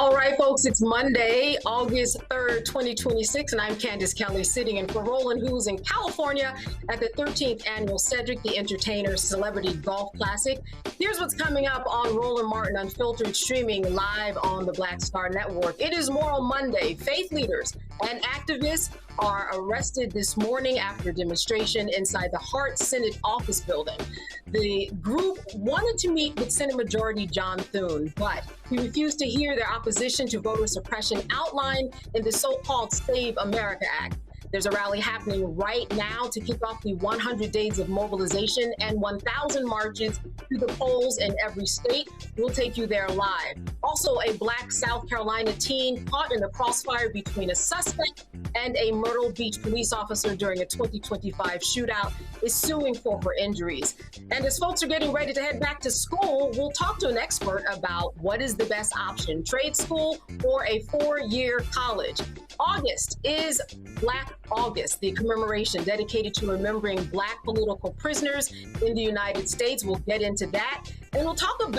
All right, folks, it's Monday, August 3rd, 2026, and I'm Candace Kelly sitting in for Roland, who's in California at the 13th annual Cedric the Entertainer Celebrity Golf Classic. Here's what's coming up on Roland Martin Unfiltered, streaming live on the Black Star Network. It is Moral Monday. Faith leaders and activists are arrested this morning after a demonstration inside the Hart Senate Office Building. The group wanted to meet with Senate Majority John Thune, but he refused to hear their opposition to voter suppression outlined in the so-called Save America Act. There's a rally happening right now to kick off the 100 Days of Mobilization and 1,000 marches to the polls in every state. We'll take you there live. Also, a Black South Carolina teen caught in the crossfire between a suspect and a Myrtle Beach police officer during a 2025 shootout is suing for her injuries. And as folks are getting ready to head back to school, we'll talk to an expert about what is the best option, trade school or a four-year college. August is Black August, the commemoration dedicated to remembering Black political prisoners in the United States. We'll get into that. And we'll talk to an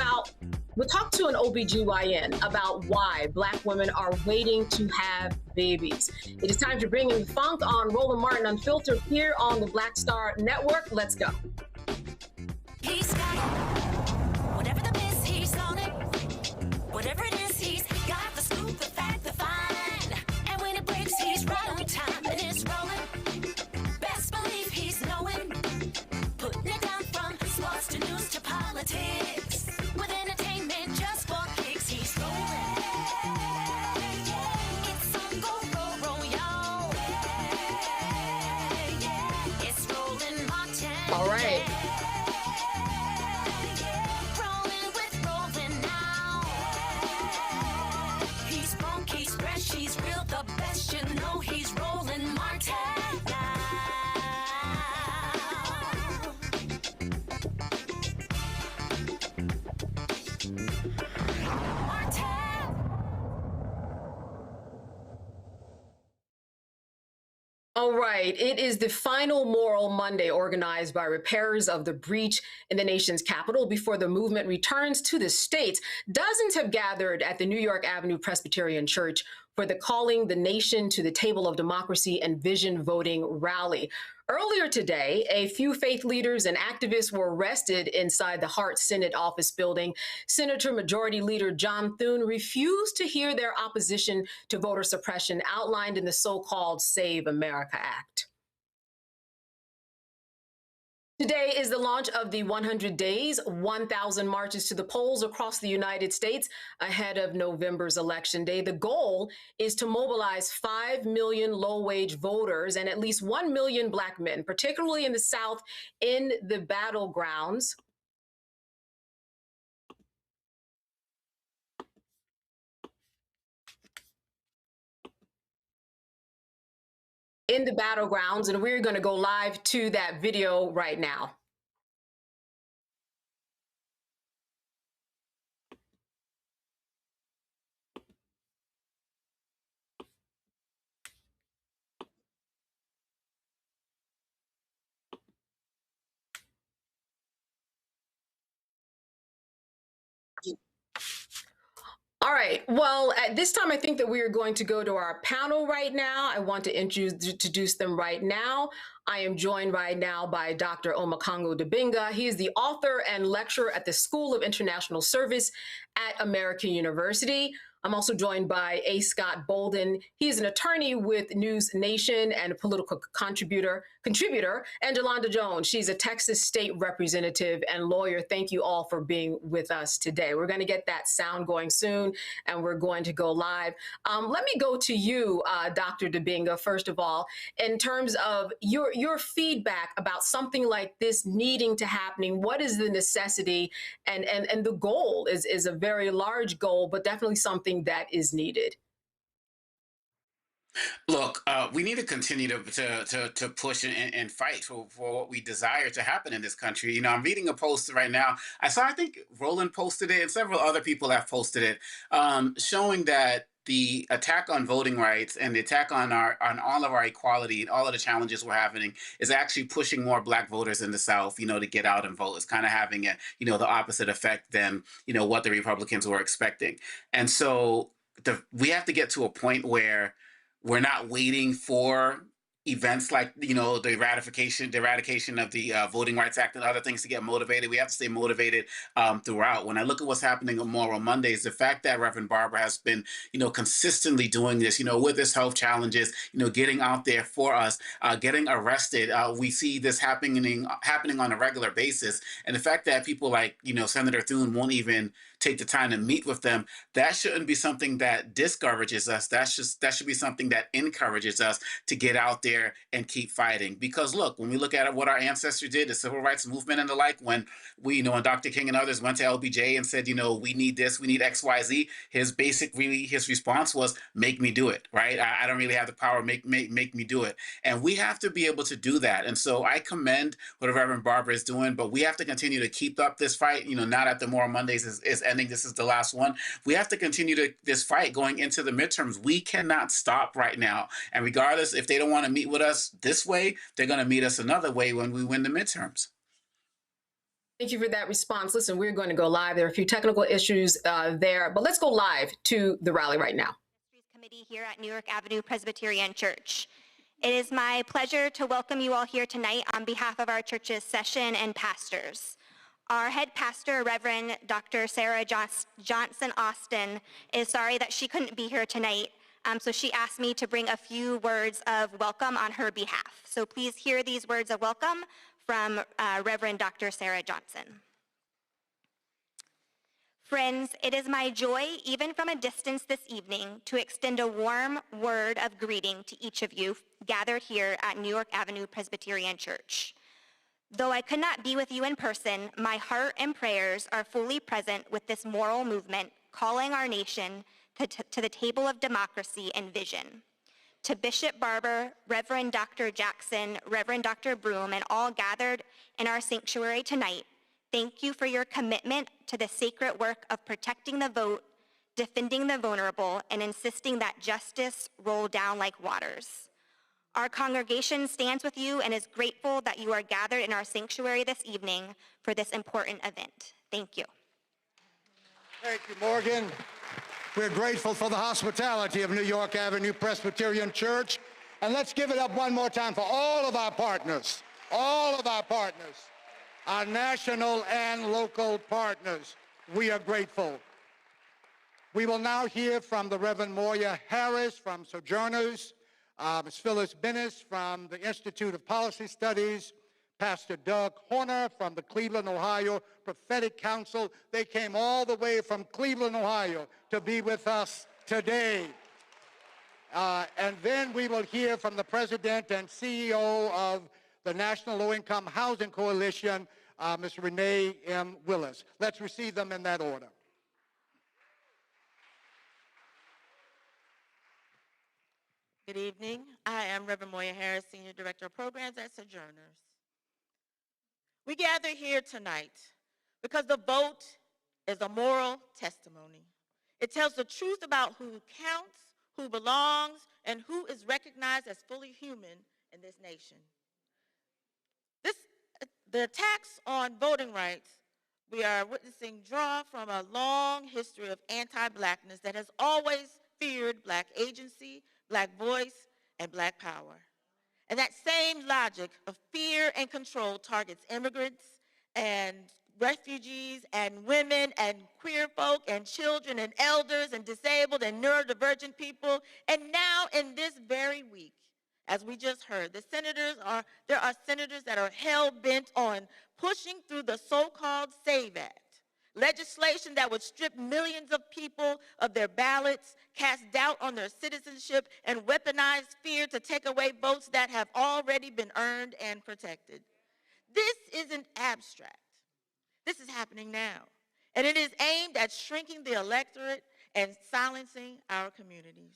OBGYN about why Black women are waiting to have babies. It is time to bring in the funk on Roland Martin Unfiltered here on the Black Star Network. Let's go. He's got it. Whatever the miss, he's on it. Whatever it is, he's got the scoop, the fact, the fine. And when it breaks, he's right on time and it's rolling. Best believe he's knowing. Putting it down from sports to news to politics. With entertainment just for kicks, he's rolling. It's on go, roll, y'all. It's Roland Martin. All right. Rolling with Roland now. He's funky, he's fresh, he's real, the best. You know he's Roland Martin now. All right, it is the final Moral Monday organized by repairers of the breach in the nation's capital before the movement returns to the states. Dozens have gathered at the New York Avenue Presbyterian Church for the Calling the Nation to the Table of Democracy and Vision voting rally. Earlier today, a few faith leaders and activists were arrested inside the Hart Senate Office Building. Senator Majority Leader John Thune refused to hear their opposition to voter suppression outlined in the so-called Save America Act. Today is the launch of the 100 Days, 1,000 marches to the polls across the United States ahead of November's election day. The goal is to mobilize 5 million low-wage voters and at least 1 million Black men, particularly in the South, in the battlegrounds. And we're going to go live to that video right now. All right. Well, at this time, I think that we are going to go to our panel right now. I want to introduce them right now. I am joined right now by Dr. Omekongo Dibinga. He is the author and lecturer at the School of International Service at American University. I'm also joined by A. Scott Bolden. He is an attorney with News Nation and a political contributor. And Jolanda Jones, she's a Texas state representative and lawyer. Thank you all for being with us today. We're going to get that sound going soon, and we're going to go live. Let me go to you, Dr. Dibinga, first of all, in terms of your feedback about something like this needing to happening. What is the necessity? And the goal is a very large goal, but definitely something that is needed. Look, we need to continue to push and fight for what we desire to happen in this country. You know, I'm reading a post right now. I think Roland posted it, and several other people have posted it, showing that the attack on voting rights and the attack on all of our equality and all of the challenges we're having is actually pushing more Black voters in the South, you know, to get out and vote. It's kind of having the opposite effect than, what the Republicans were expecting. And so we have to get to a point where we're not waiting for events like the eradication of the Voting Rights Act and other things to get motivated. We have to stay motivated throughout. When I look at what's happening on Moral Mondays, the fact that Reverend Barber has been consistently doing this, with his health challenges, getting out there for us, getting arrested. We see this happening on a regular basis, and the fact that people like Senator Thune won't even take the time to meet with them, that shouldn't be something that discourages us. That should be something that encourages us to get out there and keep fighting. Because look, when we look at what our ancestors did, the civil rights movement and the like, when when Dr. King and others went to LBJ and said, we need this, we need XYZ, his response was, make me do it, right? I don't really have the power, make me do it. And we have to be able to do that. And so I commend what Reverend Barber is doing, but we have to continue to keep up this fight. Now that the Moral Mondays is ending, this is the last one. We have to continue this fight going into the midterms. We cannot stop right now. And regardless, if they don't want to meet with us this way, they're going to meet us another way when we win the midterms. Thank you for that response. Listen, we're going to go live. There are a few technical issues there, but let's go live to the rally right now. Committee here at New York Avenue Presbyterian Church. It is my pleasure to welcome you all here tonight on behalf of our church's session and pastors. Our head pastor, Reverend Dr. Sarah Johnson Austin, is sorry that she couldn't be here tonight, so she asked me to bring a few words of welcome on her behalf. So please hear these words of welcome from Reverend Dr. Sarah Johnson. Friends, it is my joy, even from a distance this evening, to extend a warm word of greeting to each of you gathered here at New York Avenue Presbyterian Church. Though I could not be with you in person, my heart and prayers are fully present with this moral movement calling our nation to the table of democracy and vision. To Bishop Barber, Reverend Dr. Jackson, Reverend Dr. Broom, and all gathered in our sanctuary tonight, thank you for your commitment to the sacred work of protecting the vote, defending the vulnerable, and insisting that justice roll down like waters. Our congregation stands with you and is grateful that you are gathered in our sanctuary this evening for this important event. Thank you. Thank you, Morgan. We're grateful for the hospitality of New York Avenue Presbyterian Church. And let's give it up one more time for all of our partners, our national and local partners. We are grateful. We will now hear from the Reverend Moya Harris from Sojourners, Ms. Phyllis Bennis from the Institute of Policy Studies, Pastor Doug Horner from the Cleveland, Ohio Prophetic Council. They came all the way from Cleveland, Ohio to be with us today. And then we will hear from the President and CEO of the National Low-Income Housing Coalition, Ms. Renee M. Willis. Let's receive them in that order. Good evening. I am Reverend Moya Harris, Senior Director of Programs at Sojourners. We gather here tonight because the vote is a moral testimony. It tells the truth about who counts, who belongs, and who is recognized as fully human in this nation. The attacks on voting rights we are witnessing draw from a long history of anti-Blackness that has always feared Black agency, Black voice, and Black power. And that same logic of fear and control targets immigrants and refugees and women and queer folk and children and elders and disabled and neurodivergent people. And now in this very week, as we just heard, there are senators that are hell-bent on pushing through the so-called SAVE Act, legislation that would strip millions of people of their ballots, cast doubt on their citizenship, and weaponize fear to take away votes that have already been earned and protected. This isn't abstract. This is happening now. And it is aimed at shrinking the electorate and silencing our communities.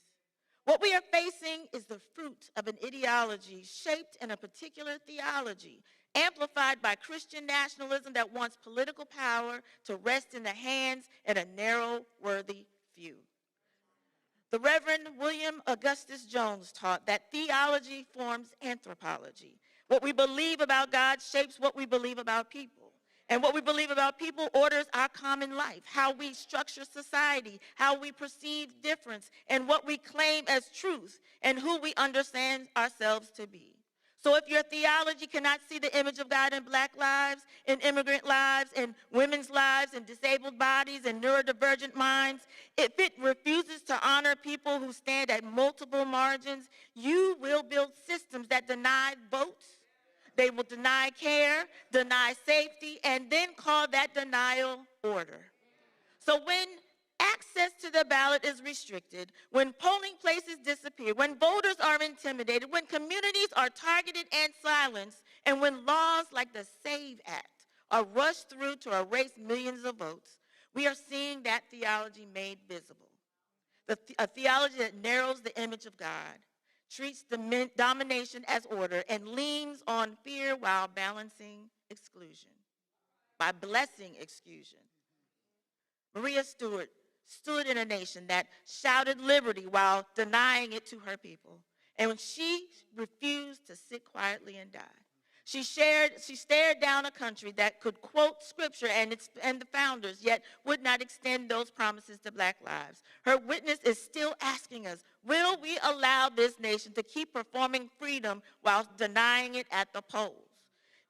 What we are facing is the fruit of an ideology shaped in a particular theology, amplified by Christian nationalism that wants political power to rest in the hands of a narrow, worthy few. The Reverend William Augustus Jones taught that theology forms anthropology. What we believe about God shapes what we believe about people. And what we believe about people orders our common life, how we structure society, how we perceive difference, and what we claim as truth, and who we understand ourselves to be. So if your theology cannot see the image of God in Black lives, in immigrant lives, in women's lives, in disabled bodies, in neurodivergent minds, if it refuses to honor people who stand at multiple margins, you will build systems that deny votes. They will deny care, deny safety, and then call that denial order. So when access to the ballot is restricted, when polling places disappear, when voters are intimidated, when communities are targeted and silenced, and when laws like the SAVE Act are rushed through to erase millions of votes, we are seeing that theology made visible. A theology that narrows the image of God, treats domination as order, and leans on fear while balancing exclusion, by blessing exclusion. Maria Stewart stood in a nation that shouted liberty while denying it to her people. And when she refused to sit quietly and die, she stared down a country that could quote scripture and the founders, yet would not extend those promises to Black lives. Her witness is still asking us, will we allow this nation to keep performing freedom while denying it at the polls?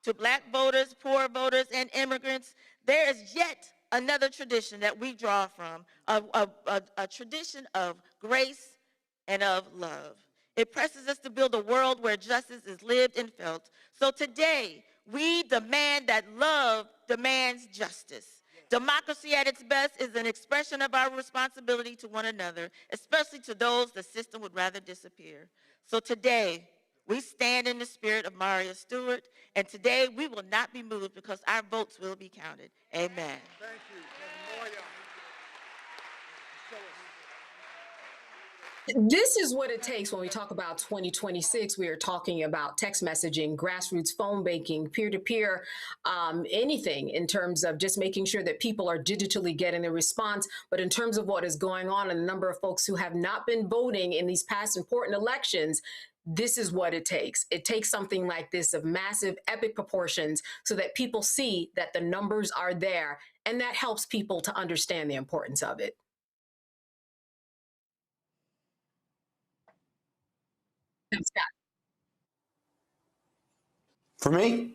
To Black voters, poor voters, and immigrants, there is yet another tradition that we draw from, a tradition of grace and of love. It presses us to build a world where justice is lived and felt. So today, we demand that love demands justice. Democracy at its best is an expression of our responsibility to one another, especially to those the system would rather disappear. So today, we stand in the spirit of Maria Stewart, and today we will not be moved because our votes will be counted. Amen. Thank you, Maria. This is what it takes when we talk about 2026. We are talking about text messaging, grassroots phone banking, peer-to-peer, anything in terms of just making sure that people are digitally getting a response. But in terms of what is going on and the number of folks who have not been voting in these past important elections, this is what it takes. It takes something like this of massive, epic proportions so that people see that the numbers are there, and that helps people to understand the importance of it. Scott. For me?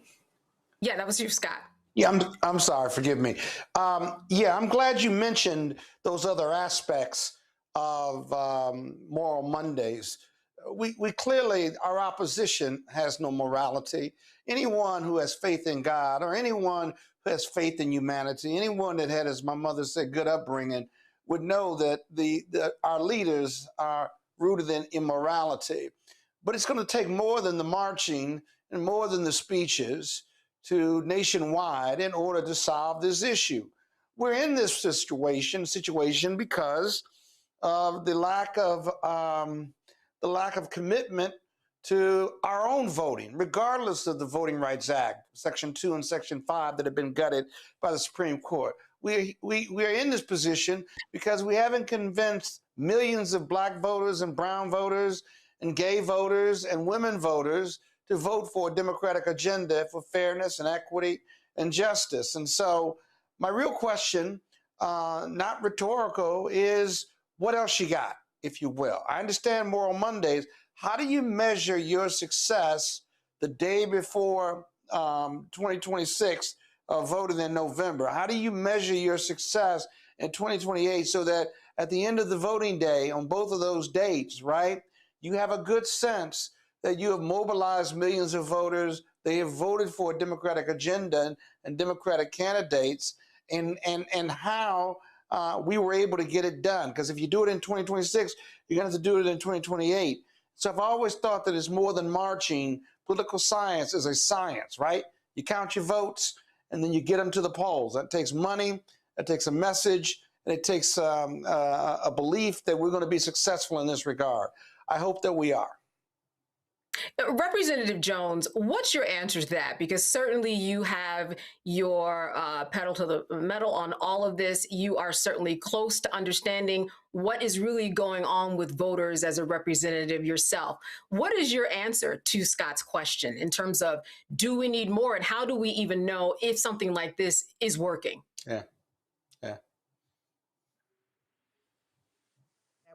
Yeah, that was you, Scott. Yeah, I'm sorry. Forgive me. Yeah, I'm glad you mentioned those other aspects of Moral Mondays. We clearly, our opposition has no morality. Anyone who has faith in God, or anyone who has faith in humanity, anyone that had, as my mother said, good upbringing, would know that our leaders are rooted in immorality. But it's going to take more than the marching and more than the speeches to nationwide in order to solve this issue. We're in this situation because of the lack of commitment to our own voting, regardless of the Voting Rights Act, Section 2 and Section 5 that have been gutted by the Supreme Court. We are in this position because we haven't convinced millions of Black voters and brown voters and gay voters and women voters to vote for a democratic agenda for fairness and equity and justice. And so my real question, not rhetorical, is what else you got, if you will? I understand Moral Mondays. How do you measure your success the day before 2026 voted in November? How do you measure your success in 2028 so that at the end of the voting day on both of those dates, right, you have a good sense that you have mobilized millions of voters, they have voted for a democratic agenda and democratic candidates, and how we were able to get it done? Because if you do it in 2026, you're going to have to do it in 2028. So I've always thought that it's more than marching. Political science is a science, right? You count your votes, and then you get them to the polls. That takes money, that takes a message, and it takes a belief that we're going to be successful in this regard. I hope that we are. Representative Jones, what's your answer to that? Because certainly you have your pedal to the metal on all of this. You are certainly close to understanding what is really going on with voters as a representative yourself. What is your answer to Scott's question in terms of, do we need more, and how do we even know if something like this is working? Yeah.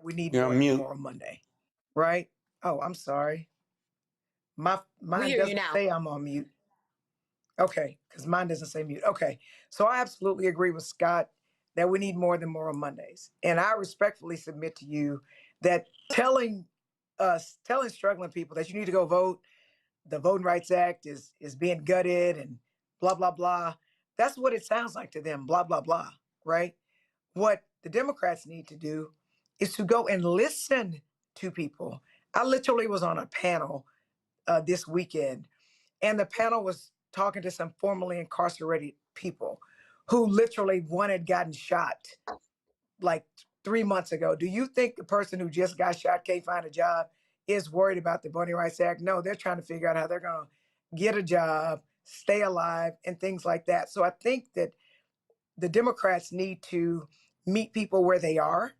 We need You're more on mute. tomorrow Monday, right? Oh, I'm sorry. Mine hear you doesn't now. say I'm on mute. Okay, because mine doesn't say mute. Okay, so I absolutely agree with Scott that we need more than more on Mondays. And I respectfully submit to you that telling struggling people that you need to go vote, the Voting Rights Act is being gutted and blah, blah, blah. That's what it sounds like to them, blah, blah, blah, right? What the Democrats need to do is to go and listen to people. I literally was on a panel this weekend, and the panel was talking to some formerly incarcerated people who literally one had gotten shot like 3 months ago. Do you think the person who just got shot can't find a job is worried about the Voting Rights Act? No, they're trying to figure out how they're going to get a job, stay alive, and things like that. So I think that the Democrats need to meet people where they are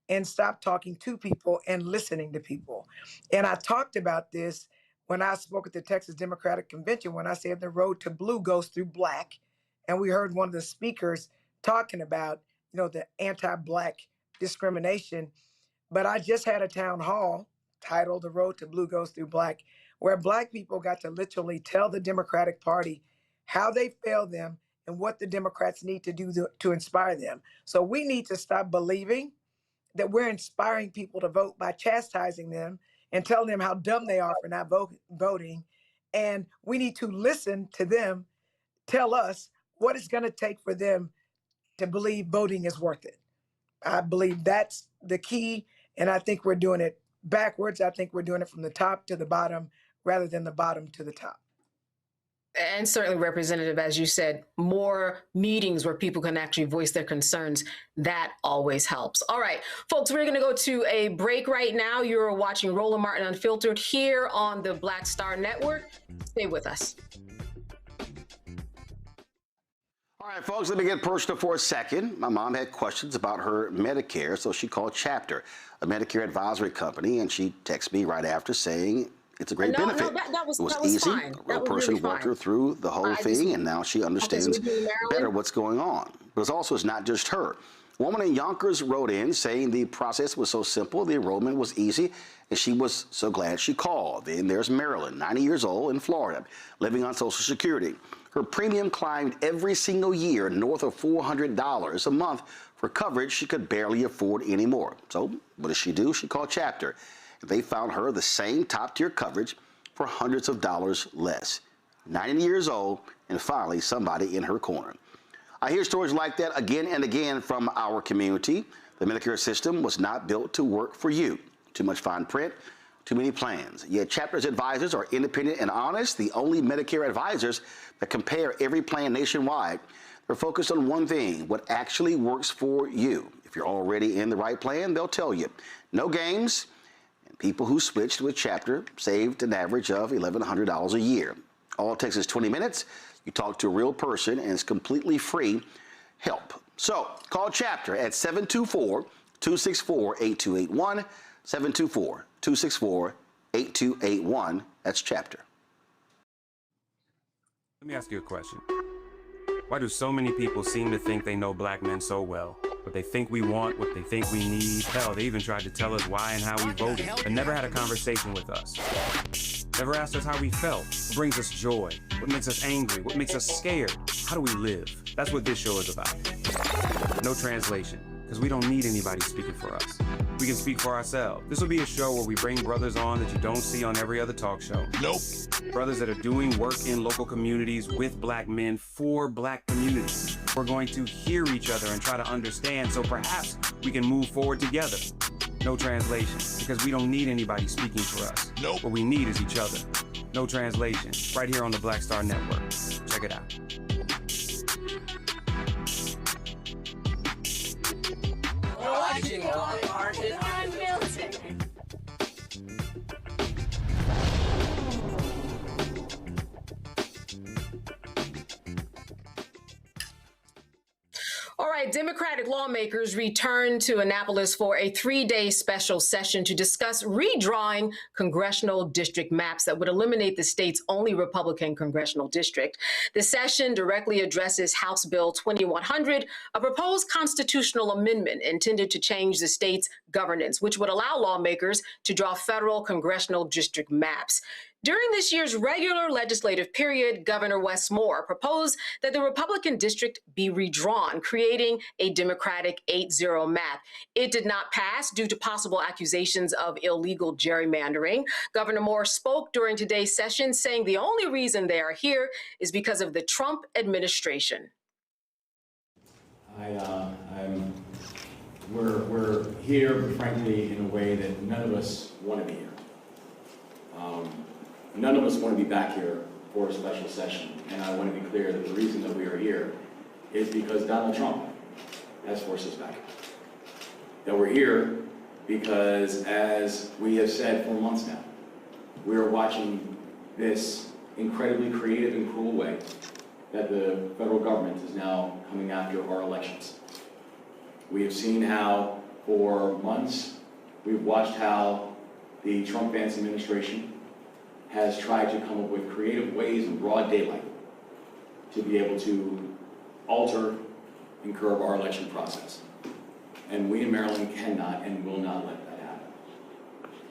and stop talking to people and listening to people. And I talked about this when I spoke at the Texas Democratic Convention, when I said the road to blue goes through black. And we heard one of the speakers talking about, the anti-black discrimination. But I just had a town hall titled The Road to Blue Goes Through Black, where Black people got to literally tell the Democratic Party how they failed them and what the Democrats need to do to inspire them. So we need to stop believing that we're inspiring people to vote by chastising them and telling them how dumb they are for not voting. And we need to listen to them tell us what it's going to take for them to believe voting is worth it. I believe that's the key, and I think we're doing it backwards. I think we're doing it from the top to the bottom rather than the bottom to the top. And certainly, Representative, as you said, more meetings where people can actually voice their concerns. That always helps. All right, folks, we're going to go to a break right now. You're watching Roland Martin Unfiltered here on the Black Star Network. Stay with us. All right, folks, let me get personal for a second. My mom had questions about her Medicare, so she called Chapter, a Medicare advisory company, and she texted me right after saying it's a great benefit. No, that was easy. fine. A real person walked her through the whole thing, and now she understands better what's going on. But it's not just her. A woman in Yonkers wrote in saying the process was so simple, the enrollment was easy, and she was so glad she called. Then there's Marilyn, 90 years old, in Florida, living on Social Security. Her premium climbed every single year north of $400 a month for coverage she could barely afford anymore. So what does she do? She called Chapter. They found her the same top-tier coverage for hundreds of dollars less. 90 years old, and finally somebody in her corner. I hear stories like that again and again from our community. The Medicare system was not built to work for you. Too much fine print, too many plans. Yet Chapter's advisors are independent and honest, the only Medicare advisors that compare every plan nationwide. They're focused on one thing, what actually works for you. If you're already in the right plan, they'll tell you. No games. And people who switched with Chapter saved an average of $1,100 a year. All it takes is 20 minutes. You talk to a real person, and it's completely free help. So call Chapter at 724-264-8281, 724-264-8281. That's Chapter. Let me ask you a question. Why do so many people seem to think they know black men so well? What they think we want, what they think we need. Hell, they even tried to tell us why and how we voted, but never had a conversation with us. Never asked us how we felt, what brings us joy, what makes us angry, what makes us scared. How do we live? That's what this show is about. No translation, because we don't need anybody speaking for us. We can speak for ourselves. This will be a show where we bring brothers on that you don't see on every other talk show. Nope. Brothers that are doing work in local communities with black men for black communities. We're going to hear each other and try to understand so perhaps we can move forward together. No translation, because we don't need anybody speaking for us. Nope. What we need is each other. No translation, right here on the Black Star Network. Check it out. Watching Martin Unfiltered. Democratic lawmakers returned to Annapolis for a 3-day special session to discuss redrawing congressional district maps that would eliminate the state's only Republican congressional district. The session directly addresses House Bill 2100, a proposed constitutional amendment intended to change the state's governance, which would allow lawmakers to draw federal congressional district maps. During this year's regular legislative period, Governor Wes Moore proposed that the Republican district be redrawn, creating a Democratic 8-0 map. It did not pass due to possible accusations of illegal gerrymandering. Governor Moore spoke during today's session, saying the only reason they are here is because of the Trump administration. We're here, frankly, in a way that none of us want to be here. None of us want to be back here for a special session, and I want to be clear that the reason that we are here is because Donald Trump has forced us back. That we're here because, as we have said for months now, we are watching this incredibly creative and cruel way that the federal government is now coming after our elections. We have seen how, for months, we've watched how the Trump-Vance administration has tried to come up with creative ways in broad daylight to be able to alter and curb our election process. And we in Maryland cannot and will not let that happen.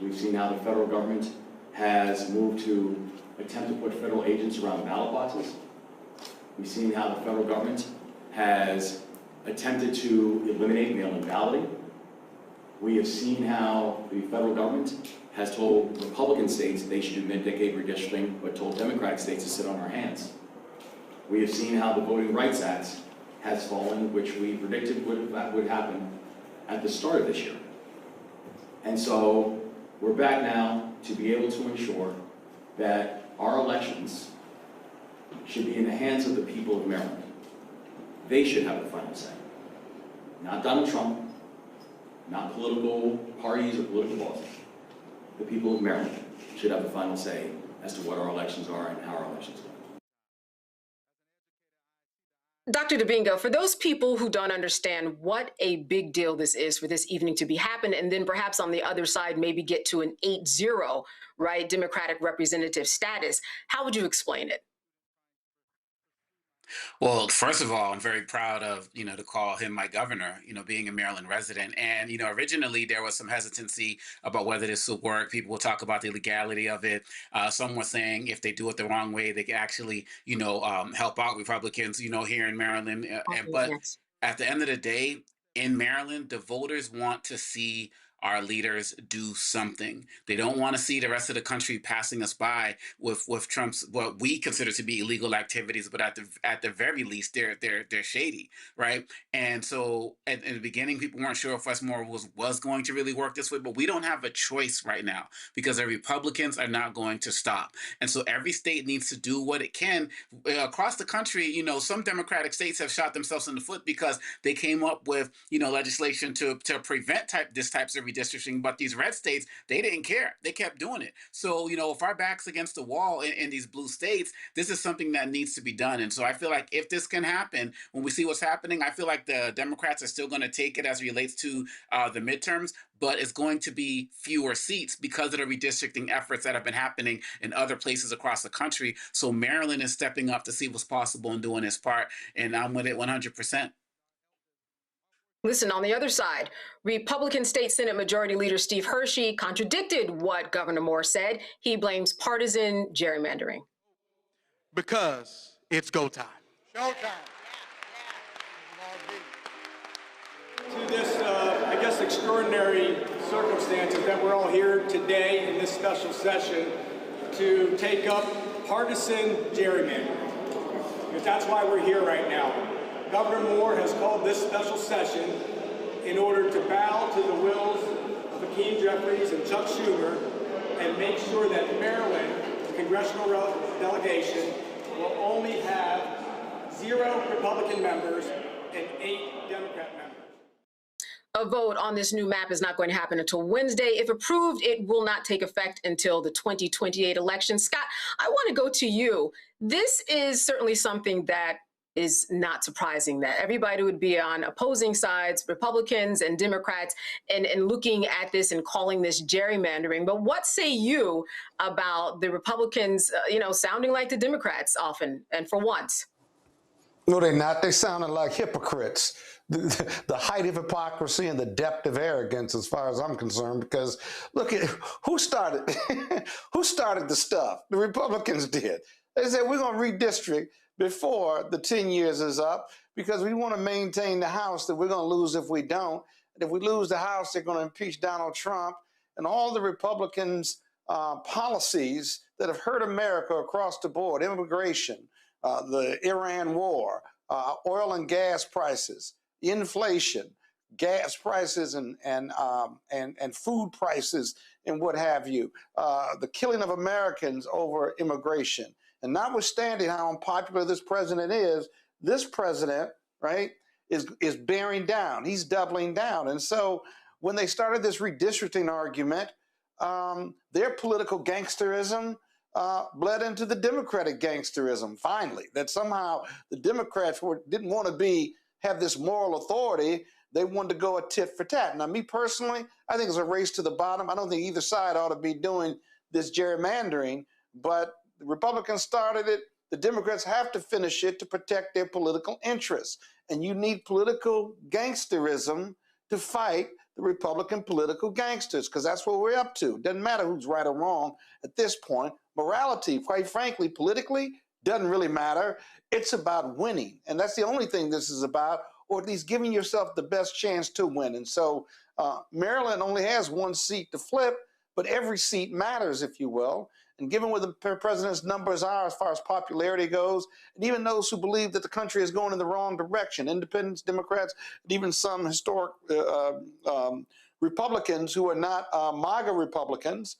We've seen how the federal government has moved to attempt to put federal agents around ballot boxes. We've seen how the federal government has attempted to eliminate mail-in balloting. We have seen how the federal government has told Republican states they should do mid-decade redistricting, but told Democratic states to sit on our hands. We have seen how the Voting Rights Act has fallen, which we predicted would happen at the start of this year. And so we're back now to be able to ensure that our elections should be in the hands of the people of Maryland. They should have the final say. Not Donald Trump, not political parties or political bosses. The people of Maryland should have the final say as to what our elections are and how our elections go. Dr. Dubinga, for those people who don't understand what a big deal this is for this evening to be happened, and then perhaps on the other side maybe get to an 8-0, right, Democratic representative status, how would you explain it? Well, first of all, I'm very proud of, to call him my governor, being a Maryland resident. And, originally there was some hesitancy about whether this would work. People will talk about the legality of it. Some were saying if they do it the wrong way, they can actually, help out Republicans, here in Maryland. But Yes. at the end of the day, in Maryland, the voters want to see our leaders do something. They don't want to see the rest of the country passing us by with Trump's what we consider to be illegal activities, but at the very least they're shady, right? And so in the beginning, people weren't sure if Westmore was going to really work this way, but we don't have a choice right now because the Republicans are not going to stop. And so every state needs to do what it can across the country. Some Democratic states have shot themselves in the foot because they came up with legislation to prevent these types of redistricting, but these red states, they didn't care. They kept doing it. So, if our back's against the wall in these blue states, this is something that needs to be done. And so I feel like if this can happen, when we see what's happening, I feel like the Democrats are still going to take it as it relates to the midterms, but it's going to be fewer seats because of the redistricting efforts that have been happening in other places across the country. So Maryland is stepping up to see what's possible and doing its part, and I'm with it 100%. Listen, on the other side, Republican State Senate Majority Leader Steve Hershey contradicted what Governor Moore said. He blames partisan gerrymandering. Because it's go time. Showtime. To this, I guess, extraordinary circumstances that we're all here today in this special session to take up partisan gerrymandering. Because that's why we're here right now. Governor Moore has called this special session in order to bow to the wills of Hakeem Jeffries and Chuck Schumer and make sure that Maryland, the congressional delegation, will only have 0 Republican members and 8 Democrat members. A vote on this new map is not going to happen until Wednesday. If approved, it will not take effect until the 2028 election. Scott, I want to go to you. This is certainly something that is not surprising that everybody would be on opposing sides, Republicans and Democrats, and looking at this and calling this gerrymandering. But what say you about the Republicans, sounding like the Democrats often and for once? No, they're not. They sounded like hypocrites. The height of hypocrisy and the depth of arrogance, as far as I'm concerned, because look at who started who started the stuff. The Republicans did. They said we're going to redistrict before the 10 years is up because we want to maintain the House that we're going to lose if we don't. And if we lose the House, they're going to impeach Donald Trump and all the Republicans' policies that have hurt America across the board, immigration, the Iran war, oil and gas prices, inflation, gas prices, and food prices, and what have you, the killing of Americans over immigration. And notwithstanding how unpopular this president is, this president, right, is bearing down. He's doubling down. And so when they started this redistricting argument, their political gangsterism bled into the Democratic gangsterism, finally, that somehow the Democrats didn't want to have this moral authority. They wanted to go a tit for tat. Now, me personally, I think it's a race to the bottom. I don't think either side ought to be doing this gerrymandering, but the Republicans started it. The Democrats have to finish it to protect their political interests. And you need political gangsterism to fight the Republican political gangsters, because that's what we're up to. Doesn't matter who's right or wrong at this point. Morality, quite frankly, politically, doesn't really matter. It's about winning. And that's the only thing this is about, or at least giving yourself the best chance to win. And so Maryland only has one seat to flip, but every seat matters, if you will. And given where the president's numbers are as far as popularity goes, and even those who believe that the country is going in the wrong direction, independents, Democrats, and even some historic Republicans who are not MAGA Republicans,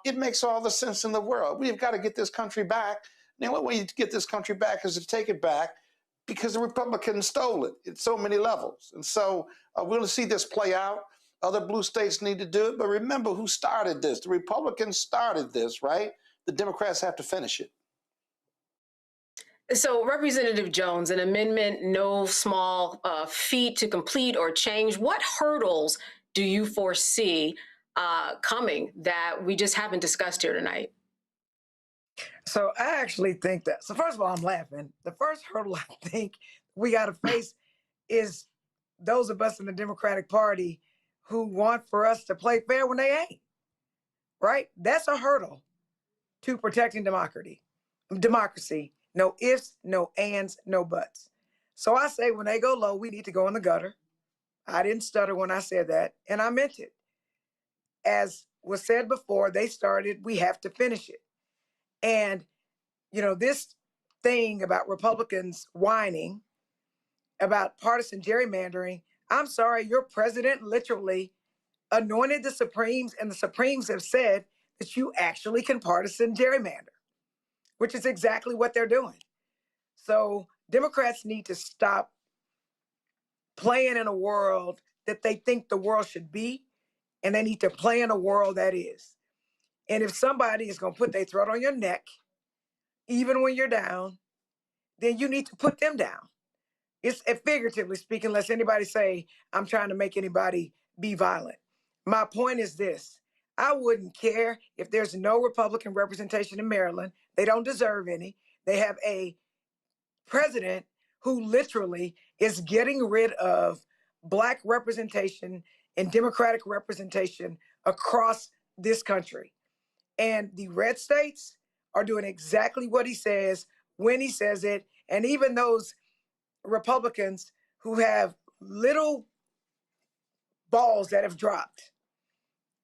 it makes all the sense in the world. We've got to get this country back. And the only way to get this country back is to take it back because the Republicans stole it at so many levels. And so we're going to see this play out. Other blue states need to do it. But remember who started this. The Republicans started this, right? The Democrats have to finish it. So, Representative Jones, an amendment, no small feat to complete or change. What hurdles do you foresee coming that we just haven't discussed here tonight? So I actually think that, so first of all, I'm laughing. The first hurdle I think we got to face is those of us in the Democratic Party who want for us to play fair when they ain't, right? That's a hurdle to protecting democracy. No ifs, no ands, no buts. So I say when they go low, we need to go in the gutter. I didn't stutter when I said that, and I meant it. As was said before, they started, we have to finish it. And, this thing about Republicans whining about partisan gerrymandering, I'm sorry, your president literally anointed the Supremes, and the Supremes have said that you actually can partisan gerrymander, which is exactly what they're doing. So Democrats need to stop playing in a world that they think the world should be, and they need to play in a world that is. And if somebody is going to put their throat on your neck, even when you're down, then you need to put them down. It's figuratively speaking, lest anybody say, I'm trying to make anybody be violent. My point is this. I wouldn't care if there's no Republican representation in Maryland. They don't deserve any. They have a president who literally is getting rid of Black representation and Democratic representation across this country. And the red states are doing exactly what he says when he says it. And even those Republicans who have little balls that have dropped,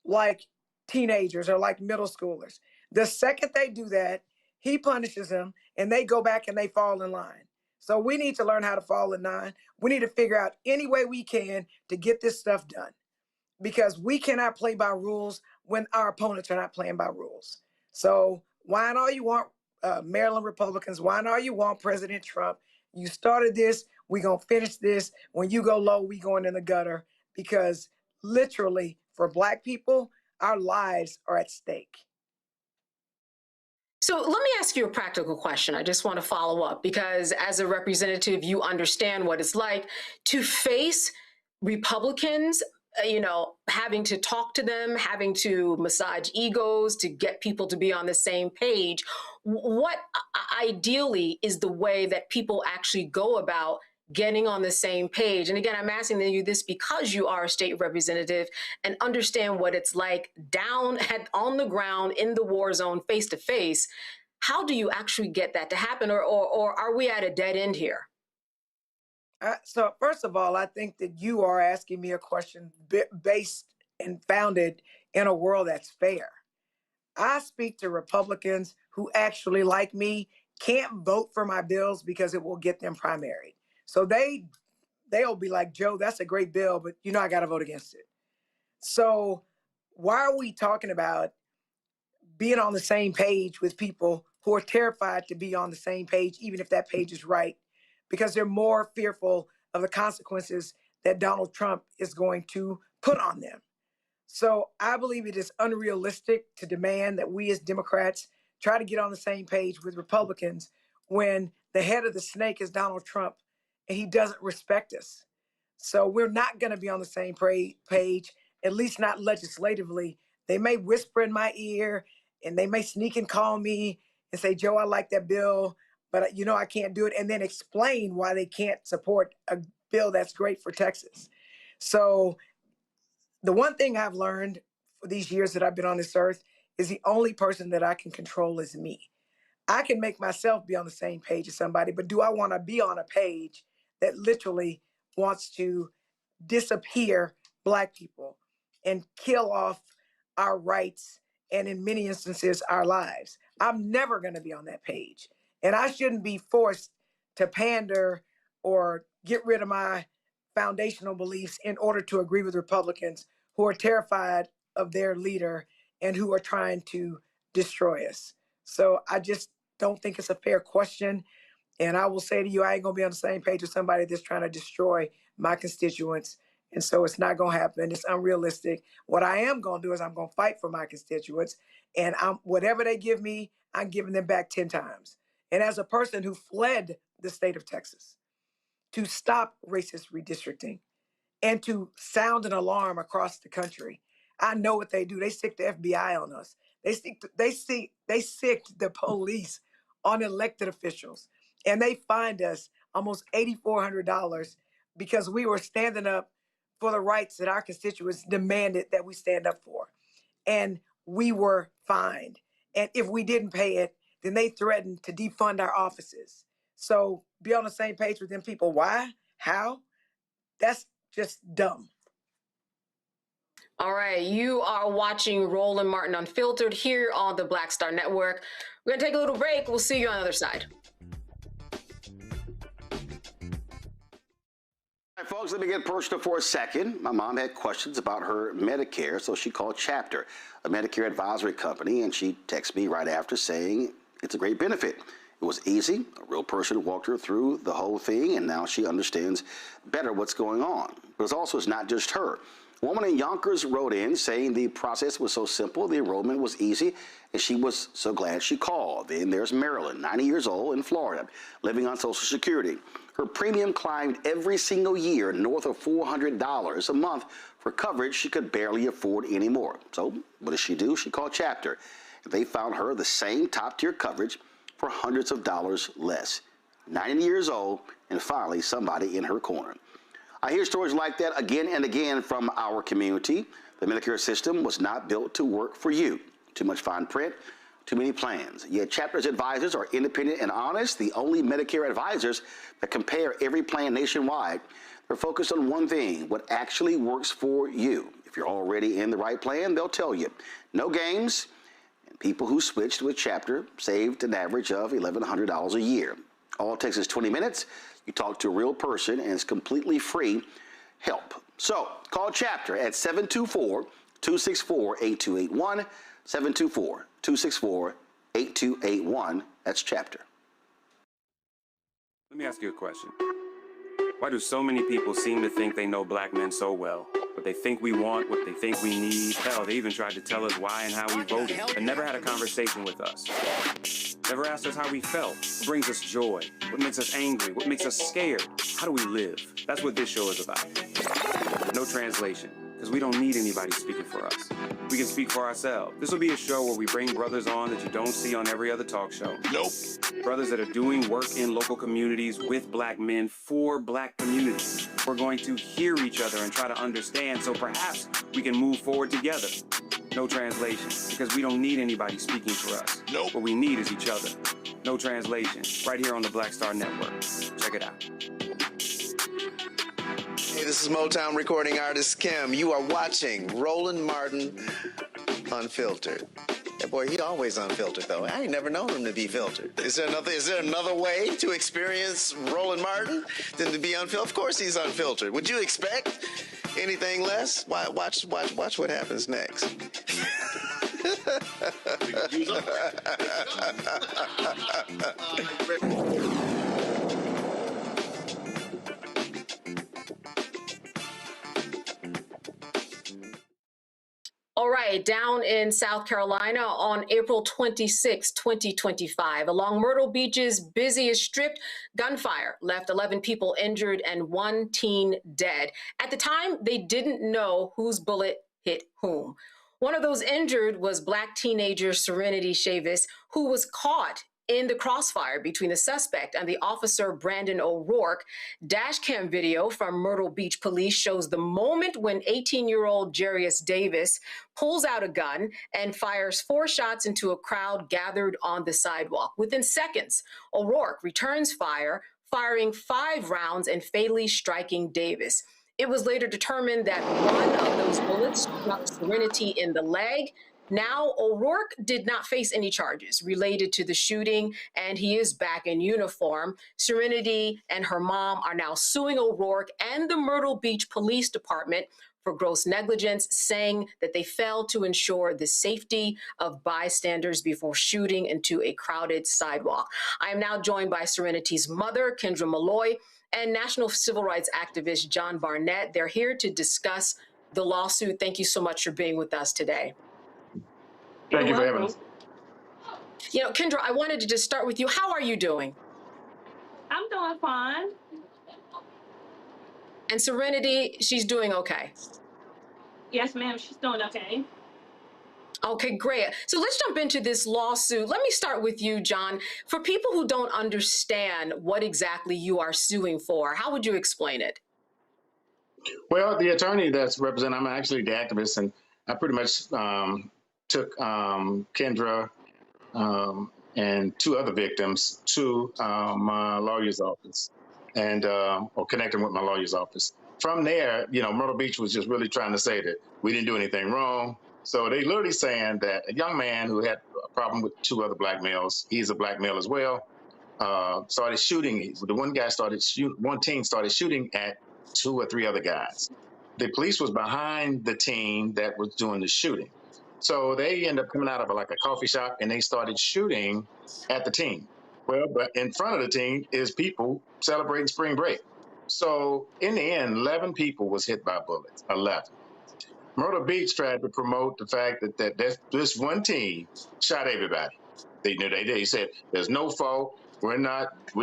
like teenagers or like middle schoolers, the second they do that, he punishes them and they go back and they fall in line. So we need to learn how to fall in line. We need to figure out any way we can to get this stuff done, because we cannot play by rules when our opponents are not playing by rules. So whine all you want, Maryland Republicans, whine all you want, President Trump. You started this, we're going to finish this. When you go low, we going in the gutter, because literally for Black people, our lives are at stake. So let me ask you a practical question. I just want to follow up because as a representative, you understand what it's like to face Republicans, having to talk to them, having to massage egos to get people to be on the same page. What ideally is the way that people actually go about getting on the same page? And again, I'm asking you this because you are a state representative and understand what it's like on the ground in the war zone, face to face. How do you actually get that to happen, or are we at a dead end here? So first of all, I think that you are asking me a question based and founded in a world that's fair. I speak to Republicans who actually, like me, can't vote for my bills because it will get them primaried. So they'll be like, Joe, that's a great bill, but I got to vote against it. So why are we talking about being on the same page with people who are terrified to be on the same page, even if that page is right, because they're more fearful of the consequences that Donald Trump is going to put on them? So I believe it is unrealistic to demand that we as Democrats try to get on the same page with Republicans when the head of the snake is Donald Trump and he doesn't respect us. So we're not going to be on the same page, at least not legislatively. They may whisper in my ear and they may sneak and call me and say, Joe, I like that bill, but I can't do it, and then explain why they can't support a bill that's great for Texas. So the one thing I've learned for these years that I've been on this earth is the only person that I can control is me. I can make myself be on the same page as somebody, but do I want to be on a page that literally wants to disappear Black people and kill off our rights and in many instances our lives? I'm never going to be on that page. And I shouldn't be forced to pander or get rid of my foundational beliefs in order to agree with Republicans who are terrified of their leader and who are trying to destroy us. So I just don't think it's a fair question. And I will say to you, I ain't going to be on the same page with somebody that's trying to destroy my constituents. And so it's not going to happen. It's unrealistic. What I am going to do is I'm going to fight for my constituents. And whatever they give me, I'm giving them back 10 times. And as a person who fled the state of Texas to stop racist redistricting and to sound an alarm across the country, I know what they do. They stick the FBI on us. They sick the police on elected officials. And they fined us almost $8,400 because we were standing up for the rights that our constituents demanded that we stand up for. And we were fined. And if we didn't pay it, then they threatened to defund our offices. So be on the same page with them people. Why? How? That's just dumb. All right, you are watching Roland Martin Unfiltered here on the Black Star Network. We're gonna take a little break. We'll see you on the other side. All right, folks, let me get personal for a second. My mom had questions about her Medicare, so she called Chapter, a Medicare advisory company, and she texted me right after saying it's a great benefit. It was easy. A real person walked her through the whole thing, and now she understands better what's going on. But it's not just her. A woman in Yonkers wrote in saying the process was so simple, the enrollment was easy, and she was so glad she called. Then there's Marilyn, 90 years old, in Florida, living on Social Security. Her premium climbed every single year north of $400 a month for coverage she could barely afford anymore. So what does she do? She called Chapter. They found her the same top-tier coverage for hundreds of dollars less. 90 years old, and finally somebody in her corner. I hear stories like that again and again from our community. The Medicare system was not built to work for you. Too much fine print, too many plans. Yet Chapter's advisors are independent and honest, the only Medicare advisors that compare every plan nationwide. They're focused on one thing, what actually works for you. If you're already in the right plan, they'll tell you. No games, and people who switched with Chapter saved an average of $1,100 a year. All it takes is 20 minutes. You talk to a real person, and it's completely free help. So call Chapter at 724-264-8281, 724-264-8281. That's Chapter. Let me ask you a question. Why do so many people seem to think they know black men so well? What they think we want, what they think we need. Hell, they even tried to tell us why and how we voted, but never had a conversation with us. Never asked us how we felt, what brings us joy, what makes us angry, what makes us scared. How do we live? That's what this show is about. No translation, because we don't need anybody speaking for us. We can speak for ourselves. This will be a show where we bring brothers on that you don't see on every other talk show. Nope. Brothers that are doing work in local communities with black men for black communities. We're going to hear each other and try to understand so perhaps we can move forward together. No translation, because we don't need anybody speaking for us. Nope. What we need is each other. No translation, right here on the Black Star Network. Check it out. Hey, this is Motown recording artist Kim. You are watching Roland Martin Unfiltered. That boy, he always unfiltered though. I ain't never known him to be filtered. Is there another way to experience Roland Martin than to be unfiltered? Of course he's unfiltered. Would you expect anything less? Watch what happens next. All right, down in South Carolina on April 26, 2025, along Myrtle Beach's busiest strip, gunfire left 11 people injured and 1 teen dead. At the time, they didn't know whose bullet hit whom. One of those injured was Black teenager Serenity Chavis, who was caught in the crossfire between the suspect and the officer Brandon O'Rourke. Dash cam video from Myrtle Beach police shows the moment when 18-year-old Jarius Davis pulls out a gun and fires 4 shots into a crowd gathered on the sidewalk. Within seconds, O'Rourke returns fire, firing 5 rounds and fatally striking Davis. It was later determined that one of those bullets struck Serenity in the leg. Now, O'Rourke did not face any charges related to the shooting, and he is back in uniform. Serenity and her mom are now suing O'Rourke and the Myrtle Beach Police Department for gross negligence, saying that they failed to ensure the safety of bystanders before shooting into a crowded sidewalk. I am now joined by Serenity's mother, Kendra Malloy, and national civil rights activist John Barnett. They're here to discuss the lawsuit. Thank you so much for being with us today. Thank you for having us. You know, Kendra, I wanted to just start with you. How are you doing? I'm doing fine. And Serenity, she's doing okay. Yes, ma'am, she's doing okay. Okay, great. So let's jump into this lawsuit. Let me start with you, John. For people who don't understand what exactly you are suing for, how would you explain it? Well, the attorney that's representing, I'm actually the activist, and I pretty much took Kendra and 2 other victims to my lawyer's office and or connecting with my lawyer's office. From there, you know, Myrtle Beach was just really trying to say that we didn't do anything wrong. So they literally saying that a young man who had a problem with 2 other black males, he's a black male as well, started shooting. The one teen started shooting at 2 or 3 other guys. The police was behind the teen that was doing the shooting. So they end up coming out of a coffee shop and they started shooting at the teen. Well, but in front of the teen is people celebrating spring break. So in the end, 11 people was hit by bullets, 11. Myrtle Beach tried to promote the fact that this one teen shot everybody. They knew they did. He said, there's no fault. We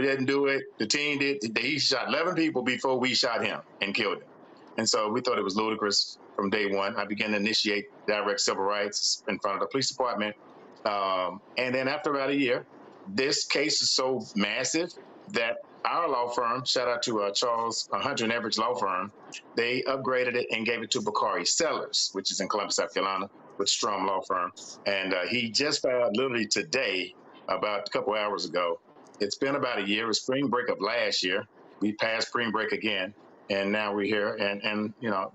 didn't do it. The teen did. He shot 11 people before we shot him and killed him. And so we thought it was ludicrous from day one. I began to initiate direct civil rights in front of the police department. And then after about a year, this case is so massive that our law firm, shout out to Charles Hunter and Everett law firm, they upgraded it and gave it to Bakari Sellers, which is in Columbus, South Carolina, with Strom Law Firm. And he just filed literally today, about a couple hours ago. It's been about a year. It was spring break of last year. We passed spring break again, and now we're here. And you know,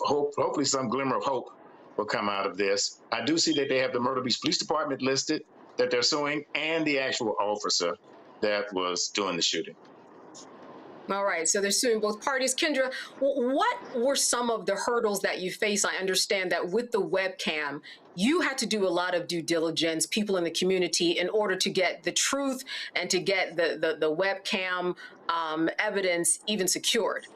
hopefully some glimmer of hope will come out of this. I do see that they have the Myrtle Beach Police Department listed that they're suing, and the actual officer that was doing the shooting. All right, so they're suing both parties. Kendra, what were some of the hurdles that you face? I understand that with the webcam, you had to do a lot of due diligence, people in the community, in order to get the truth and to get the webcam evidence even secured.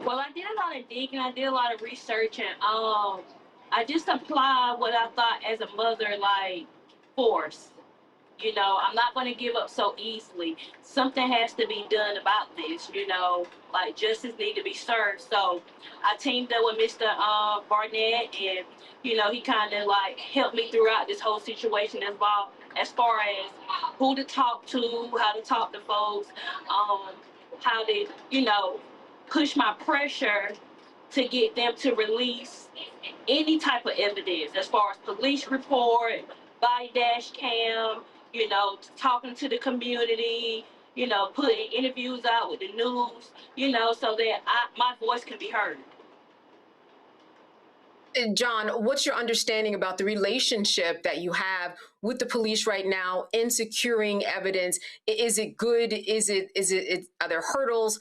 Well, I did a lot of digging. I did a lot of research, and I just applied what I thought as a mother, like force. You know, I'm not going to give up so easily. Something has to be done about this. You know, like justice need to be served. So I teamed up with Mr. Barnett, and you know, he kind of like helped me throughout this whole situation as far as who to talk to, how to talk to folks, how to, you know, push my pressure to get them to release any type of evidence as far as police report, body dash cam, you know, talking to the community, you know, putting interviews out with the news, you know, so that my voice can be heard. John, what's your understanding about the relationship that you have with the police right now in securing evidence? Is it good? Are there hurdles?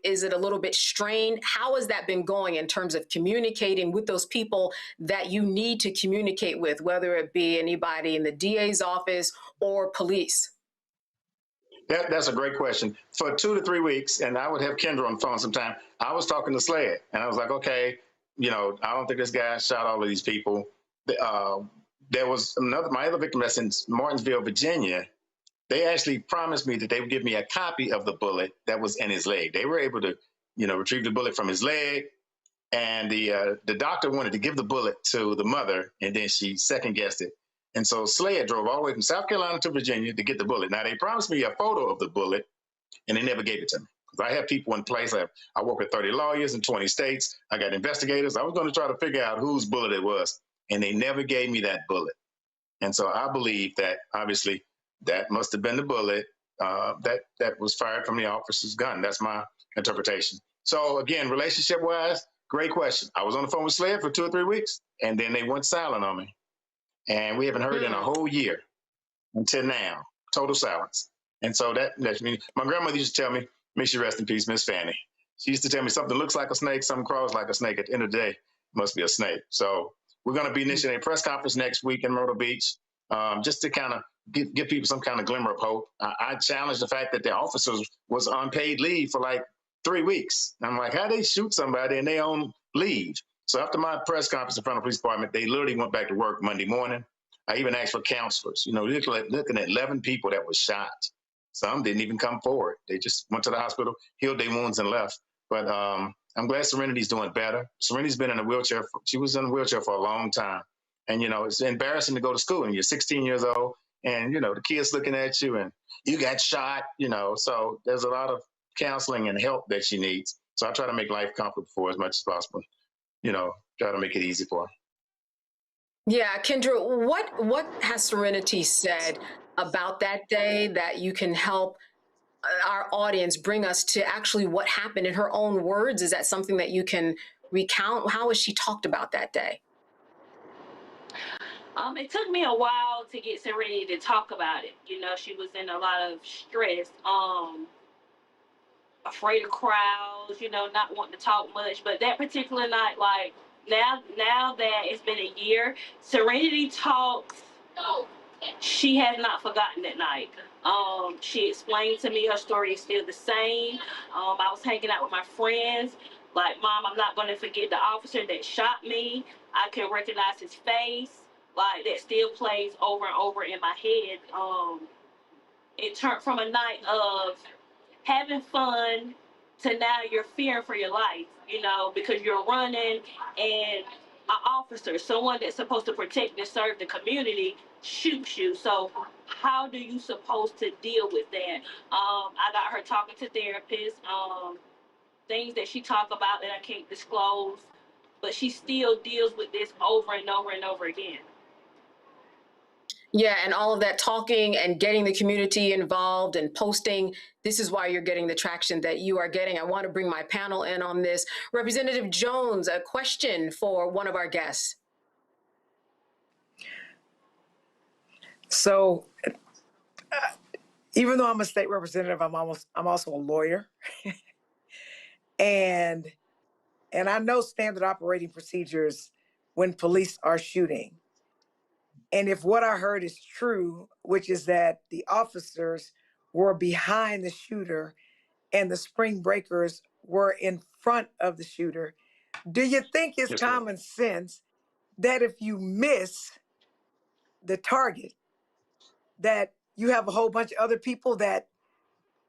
Is it a little bit strained? How has that been going in terms of communicating with those people that you need to communicate with, whether it be anybody in the DA's office or police? That's a great question. For 2 to 3 weeks, and I would have Kendra on the phone sometime, I was talking to Sled, and I was like, okay, you know, I don't think this guy shot all of these people. There was my other victim that's in Martinsville, Virginia. They actually promised me that they would give me a copy of the bullet that was in his leg. They were able to, you know, retrieve the bullet from his leg. And the doctor wanted to give the bullet to the mother, and then she second guessed it. And so Slade drove all the way from South Carolina to Virginia to get the bullet. Now, they promised me a photo of the bullet, and they never gave it to me. Because I have people in place. I work with 30 lawyers in 20 states. I got investigators. I was going to try to figure out whose bullet it was, and they never gave me that bullet. And so I believe that, obviously, that must have been the bullet that was fired from the officer's gun. That's my interpretation. So, again, relationship-wise, great question. I was on the phone with Sled for 2 or 3 weeks, and then they went silent on me. And we haven't heard in a whole year until now. Total silence. And so that means my grandmother used to tell me, may she rest in peace, Miss Fanny. She used to tell me something looks like a snake, something crawls like a snake. At the end of the day, it must be a snake. So we're going to be initiating a press conference next week in Myrtle Beach, just to kind of give people some kind of glimmer of hope. I challenge the fact that the officers was on paid leave for like 3 weeks. And I'm like, how they shoot somebody and they on leave? So after my press conference in front of the police department, they literally went back to work Monday morning. I even asked for counselors. You know, looking at 11 people that was shot. Some didn't even come forward. They just went to the hospital, healed their wounds, and left. But I'm glad Serenity's doing better. Serenity's been in a wheelchair. She was in a wheelchair for a long time. And, you know, it's embarrassing to go to school and you're 16 years old and, you know, the kids looking at you and you got shot, you know. So there's a lot of counseling and help that she needs. So I try to make life comfortable for her as much as possible. You know, try to make it easy for her. Yeah, Kendra, what has Serenity said about that day that you can help our audience bring us to actually what happened in her own words? Is that something that you can recount? How has she talked about that day? It took me a while to get Serenity to talk about it. You know, she was in a lot of stress, afraid of crowds, you know, not wanting to talk much. But that particular night, like, now that it's been a year, Serenity talks. She has not forgotten that night. She explained to me her story is still the same. I was hanging out with my friends. Like, Mom, I'm not going to forget the officer that shot me. I can recognize his face. Like, that still plays over and over in my head. It turned from a night of having fun to now you're fearing for your life, you know, because you're running and an officer, someone that's supposed to protect and serve the community, shoots you. So how do you supposed to deal with that? I got her talking to therapists, things that she talk about that I can't disclose, but she still deals with this over and over and over again. Yeah, and all of that talking and getting the community involved and posting, this is why you're getting the traction that you are getting. I want to bring my panel in on this. Representative Jones, a question for one of our guests. So even though I'm a state representative, I'm also a lawyer. and I know standard operating procedures when police are shooting. And if what I heard is true, which is that the officers were behind the shooter and the spring breakers were in front of the shooter, do you think it's common sense that if you miss the target, that you have a whole bunch of other people that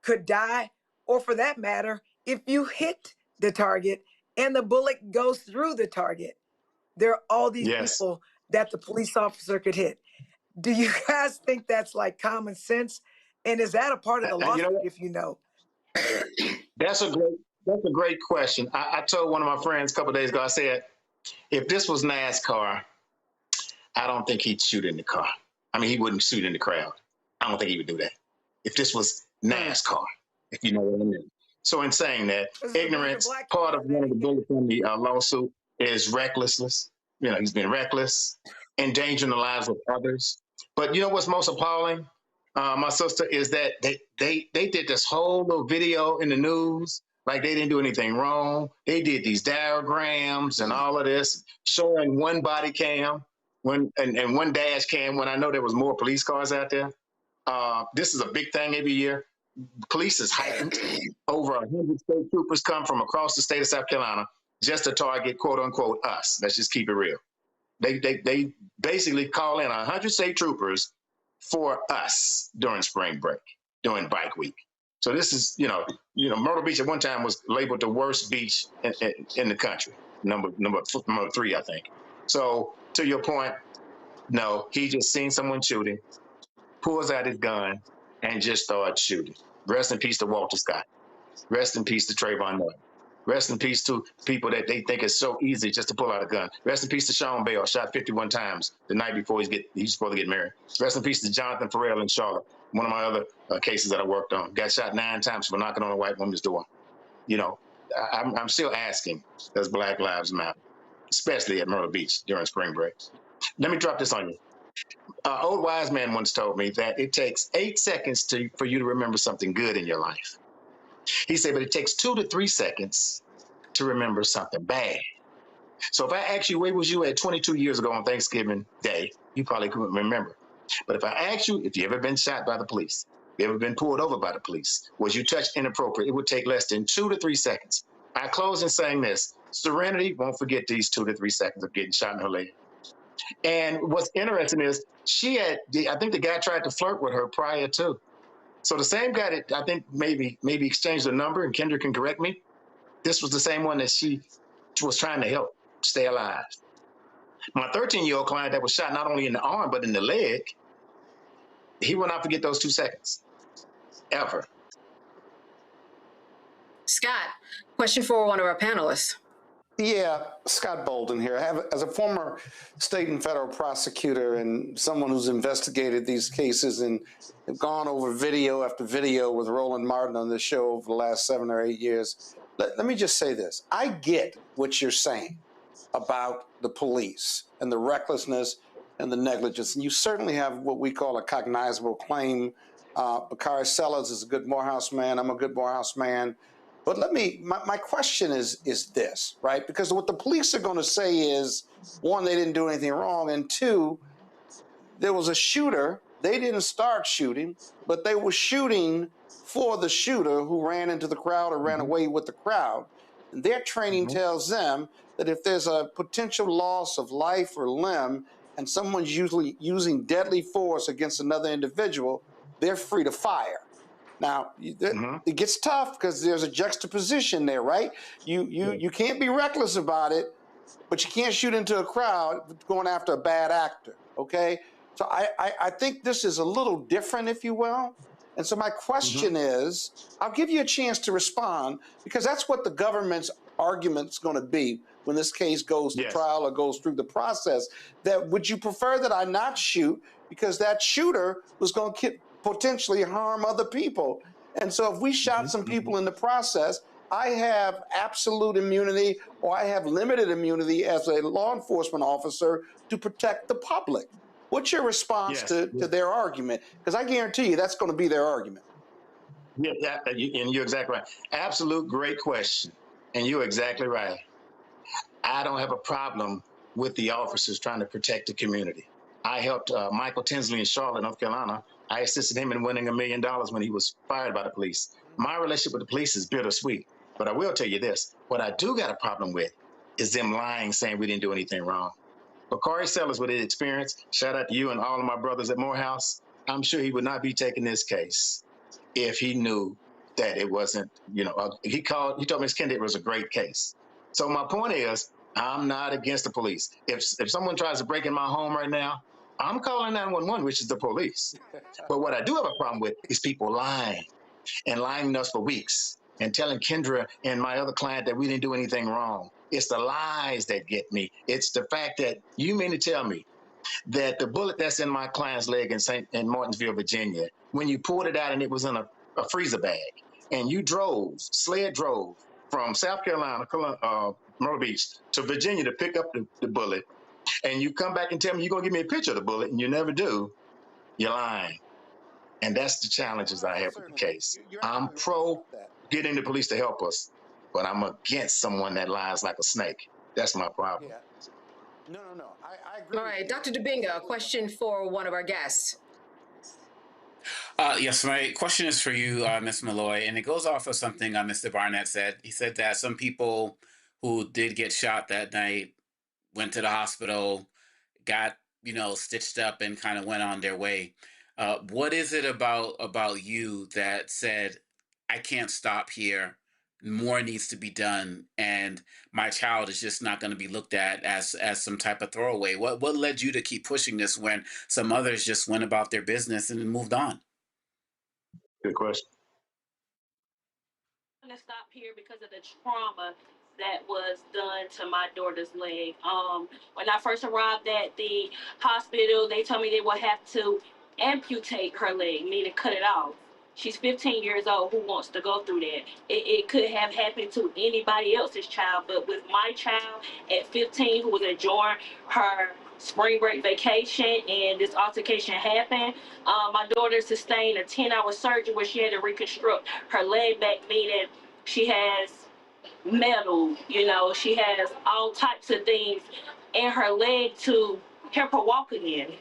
could die? Or for that matter, if you hit the target and the bullet goes through the target, there are all these people that the police officer could hit. Do you guys think that's like common sense? And is that a part of the lawsuit, if you know? That's a great question. I told one of my friends a couple of days ago, I said, if this was NASCAR, I don't think he'd shoot in the car. I mean, he wouldn't shoot in the crowd. I don't think he would do that. If this was NASCAR, if you know what I mean. So in saying that, ignorance, part of one of the bullets in the lawsuit is recklessness. You know, he's been reckless, endangering the lives of others. But you know what's most appalling, my sister, is that they did this whole little video in the news like they didn't do anything wrong. They did these diagrams and all of this, showing one body cam and one dash cam when I know there was more police cars out there. This is a big thing every year. Police is heightened. Over 100 state troopers come from across the state of South Carolina just to target, quote unquote, us. Let's just keep it real. They basically call in 100 state troopers for us during spring break, during bike week. So this is, you know, Myrtle Beach at one time was labeled the worst beach in the country, number 3, I think. So to your point, no, he just seen someone shooting, pulls out his gun, and just starts shooting. Rest in peace to Walter Scott. Rest in peace to Trayvon Martin. Rest in peace to people that they think it's so easy just to pull out a gun. Rest in peace to Sean Bell, shot 51 times the night before he's supposed to get married. Rest in peace to Jonathan Farrell in Charlotte, one of my other cases that I worked on. Got shot 9 times for knocking on a white woman's door. You know, I'm still asking, does Black Lives Matter, especially at Myrtle Beach during spring break? Let me drop this on you. Old wise man once told me that it takes 8 seconds for you to remember something good in your life. He said, but it takes 2 to 3 seconds to remember something bad. So if I ask you, where was you at 22 years ago on Thanksgiving Day, you probably couldn't remember. But if I ask you if you ever been shot by the police, you ever been pulled over by the police, was you touched inappropriate, it would take less than 2 to 3 seconds. I close in saying this: Serenity won't forget these 2 to 3 seconds of getting shot in her leg. And what's interesting is I think the guy tried to flirt with her prior to. So the same guy that I think maybe exchanged a number, and Kendra can correct me, this was the same one that she was trying to help stay alive. My 13-year-old client that was shot not only in the arm, but in the leg, he will not forget those 2 seconds, ever. Scott, question for one of our panelists. Yeah, Scott Bolden here. As a former state and federal prosecutor and someone who's investigated these cases and gone over video after video with Roland Martin on this show over the last 7 or 8 years, let me just say this. I get what you're saying about the police and the recklessness and the negligence, and you certainly have what we call a cognizable claim. Bakari Sellers is a good Morehouse man. I'm a good Morehouse man. But my question is this, right? Because what the police are going to say is, 1, they didn't do anything wrong, and 2, there was a shooter. They didn't start shooting, but they were shooting for the shooter who ran into the crowd or ran away with the crowd. And their training tells them that if there's a potential loss of life or limb and someone's usually using deadly force against another individual, they're free to fire. Now, it gets tough because there's a juxtaposition there, right? You can't be reckless about it, but you can't shoot into a crowd going after a bad actor, okay? So I think this is a little different, if you will. And so my question is, I'll give you a chance to respond, because that's what the government's argument's going to be when this case goes to trial or goes through the process. That would you prefer that I not shoot because that shooter was going to potentially harm other people? And so if we shot some people in the process, I have absolute immunity or I have limited immunity as a law enforcement officer to protect the public. What's your response to their argument? Because I guarantee you that's going to be their argument. Yeah, and you're exactly right. Absolute great question. And you're exactly right. I don't have a problem with the officers trying to protect the community. I helped Michael Tinsley in Charlotte, North Carolina. I assisted him in winning $1 million when he was fired by the police. My relationship with the police is bittersweet, but I will tell you this. What I do got a problem with is them lying, saying we didn't do anything wrong. But Corey Sellers, with his experience, shout out to you and all of my brothers at Morehouse, I'm sure he would not be taking this case if he knew that it wasn't, he told Ms. Kendi it was a great case. So my point is, I'm not against the police. If someone tries to break in my home right now, I'm calling 911, which is the police. But what I do have a problem with is people lying and lying to us for weeks and telling Kendra and my other client that we didn't do anything wrong. It's the lies that get me. It's the fact that you mean to tell me that the bullet that's in my client's leg in Martinsville, Virginia, when you pulled it out and it was in a freezer bag, and you sled drove from South Carolina, Myrtle Beach to Virginia to pick up the bullet, and you come back and tell me you're going to give me a picture of the bullet, and you never do, you're lying. And that's the challenges I have with the case. I'm pro getting the police to help us, but I'm against someone that lies like a snake. That's my problem. Yeah. No. I agree. All right, Dr. Dubinga, a question for one of our guests. Yes, my question is for you, Ms. Malloy, and it goes off of something Mr. Barnett said. He said that some people who did get shot that night went to the hospital, got, stitched up and kind of went on their way. What is it about you that said, I can't stop here, more needs to be done, and my child is just not going to be looked at as some type of throwaway? What led you to keep pushing this when some others just went about their business and moved on? Good question. I'm going to stop here because of the trauma that was done to my daughter's leg. When I first arrived at the hospital, they told me they would have to amputate her leg, meaning cut it off. She's 15 years old. Who wants to go through that? It could have happened to anybody else's child, but with my child at 15 who was enjoying her spring break vacation and this altercation happened, my daughter sustained a 10-hour surgery where she had to reconstruct her leg back, meaning she has metal, she has all types of things in her leg to help her walk again.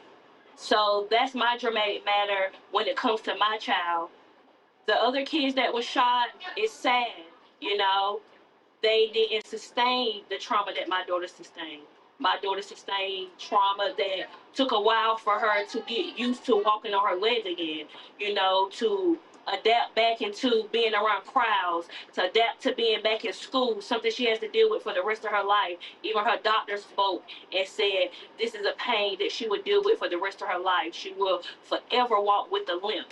So that's my dramatic matter when it comes to my child. The other kids that were shot, it's sad, they didn't sustain the trauma that my daughter sustained. My daughter sustained trauma that took a while for her to get used to walking on her legs again, to adapt back into being around crowds, to adapt to being back in school, something she has to deal with for the rest of her life. Even her doctor spoke and said this is a pain that she would deal with for the rest of her life. She will forever walk with a limp.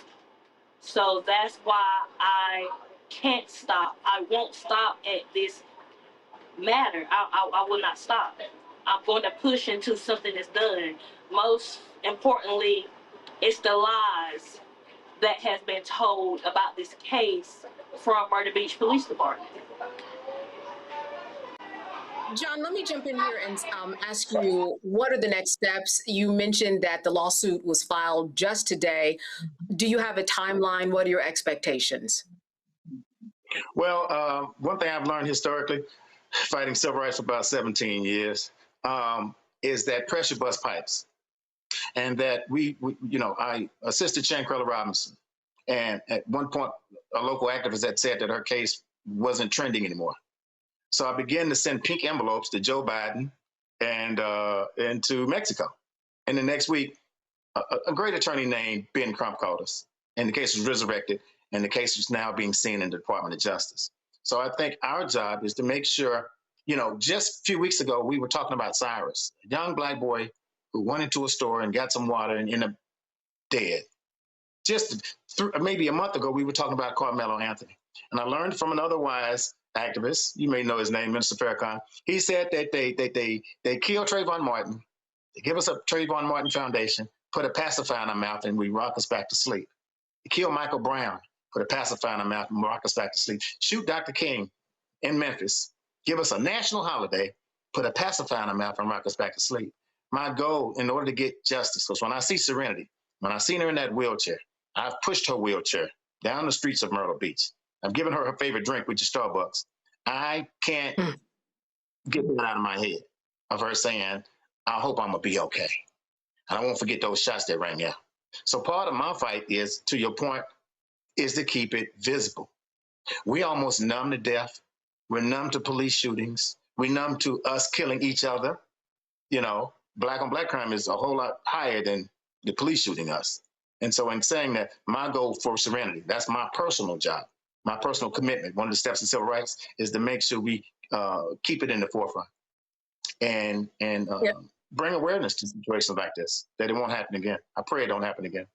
So that's why I can't stop. I won't stop at this matter. I will not stop. I'm going to push until something is done. Most importantly, it's the lies that has been told about this case from Myrtle Beach Police Department. John, let me jump in here and ask you, what are the next steps? You mentioned that the lawsuit was filed just today. Do you have a timeline? What are your expectations? Well, one thing I've learned historically, fighting civil rights for about 17 years, is that pressure busts pipes. And that I assisted Shankrella Robinson. And at one point, a local activist had said that her case wasn't trending anymore. So I began to send pink envelopes to Joe Biden and to Mexico. And the next week, a great attorney named Ben Crump called us. And the case was resurrected. And the case is now being seen in the Department of Justice. So I think our job is to make sure, just a few weeks ago, we were talking about Cyrus, a young Black boy who went into a store and got some water and ended up dead. Just maybe a month ago, we were talking about Carmelo Anthony. And I learned from another wise activist, you may know his name, Minister Farrakhan. He said that they killed Trayvon Martin. They give us a Trayvon Martin Foundation, put a pacifier in our mouth, and we rock us back to sleep. They killed Michael Brown, put a pacifier in our mouth, and rock us back to sleep. Shoot Dr. King in Memphis, give us a national holiday, put a pacifier in our mouth, and rock us back to sleep. my goal in order to get justice, because when I see Serenity, when I seen her in that wheelchair, I've pushed her wheelchair down the streets of Myrtle Beach. I've given her her favorite drink, which is Starbucks. I can't get that out of my head of her saying, I hope I'm gonna be okay. And I won't forget those shots that rang out. So part of my fight is, to your point, is to keep it visible. We almost numb to death. We're numb to police shootings. We're numb to us killing each other. You know, black on black crime is a whole lot higher than the police shooting us. And so in saying that, my goal for Serenity, that's my personal job, my personal commitment. One of the steps in civil rights is to make sure we keep it in the forefront and bring awareness to situations like this, that it won't happen again. I pray it don't happen again.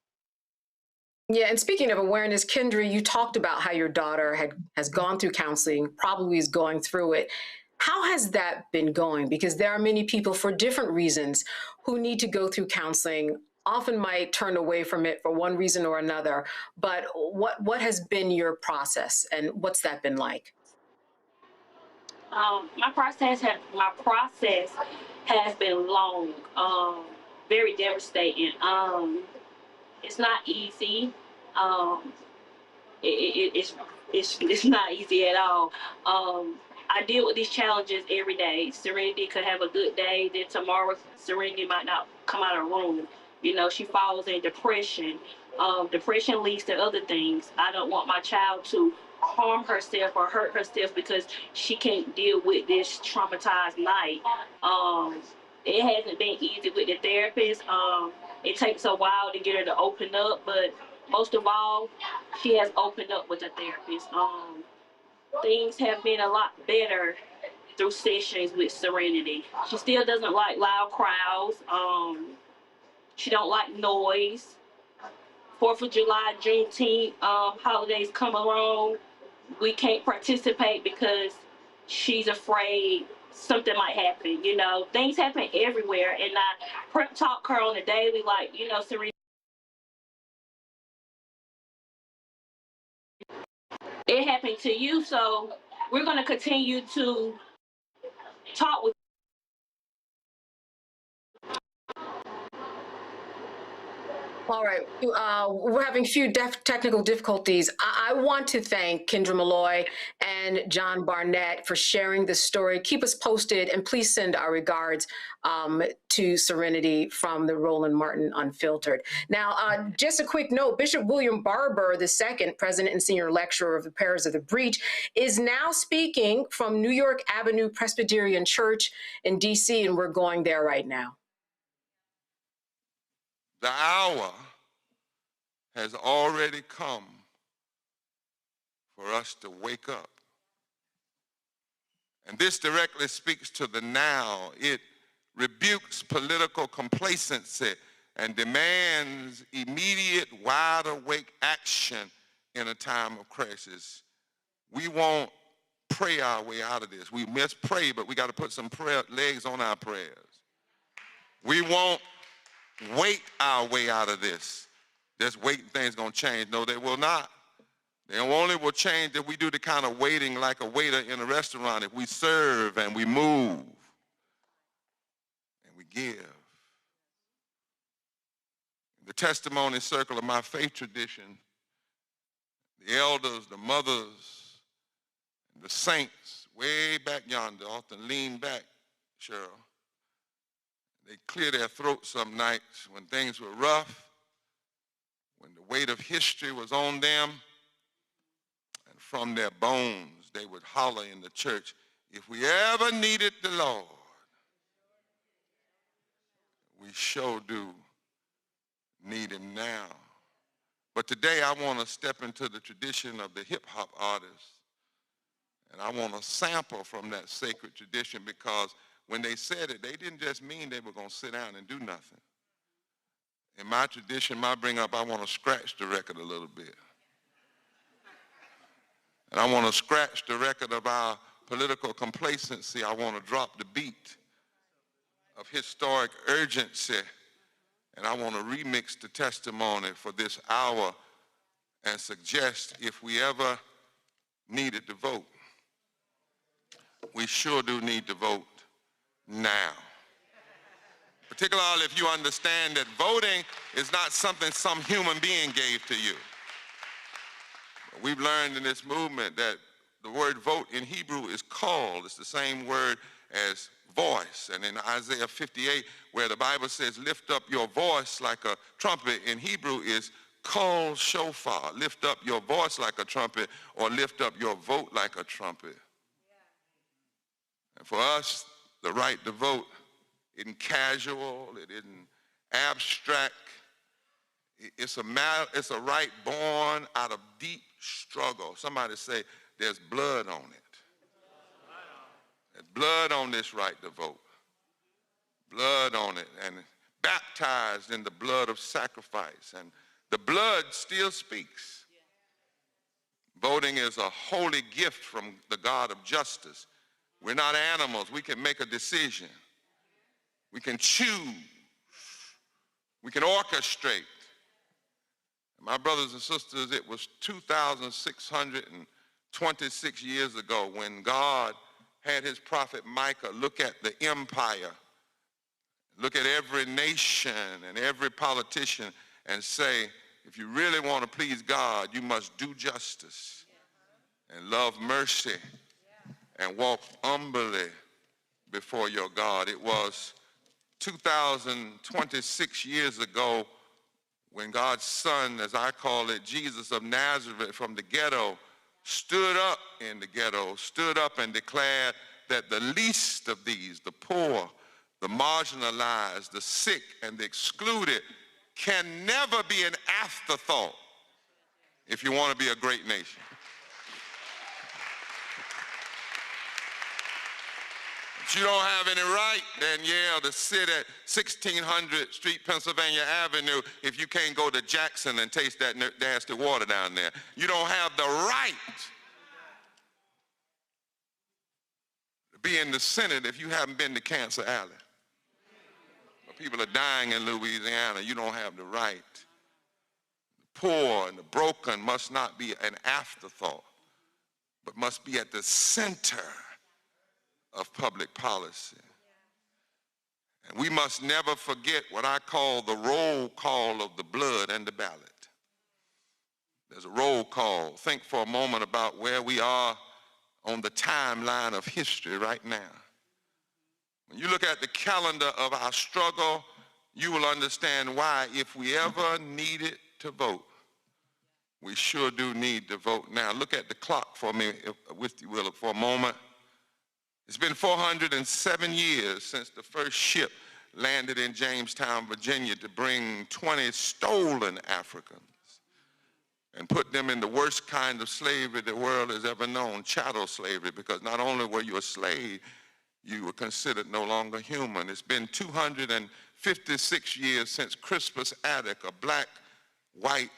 Yeah, and speaking of awareness, Kendra, you talked about how your daughter has gone through counseling, probably is going through it. How has that been going? Because there are many people for different reasons who need to go through counseling, often might turn away from it for one reason or another. But what has been your process, and what's that been like? My process has been long, very devastating. It's not easy. It's not easy at all. I deal with these challenges every day. Serenity could have a good day, then tomorrow Serenity might not come out of the room. You know, she falls in depression. Depression leads to other things. I don't want my child to harm herself or hurt herself because she can't deal with this traumatized night. It hasn't been easy with the therapist. It takes a while to get her to open up, but most of all, she has opened up with a therapist. Things have been a lot better through sessions with Serenity. She still doesn't like loud crowds. She don't like noise. 4th of July, Juneteenth, holidays come along. We can't participate because she's afraid something might happen. You know, things happen everywhere, and I prep talk her on a daily, like, you know, Serenity, it happened to you, so we're going to continue to talk with. All right, we're having a few technical difficulties. I want to thank Kendra Malloy and John Barnett for sharing this story. Keep us posted, and please send our regards to Serenity from the Roland Martin Unfiltered. Now, just a quick note, Bishop William Barber II, President and Senior Lecturer of the Parish of the Breach, is now speaking from New York Avenue Presbyterian Church in D.C., and we're going there right now. The hour has already come for us to wake up. And this directly speaks to the now. It rebukes political complacency and demands immediate, wide-awake action in a time of crisis. We won't pray our way out of this. We must pray, but we got to put some legs on our prayers. We won't wait our way out of this. Just waiting things gonna change. No, they will not. They only will change if we do the kind of waiting like a waiter in a restaurant, if we serve and we move and we give. The testimony circle of my faith tradition, the elders, the mothers, and the saints way back yonder often lean back, Cheryl. They clear their throats some nights when things were rough, when the weight of history was on them, and from their bones they would holler in the church, if we ever needed the Lord, we sure do need him now. But today I want to step into the tradition of the hip-hop artists, and I want to sample from that sacred tradition, because when they said it, they didn't just mean they were going to sit down and do nothing. In my tradition, my bring up, I want to scratch the record a little bit. And I want to scratch the record of our political complacency. I want to drop the beat of historic urgency. And I want to remix the testimony for this hour and suggest if we ever needed to vote, we sure do need to vote now. particularly if you understand that voting is not something some human being gave to you. We've learned in this movement that the word vote in Hebrew is call. It's the same word as voice. And in Isaiah 58, where the Bible says, lift up your voice like a trumpet, in Hebrew is call shofar. Lift up your voice like a trumpet, or lift up your vote like a trumpet. And for us, the right to vote isn't casual, it isn't abstract. It's a right born out of deep struggle. Somebody say, there's blood on it. There's blood on this right to vote. Blood on it, and baptized in the blood of sacrifice. And the blood still speaks. Voting is a holy gift from the God of justice. We're not animals. We can make a decision. We can choose. We can orchestrate. My brothers and sisters, it was 2,626 years ago when God had his prophet Micah look at the empire, look at every nation and every politician and say, if you really want to please God, you must do justice and love mercy and walk humbly before your God. It was 2,026 years ago when God's son, as I call it, Jesus of Nazareth from the ghetto, stood up in the ghetto, stood up and declared that the least of these, the poor, the marginalized, the sick, and the excluded, can never be an afterthought if you want to be a great nation. If you don't have any right, then yeah, to sit at 1600 Street, Pennsylvania Avenue if you can't go to Jackson and taste that nasty water down there. You don't have the right to be in the Senate if you haven't been to Cancer Alley. But people are dying in Louisiana. You don't have the right. The poor and the broken must not be an afterthought, but must be at the center of public policy. And we must never forget what I call the roll call of the blood and the ballot. There's a roll call. Think for a moment about where we are on the timeline of history right now. When you look at the calendar of our struggle, you will understand why, if we ever needed to vote, we sure do need to vote now. Look at the clock for me, if you will, for a moment. It's been 407 years since the first ship landed in Jamestown, Virginia to bring 20 stolen Africans and put them in the worst kind of slavery the world has ever known, chattel slavery, because not only were you a slave, you were considered no longer human. It's been 256 years since Crispus Attucks, a black, white,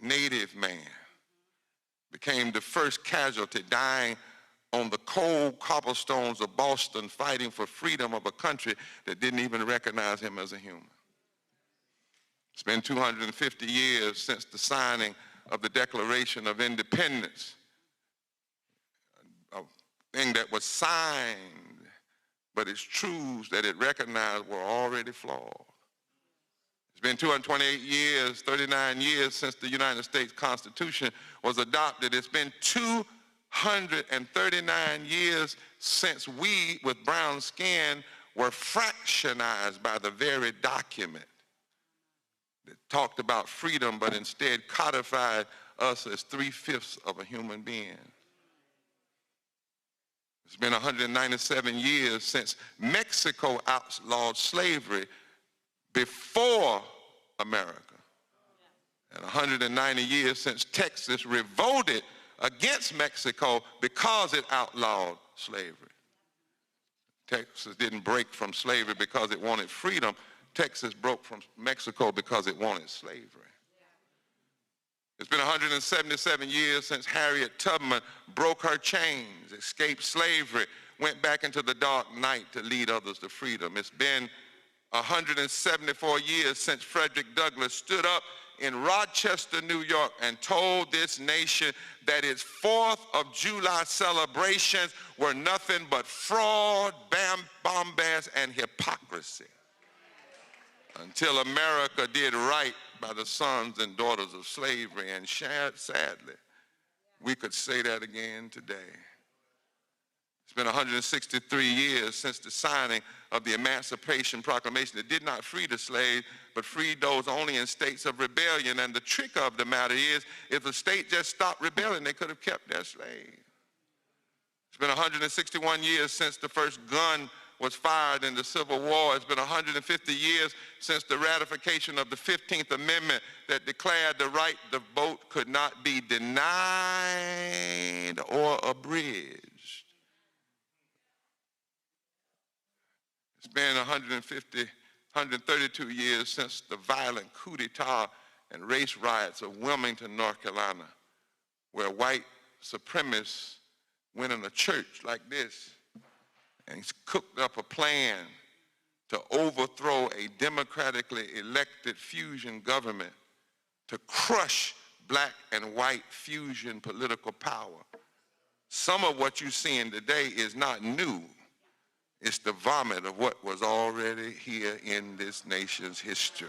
native man, became the first casualty, dying on the cold cobblestones of Boston, fighting for freedom of a country that didn't even recognize him as a human. It's been 250 years since the signing of the Declaration of Independence, a thing that was signed, but its truths that it recognized were already flawed. It's been 228 years, 39 years since the United States Constitution was adopted. It's been 239 years since we, with brown skin, were fractionized by the very document that talked about freedom, but instead codified us as 3/5 of a human being. It's been 197 years since Mexico outlawed slavery before America, and 190 years since Texas revolted against Mexico because it outlawed slavery. Texas didn't break from slavery because it wanted freedom. Texas broke from Mexico because it wanted slavery. It's been 177 years since Harriet Tubman broke her chains, escaped slavery, went back into the dark night to lead others to freedom. It's been 174 years since Frederick Douglass stood up in Rochester, New York, and told this nation that its 4th of July celebrations were nothing but fraud, bombast, and hypocrisy. until America did right by the sons and daughters of slavery. And sadly, we could say that again today. It's been 163 years since the signing of the Emancipation Proclamation that did not free the slaves, but freed those only in states of rebellion. And the trick of the matter is, if the state just stopped rebelling, they could have kept their slaves. It's been 161 years since the first gun was fired in the Civil War. It's been 150 years since the ratification of the 15th Amendment that declared the right to vote could not be denied or abridged. It's been 132 years since the violent coup d'etat and race riots of Wilmington, North Carolina, where white supremacists went in a church like this and cooked up a plan to overthrow a democratically elected fusion government to crush black and white fusion political power. Some of what you're seeing today is not new. It's the vomit of what was already here in this nation's history.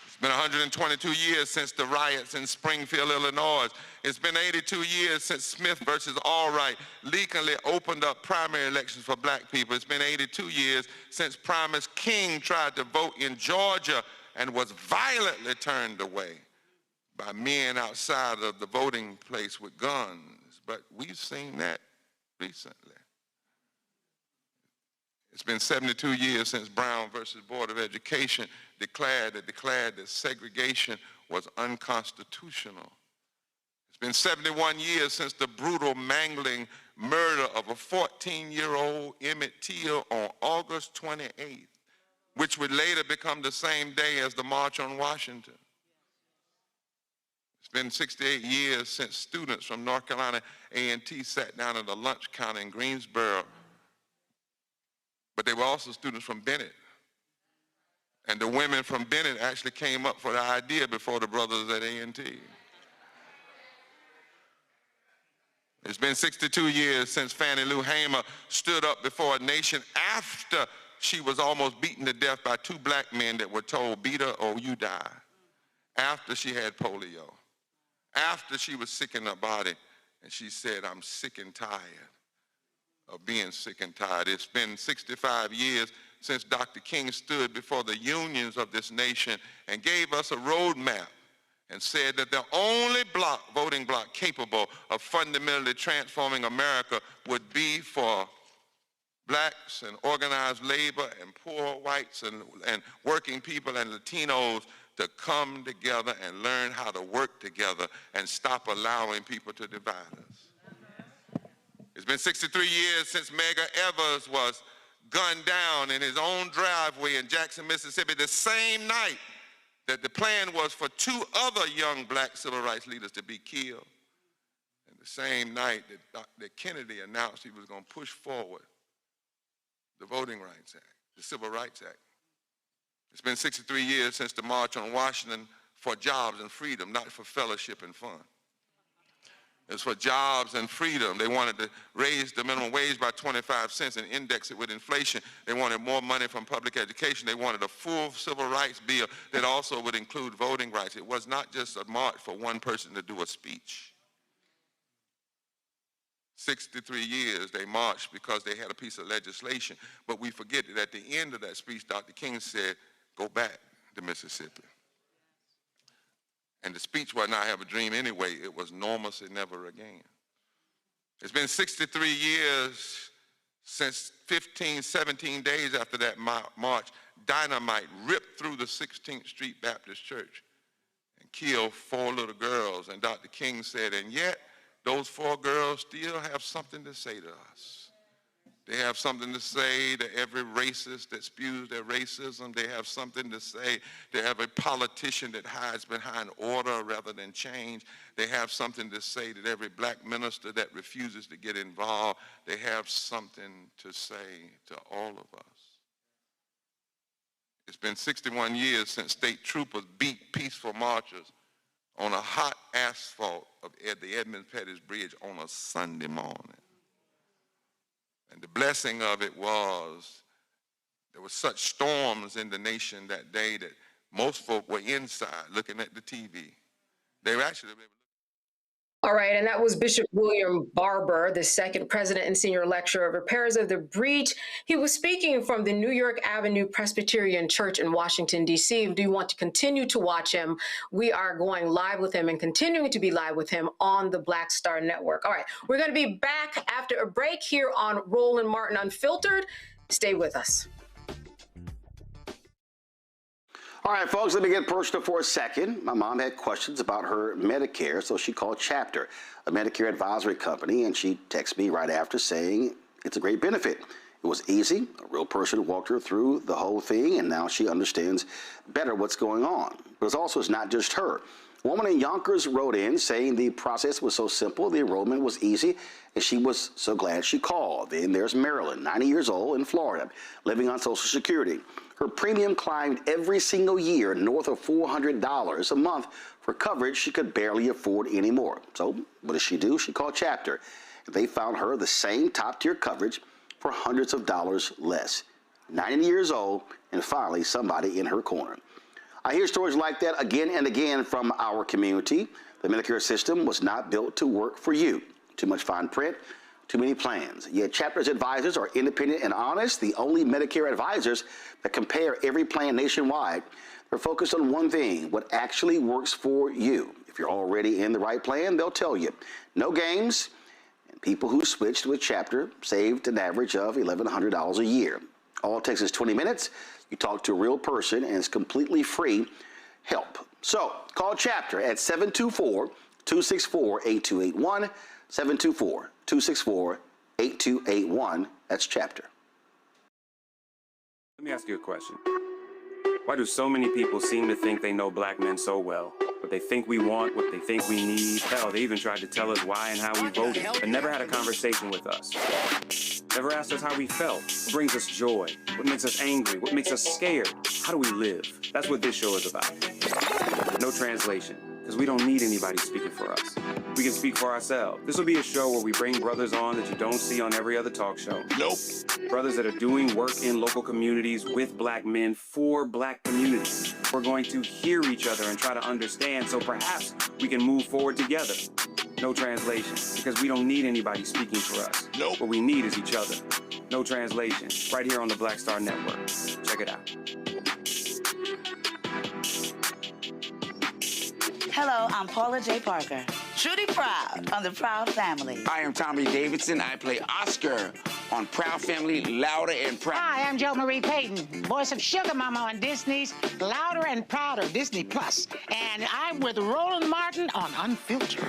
It's been 122 years since the riots in Springfield, Illinois. It's been 82 years since Smith versus Allwright legally opened up primary elections for black people. It's been 82 years since Primus King tried to vote in Georgia and was violently turned away by men outside of the voting place with guns. But we've seen that recently. It's been 72 years since Brown versus Board of Education declared that segregation was unconstitutional. It's been 71 years since the brutal mangling murder of a 14-year-old Emmett Till on August 28th, which would later become the same day as the March on Washington. It's been 68 years since students from North Carolina A&T sat down at a lunch counter in Greensboro, but they were also students from Bennett. And the women from Bennett actually came up for the idea before the brothers at A&T. It's been 62 years since Fannie Lou Hamer stood up before a nation after she was almost beaten to death by two black men that were told, beat her or you die, after she had polio. After she was sick in her body, and she said, I'm sick and tired of being sick and tired. It's been 65 years since Dr. King stood before the unions of this nation and gave us a roadmap and said that the only voting bloc capable of fundamentally transforming America would be for blacks and organized labor and poor whites and working people and Latinos to come together and learn how to work together and stop allowing people to divide us. It's been 63 years since Medgar Evers was gunned down in his own driveway in Jackson, Mississippi, the same night that the plan was for two other young black civil rights leaders to be killed, and the same night that Kennedy announced he was going to push forward the Voting Rights Act, the Civil Rights Act. It's been 63 years since the March on Washington for jobs and freedom, not for fellowship and fun. It's for jobs and freedom. They wanted to raise the minimum wage by 25 cents and index it with inflation. They wanted more money from public education. They wanted a full civil rights bill that also would include voting rights. It was not just a march for one person to do a speech. 63 years they marched because they had a piece of legislation. But we forget that at the end of that speech, Dr. King said, go back to Mississippi. And the speech was not have a dream anyway. It was normalcy never again. It's been 63 years since 17 days after that march, dynamite ripped through the 16th Street Baptist Church and killed 4 little girls. And Dr. King said, and yet those 4 girls still have something to say to us. They have something to say to every racist that spews their racism. They have something to say to every politician that hides behind order rather than change. They have something to say to every black minister that refuses to get involved. They have something to say to all of us. It's been 61 years since state troopers beat peaceful marchers on a hot asphalt of the Edmund Pettus Bridge on a Sunday morning. And the blessing of it was There were such storms in the nation that day that most folk were inside looking at the TV. They were actually All right, and that was Bishop William Barber, the second president and senior lecturer of Repairs of the Breach. He was speaking from the New York Avenue Presbyterian Church in Washington, D.C. Do you want to continue to watch him? We are going live with him and continuing to be live with him on the Black Star Network. All right, we're going to be back after a break here on Roland Martin Unfiltered. Stay with us. All right, folks, let me get personal for a second. My mom had questions about her Medicare, so she called Chapter, a Medicare advisory company, and she texted me right after saying it's a great benefit. It was easy. A real person walked her through the whole thing, and now she understands better what's going on. But it's not just her. A woman in Yonkers wrote in saying the process was so simple, the enrollment was easy, and she was so glad she called. Then there's Marilyn, 90 years old, in Florida, living on Social Security. Her premium climbed every single year north of $400 a month for coverage she could barely afford anymore. So what does she do? She called Chapter. They found her the same top-tier coverage for hundreds of dollars less. 90 years old, and finally somebody in her corner. I hear stories like that again and again from our community. The Medicare system was not built to work for you. Too much fine print, too many plans. Yet Chapter's advisors are independent and honest, the only Medicare advisors that compare every plan nationwide. They're focused on one thing, what actually works for you. If you're already in the right plan, they'll tell you. No games, and people who switched with Chapter saved an average of $1,100 a year. All it takes is 20 minutes. You talk to a real person, and it's completely free help. So call Chapter at 724-264-8281, 724-264-8281. That's Chapter. Let me ask you a question. Why do so many people seem to think they know black men so well? What they think we want, what they think we need. Hell, they even tried to tell us why and how we voted, but never had a conversation with us. Never asked us how we felt, what brings us joy, what makes us angry, what makes us scared. How do we live? That's what this show is about. No translation, because we don't need anybody speaking for us. We can speak for ourselves. This will be a show where we bring brothers on that you don't see on every other talk show. Nope. Brothers that are doing work in local communities with black men for black communities. We're going to hear each other and try to understand so perhaps we can move forward together. No translation, because we don't need anybody speaking for us. Nope. What we need is each other. No translation, right here on the Black Star Network. Check it out. Hello, I'm Paula J. Parker. Truly proud on the Proud Family. I am Tommy Davidson. I play Oscar on Proud Family, Louder and Proud. Hi, I'm Jo Marie Payton, voice of Sugar Mama on Disney's Louder and Prouder, Disney Plus. And I'm with Roland Martin on Unfiltered.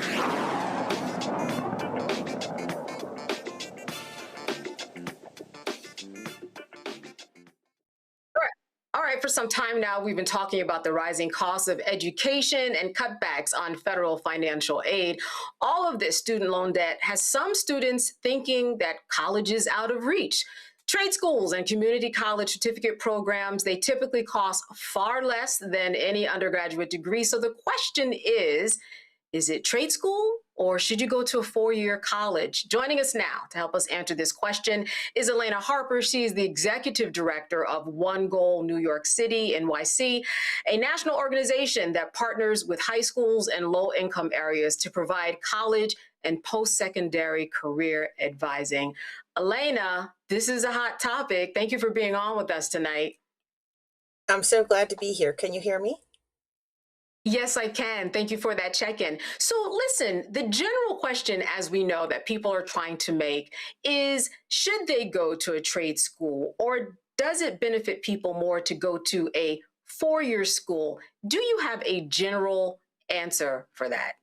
All right, for some time now, we've been talking about the rising costs of education and cutbacks on federal financial aid. All of this student loan debt has some students thinking that college is out of reach. Trade schools and community college certificate programs, they typically cost far less than any undergraduate degree. So the question is it trade school or should you go to a four-year college? Joining us now to help us answer this question is Elena Harper. She is the executive director of One Goal New York City, NYC, a national organization that partners with high schools and low-income areas to provide college and post-secondary career advising. Elena, this is a hot topic. Thank you for being on with us tonight. I'm so glad to be here. Can you hear me? Yes, I can. Thank you for that check-in. So listen, the general question, as we know, that people are trying to make is, should they go to a trade school, or does it benefit people more to go to a four-year school? Do you have a general answer for that?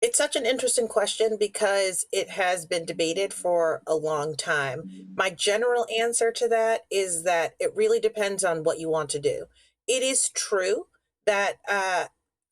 It's such an interesting question because it has been debated for a long time. My general answer to that is that it really depends on what you want to do. It is true that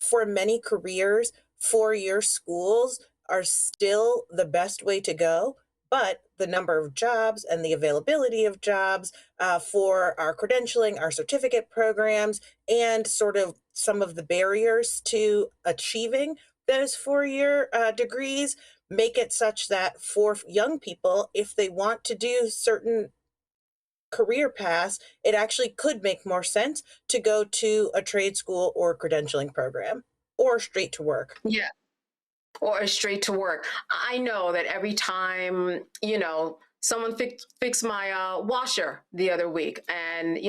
for many careers, four-year schools are still the best way to go, but the number of jobs and the availability of jobs for our credentialing, our certificate programs, and sort of some of the barriers to achieving those four-year degrees make it such that for young people, if they want to do certain career paths, it actually could make more sense to go to a trade school or credentialing program or straight to work. Yeah. Or straight to work. I know that every time, someone fixed my washer the other week, and,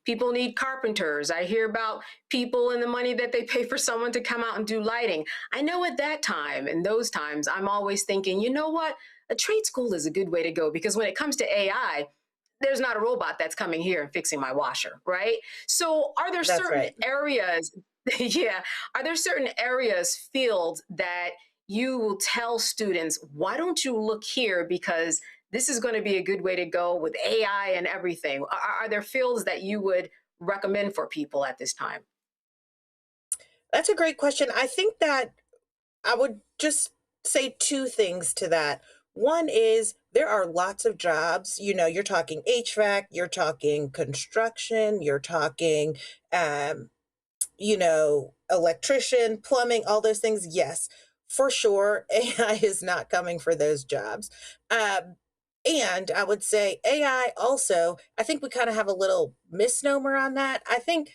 people need carpenters. I hear about people and the money that they pay for someone to come out and do lighting. I know at that time, in those times, I'm always thinking, you know what? A trade school is a good way to go, because when it comes to AI, there's not a robot that's coming here and fixing my washer, right? So are there That's certain right. areas, yeah, are there certain areas, fields that you will tell students, why don't you look here, because this is going to be a good way to go with AI and everything? Are there fields that you would recommend for people at this time? That's a great question. I think that I would just say two things to that. One is there are lots of jobs, you're talking HVAC, you're talking construction, you're talking, um, electrician, plumbing, all those things. Yes, for sure, AI is not coming for those jobs. And I would say AI also, I think we kind of have a little misnomer on that. I think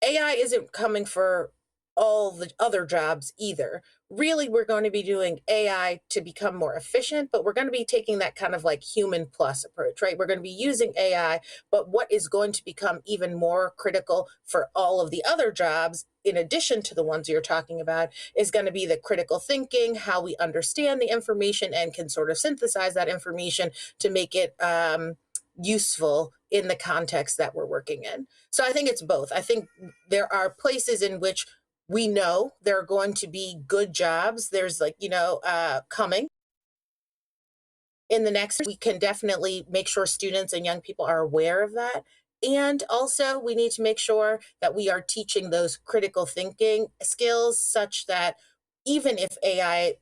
AI isn't coming for all the other jobs either. Really, we're going to be doing AI to become more efficient, but we're going to be taking that kind of like human plus approach, right? We're going to be using AI, but what is going to become even more critical for all of the other jobs, in addition to the ones you're talking about, is going to be the critical thinking, how we understand the information and can sort of synthesize that information to make it useful in the context that we're working in. So I think it's both. I think there are places in which we know there are going to be good jobs. There's coming in the next, we can definitely make sure students and young people are aware of that. And also we need to make sure that we are teaching those critical thinking skills such that even if AI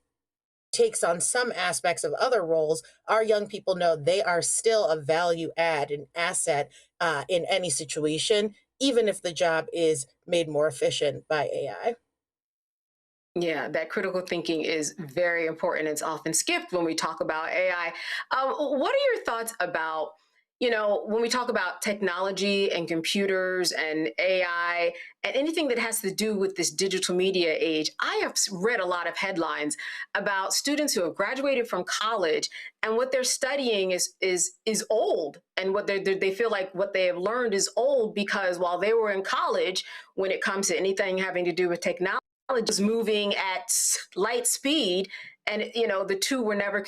takes on some aspects of other roles, our young people know they are still a value add, an asset in any situation, even if the job is made more efficient by AI. Yeah, that critical thinking is very important. It's often skipped when we talk about AI. What are your thoughts about, when we talk about technology and computers and AI and anything that has to do with this digital media age? I have read a lot of headlines about students who have graduated from college, and what they're studying is old, and what they feel like what they have learned is old, because while they were in college, when it comes to anything having to do with technology, is moving at light speed, and the two were never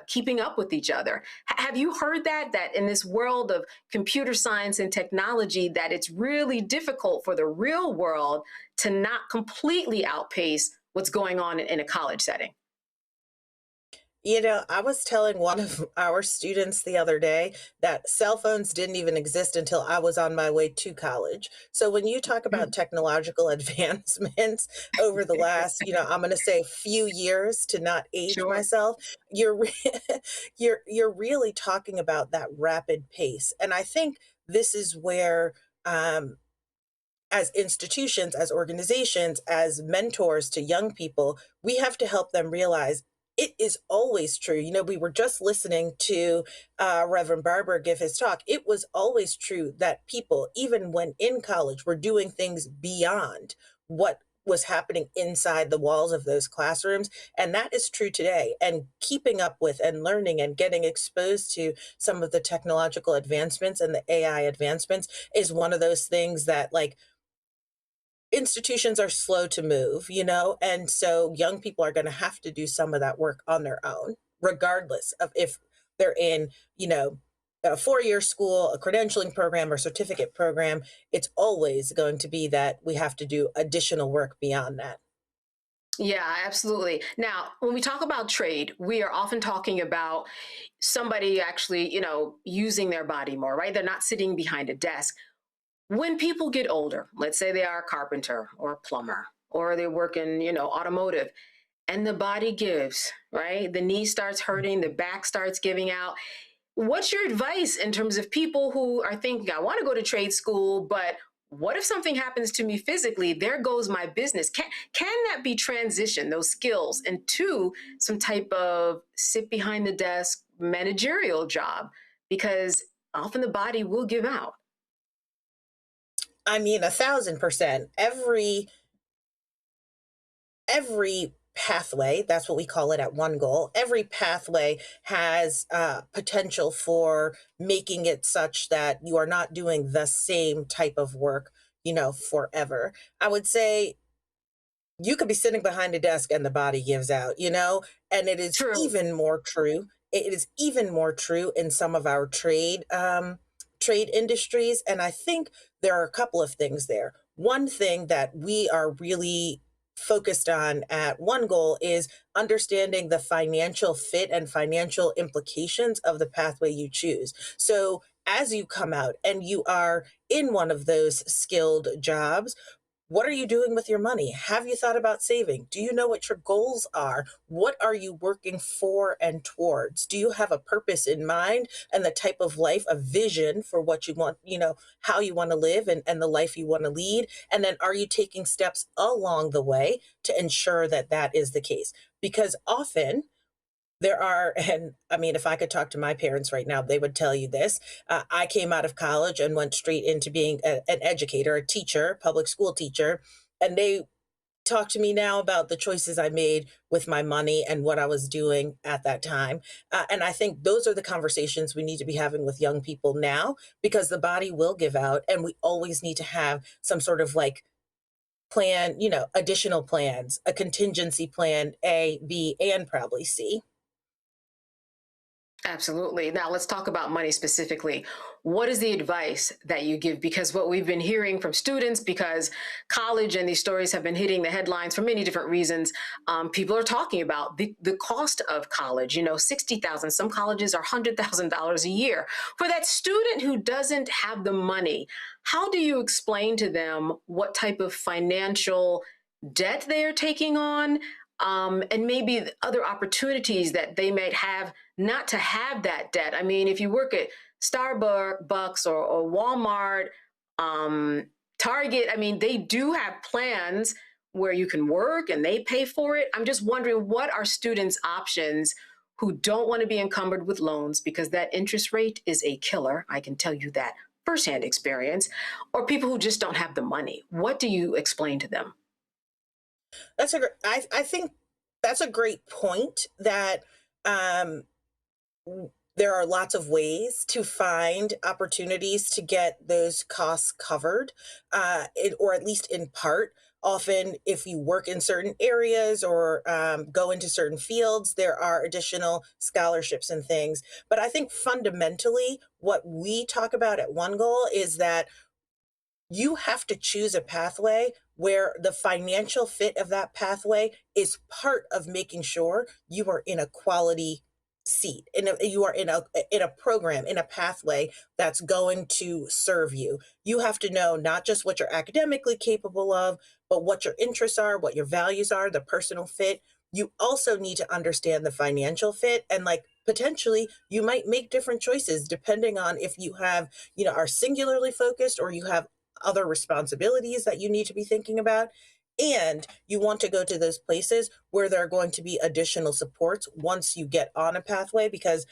keeping up with each other. Have you heard that in this world of computer science and technology, that it's really difficult for the real world to not completely outpace what's going on in a college setting? I was telling one of our students the other day that cell phones didn't even exist until I was on my way to college. So when you talk about technological advancements over the last, I'm going to say few years, to not age Sure. myself, you're really talking about that rapid pace. And I think this is where as institutions, as organizations, as mentors to young people, we have to help them realize it is always true. We were just listening to Reverend Barber give his talk. It was always true that people, even when in college, were doing things beyond what was happening inside the walls of those classrooms. And that is true today. And keeping up with and learning and getting exposed to some of the technological advancements and the AI advancements is one of those things that, like, institutions are slow to move, and so young people are going to have to do some of that work on their own, regardless of if they're in, a four-year school, a credentialing program, or certificate program. It's always going to be that we have to do additional work beyond that. Yeah, absolutely. Now, when we talk about trade, we are often talking about somebody actually, using their body more, right? They're not sitting behind a desk. When people get older, let's say they are a carpenter or a plumber, or they work in, automotive, and the body gives, right? The knee starts hurting, the back starts giving out. What's your advice in terms of people who are thinking, I want to go to trade school, but what if something happens to me physically? There goes my business. Can that be transitioned, those skills, into some type of sit behind the desk managerial job? Because often the body will give out. I mean, 1,000%. Every pathway, that's what we call it at One Goal, every pathway has potential for making it such that you are not doing the same type of work, forever. I would say you could be sitting behind a desk and the body gives out, and it is even more true. It is even more true in some of our trade industries. And I think there are a couple of things there. One thing that we are really focused on at One Goal is understanding the financial fit and financial implications of the pathway you choose. So as you come out and you are in one of those skilled jobs, what are you doing with your money? Have you thought about saving? Do you know what your goals are? What are you working for and towards? Do you have a purpose in mind and the type of life, a vision for what you want, how you want to live and the life you want to lead? And then are you taking steps along the way to ensure that that is the case? Because often, there are, and I mean, if I could talk to my parents right now, they would tell you this. I came out of college and went straight into being an educator, a teacher, public school teacher. And they talk to me now about the choices I made with my money and what I was doing at that time. And I think those are the conversations we need to be having with young people now, because the body will give out and we always need to have some sort of plan, additional plans, a contingency plan, A, B, and probably C. Absolutely. Now let's talk about money specifically. What is the advice that you give? Because what we've been hearing from students, because college and these stories have been hitting the headlines for many different reasons, people are talking about the cost of college, $60,000. Some colleges are $100,000 a year. For that student who doesn't have the money, how do you explain to them what type of financial debt they are taking on? And maybe other opportunities that they might have not to have that debt. I mean, if you work at Starbucks or Walmart, Target, I mean, they do have plans where you can work and they pay for it. I'm just wondering, what are students' options who don't want to be encumbered with loans, because that interest rate is a killer. I can tell you that firsthand experience, or people who just don't have the money. What do you explain to them? I think that's a great point, that there are lots of ways to find opportunities to get those costs covered, or at least in part. Often, if you work in certain areas or go into certain fields, there are additional scholarships and things. But I think fundamentally, what we talk about at One Goal is that you have to choose a pathway where the financial fit of that pathway is part of making sure you are in a quality seat, you are in a program, in a pathway that's going to serve you. You have to know not just what you're academically capable of, but what your interests are, what your values are, the personal fit. You also need to understand the financial fit, and potentially you might make different choices depending on if you have, are singularly focused or you have other responsibilities that you need to be thinking about. And you want to go to those places where there are going to be additional supports once you get on a pathway, because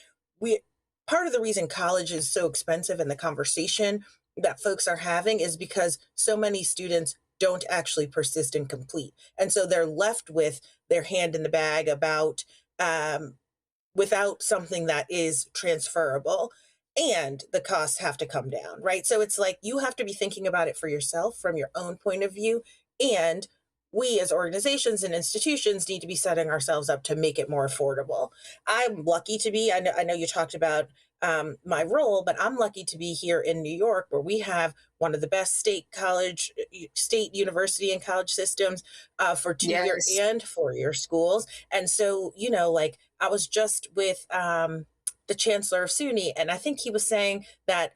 part of the reason college is so expensive and the conversation that folks are having is because so many students don't actually persist and complete. And so they're left with their hand in the bag without something that is transferable. And the costs have to come down, right? So it's you have to be thinking about it for yourself from your own point of view. And we as organizations and institutions need to be setting ourselves up to make it more affordable. I'm lucky to be, I know you talked about my role, but I'm lucky to be here in New York, where we have one of the best state university and college systems for 2-year and 4-year schools. And so, I was just with the chancellor of SUNY, and I think he was saying that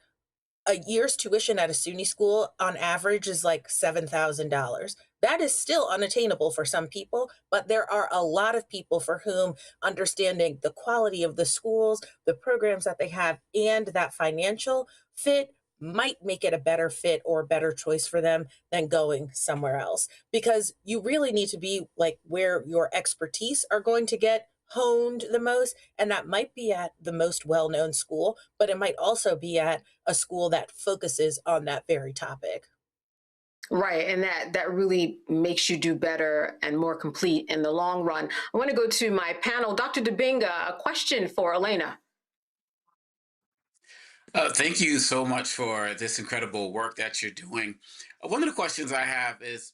a year's tuition at a SUNY school on average is $7,000. That is still unattainable for some people, but there are a lot of people for whom understanding the quality of the schools, the programs that they have, and that financial fit might make it a better fit or a better choice for them than going somewhere else. Because you really need to be where your expertise are going to get honed the most, and that might be at the most well-known school, but it might also be at a school that focuses on that very topic. Right, and that really makes you do better and more complete in the long run. I want to go to my panel. Dr. Debinga, a question for Elena. Thank you so much for this incredible work that you're doing. One of the questions I have is,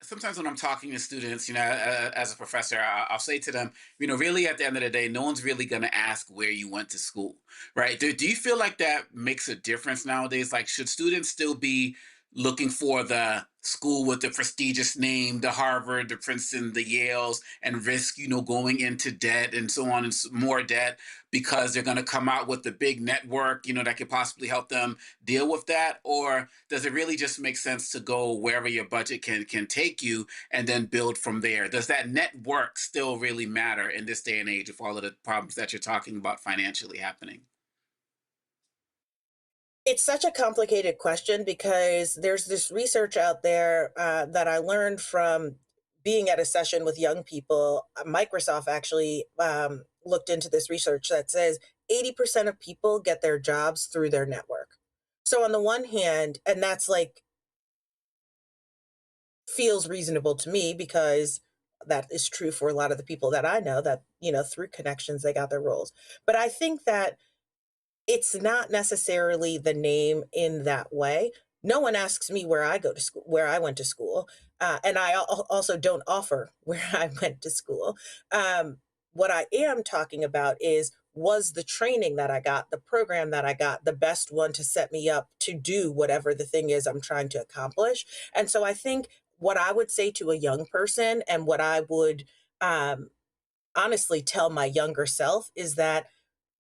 sometimes when I'm talking to students, as a professor, I'll say to them, really at the end of the day, no one's really going to ask where you went to school, right? Do you feel like that makes a difference nowadays? Like, should students still be looking for the school with the prestigious name, the Harvard, the Princeton, the Yales, and risk, going into debt and so on and more debt because they're going to come out with the big network, that could possibly help them deal with that? Or does it really just make sense to go wherever your budget can take you and then build from there? Does that network still really matter in this day and age with all of the problems that you're talking about financially happening? It's such a complicated question because there's this research out there that I learned from being at a session with young people. Microsoft actually looked into this research that says 80% of people get their jobs through their network. So on the one hand, and that's like feels reasonable to me because that is true for a lot of the people that I know that, through connections, they got their roles. But I think that it's not necessarily the name in that way. No one asks me where I go to school, where I went to school, and I also don't offer where I went to school. What I am talking about is, was the training that I got, the program that I got, the best one to set me up to do whatever the thing is I'm trying to accomplish? And so I think what I would say to a young person and what I would honestly tell my younger self is that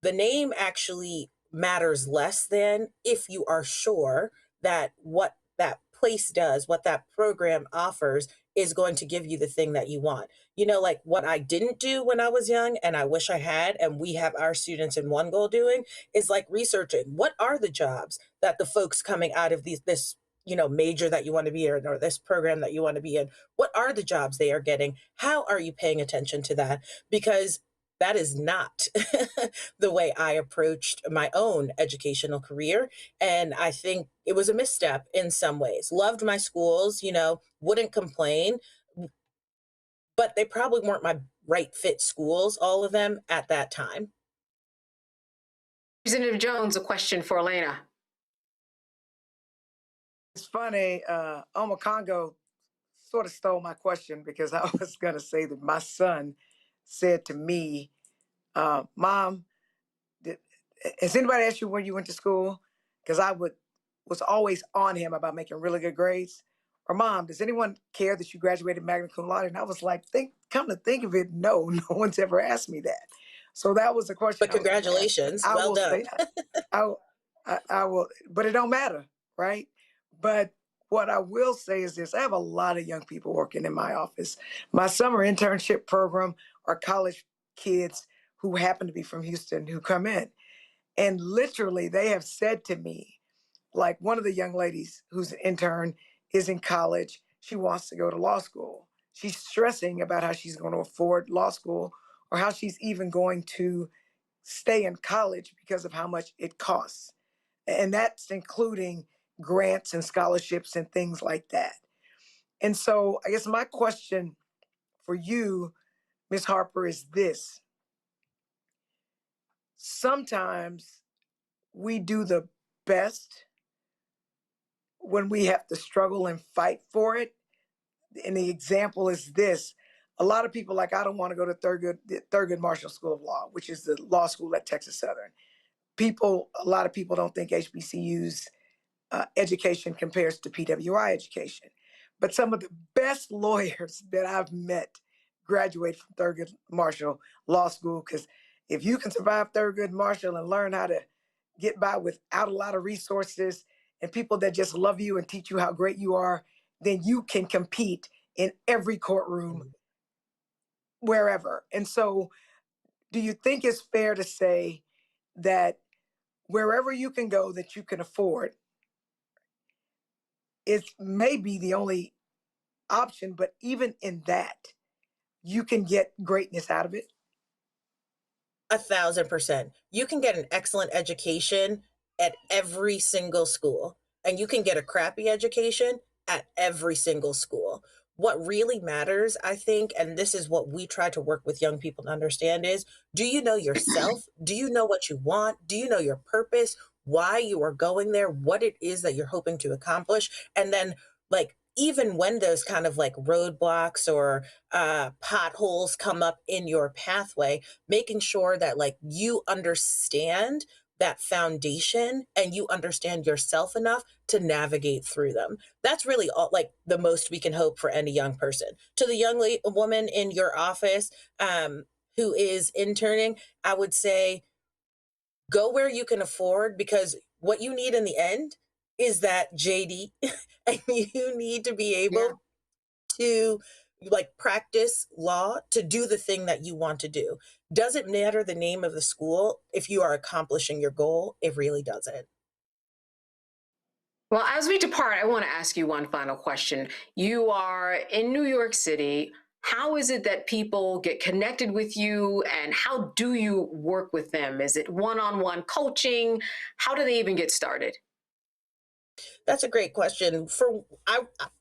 the name actually matters less than if you are sure that what that place does, what that program offers is going to give you the thing that you want. Like what I didn't do when I was young, and I wish I had, and we have our students in One Goal doing, is like researching what are the jobs that the folks coming out of this major that you want to be in, or this program that you want to be in, what are the jobs they are getting? How are you paying attention to that? Because that is not the way I approached my own educational career. And I think it was a misstep in some ways. Loved my schools, wouldn't complain, but they probably weren't my right fit schools, all of them at that time. Representative Jones, a question for Elena. It's funny, Oma Congo sort of stole my question because I was going to say that my son said to me, Mom, has anybody asked you where you went to school? Because I was always on him about making really good grades. Or Mom, does anyone care that you graduated magna cum laude? And I was like, come to think of it, no one's ever asked me that. So that was the question. But congratulations, well done. I will, but it don't matter, right? But what I will say is this: I have a lot of young people working in my office. My summer internship program are college kids who happen to be from Houston who come in. And literally, they have said to me, like one of the young ladies who's an intern is in college. She wants to go to law school. She's stressing about how she's going to afford law school or how she's even going to stay in college because of how much it costs. And that's including grants and scholarships and things like that. And so I guess my question for you, Ms. Harper, is this. Sometimes we do the best when we have to struggle and fight for it. And the example is this. A lot of people I don't want to go to Thurgood Marshall School of Law, which is the law school at Texas Southern. A lot of people don't think HBCU's education compares to PWI education. But some of the best lawyers that I've met graduate from Thurgood Marshall Law School, because if you can survive Thurgood Marshall and learn how to get by without a lot of resources and people that just love you and teach you how great you are, then you can compete in every courtroom, wherever. And so do you think it's fair to say that wherever you can go that you can afford, it may be the only option, but even in that, you can get greatness out of it? 1,000%. You can get an excellent education at every single school, and you can get a crappy education at every single school. What really matters, I think, and this is what we try to work with young people to understand is, do you know yourself? Do you know what you want? Do you know your purpose? Why you are going there? What it is that you're hoping to accomplish? And then, like, even when those kind of like roadblocks or potholes come up in your pathway, making sure that like you understand that foundation and you understand yourself enough to navigate through them. That's really all, like the most we can hope for any young person. To the young woman in your office who is interning, I would say go where you can afford, because what you need in the end is that JD and you need to be able to like practice law to do the thing that you want to do. Doesn't matter the name of the school if you are accomplishing your goal. It really doesn't. Well, as we depart, I want to ask you one final question. You are in New York City. How is it that people get connected with you, and how do you work with them? Is it one-on-one coaching? How do they even get started? That's a great question.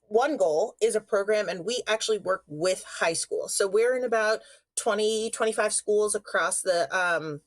One Goal is a program, and we actually work with high schools. So we're in about 20, 25 schools across the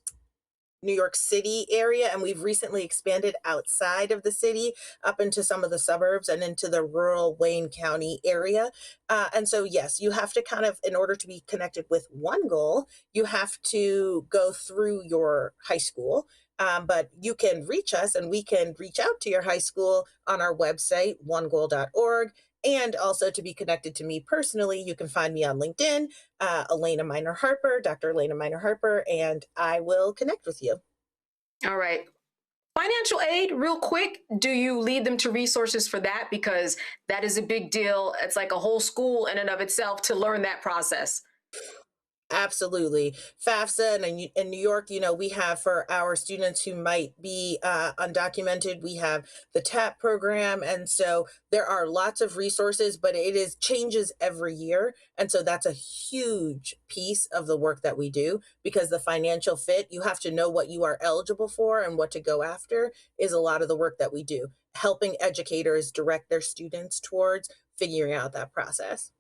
New York City area, and we've recently expanded outside of the city up into some of the suburbs and into the rural Wayne County area. And so, yes, you have to kind of, in order to be connected with One Goal, you have to go through your high school. But you can reach us, and we can reach out to your high school on our website, onegoal.org. And also, to be connected to me personally, you can find me on LinkedIn, Elena Minor Harper, Dr. Elena Minor Harper, and I will connect with you. All right. Financial aid, real quick, do you lead them to resources for that? Because that is a big deal. It's like a whole school in and of itself to learn that process. Absolutely. FAFSA, and in New York, you know, we have for our students who might be undocumented, we have the TAP program. And so there are lots of resources, but changes every year. And so that's a huge piece of the work that we do, because the financial fit, you have to know what you are eligible for and what to go after, is a lot of the work that we do, helping educators direct their students towards figuring out that process.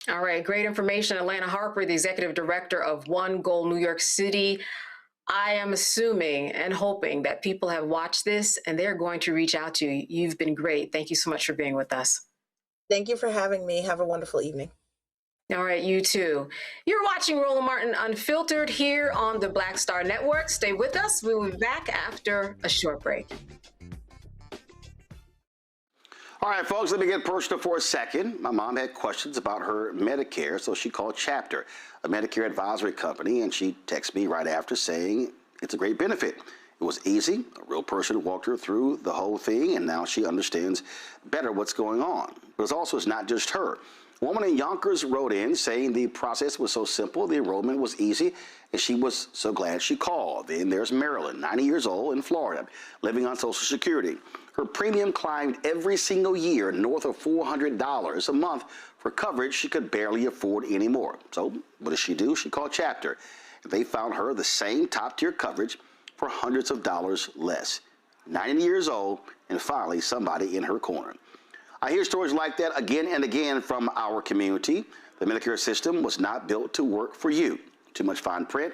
All right, great information. Elena Harper, the Executive Director of One Goal New York City. I am assuming and hoping that people have watched this and they're going to reach out to you. You've been great. Thank you so much for being with us. Thank you for having me. Have a wonderful evening. All right, you too. You're watching Roland Martin Unfiltered here on the Black Star Network. Stay with us. We will be back after a short break. All right, folks, let me get personal for a second. My mom had questions about her Medicare, so she called Chapter, a Medicare advisory company, and she texted me right after saying it's a great benefit. It was easy. A real person walked her through the whole thing, and now she understands better what's going on. But it's not just her. A woman in Yonkers wrote in saying the process was so simple, the enrollment was easy, and she was so glad she called. Then there's Marilyn, 90 years old, in Florida, living on Social Security. Her premium climbed every single year north of $400 a month for coverage she could barely afford anymore. So what does she do? She called Chapter. They found her the same top-tier coverage for hundreds of dollars less. 90 years old, and finally somebody in her corner. I hear stories like that again and again from our community. The Medicare system was not built to work for you. Too much fine print,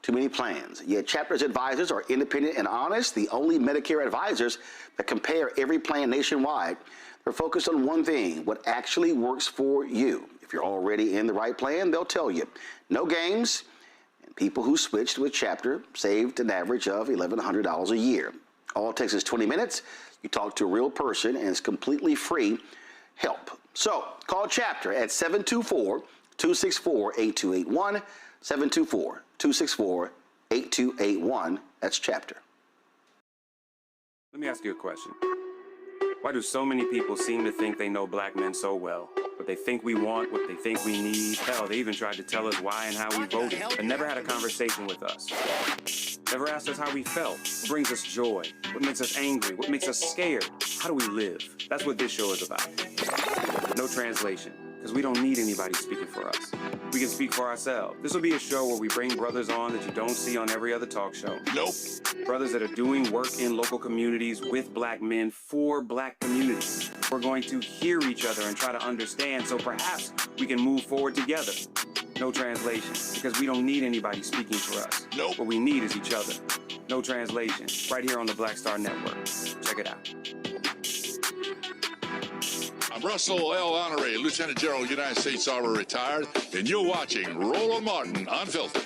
too many plans. Yet Chapter's advisors are independent and honest, the only Medicare advisors that compare every plan nationwide. They're focused on one thing, what actually works for you. If you're already in the right plan, they'll tell you. No games, and people who switched with Chapter saved an average of $1,100 a year. All it takes is 20 minutes. You talk to a real person, and it's completely free help. So call Chapter at 724-264-8281, 724-264-8281. That's Chapter. Let me ask you a question. Why do so many people seem to think they know black men so well? What they think we want, what they think we need. Hell, they even tried to tell us why and how we voted, but never had a conversation with us. Never asked us how we felt, what brings us joy, what makes us angry, what makes us scared. How do we live? That's what this show is about. No translation. because we don't need anybody speaking for us. We can speak for ourselves. This will be a show where we bring brothers on that you don't see on every other talk show. Nope. Brothers that are doing work in local communities with black men for black communities. We're going to hear each other and try to understand so perhaps we can move forward together. No translation, because we don't need anybody speaking for us. Nope. What we need is each other. No translation, right here on the Black Star Network. Check it out. I'm Russell L. Honoré, Lieutenant General, United States Army, retired, and you're watching Roland Martin Unfiltered.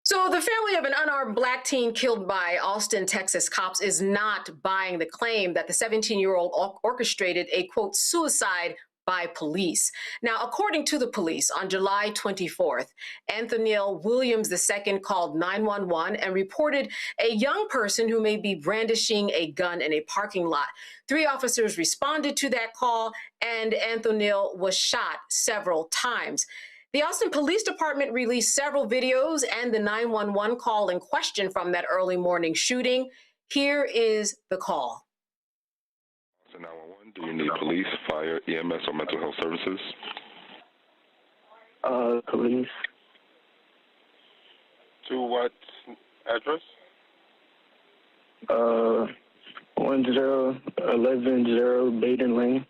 So the family of an unarmed black teen killed by Austin, Texas cops is not buying the claim that the 17-year-old orchestrated a, quote, suicide by police. Now, according to the police, on July 24th, Anthony Williams II called 911 and reported a young person who may be brandishing a gun in a parking lot. 3 officers responded to that call, and Anthony was shot several times. The Austin Police Department released several videos and the 911 call in question from that early morning shooting. Here is the call. Do you need police, fire, EMS, or mental health services? Police. To what address? 10110 Baden Lane.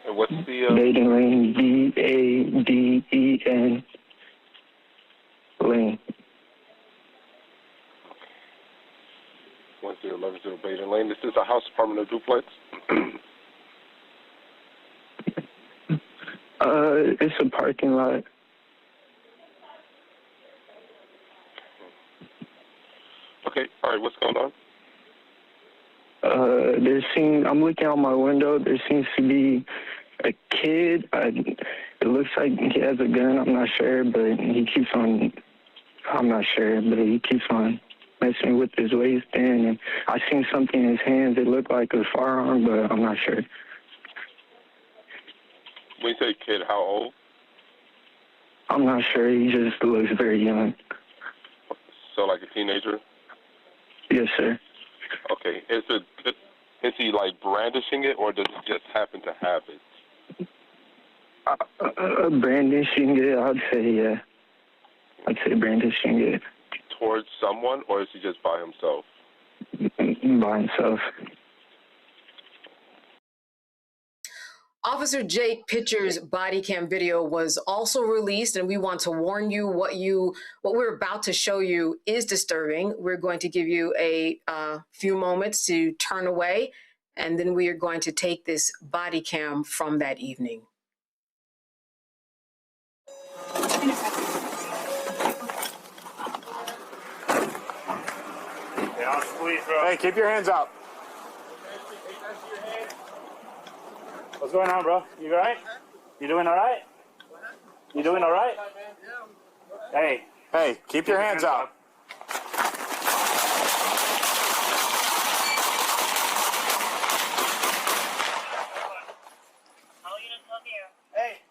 And what's the Baden Lane, BADEN Lane. 10110 Baden Lane. This is a house, apartment, or duplex? It's a parking lot. Okay, all right, what's going on? I'm looking out my window. There seems to be a kid. It looks like he has a gun. I'm not sure, but he keeps on messing with his waistband. And I seen something in his hands. It looked like a firearm, but I'm not sure. When you say kid, how old? I'm not sure. He just looks very young. So like a teenager? Yes, sir. Okay. Is he like brandishing it, or does it just happen to have it? Brandishing it, I'd say, yeah. I'd say brandishing it. Towards someone, or is he just by himself? By himself. Officer Jake Pitcher's body cam video was also released, and we want to warn you what we're about to show you is disturbing. We're going to give you a few moments to turn away, and then we are going to take this body cam from that evening. Hey, keep your hands up. What's going on, bro? You all right? You doing all right? You doing all right? Hey, keep your hands up.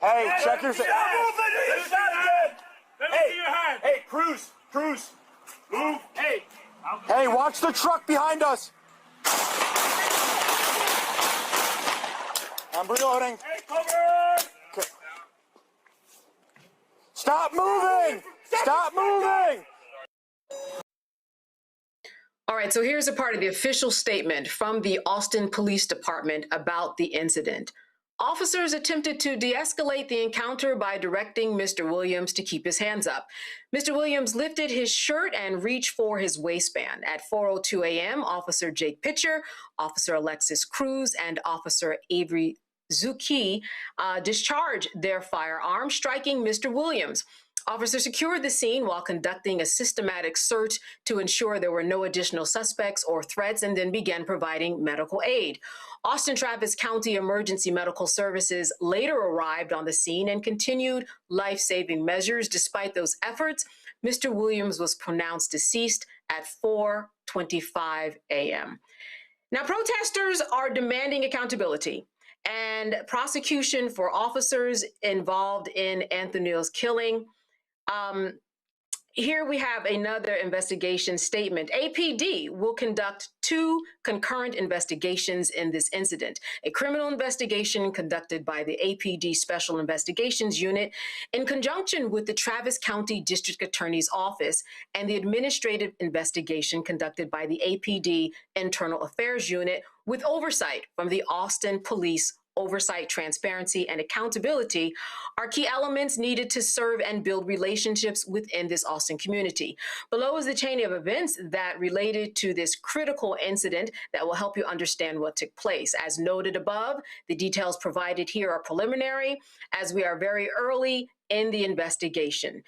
Hey, check your... Hey, cruise. Move. Hey, watch the truck behind us. I'm reloading. Hey, cover! Okay. Stop moving! Stop moving! All right, so here's a part of the official statement from the Austin Police Department about the incident. Officers attempted to de-escalate the encounter by directing Mr. Williams to keep his hands up. Mr. Williams lifted his shirt and reached for his waistband. At 4:02 a.m., Officer Jake Pitcher, Officer Alexis Cruz, and Officer Avery Zuki discharged their firearms, striking Mr. Williams. Officers secured the scene while conducting a systematic search to ensure there were no additional suspects or threats, and then began providing medical aid. Austin Travis County Emergency Medical Services later arrived on the scene and continued life-saving measures. Despite those efforts, Mr. Williams was pronounced deceased at 4:25 a.m. Now, protesters are demanding accountability and prosecution for officers involved in Anthony's killing. Here we have another investigation statement. APD will conduct 2 concurrent investigations in this incident. A criminal investigation conducted by the APD Special Investigations Unit in conjunction with the Travis County District Attorney's Office, and the administrative investigation conducted by the APD Internal Affairs Unit with oversight from the Austin Police. Oversight, transparency, and accountability are key elements needed to serve and build relationships within this Austin community. Below is the chain of events that related to this critical incident that will help you understand what took place. As noted above, the details provided here are preliminary, as we are very early in the investigation.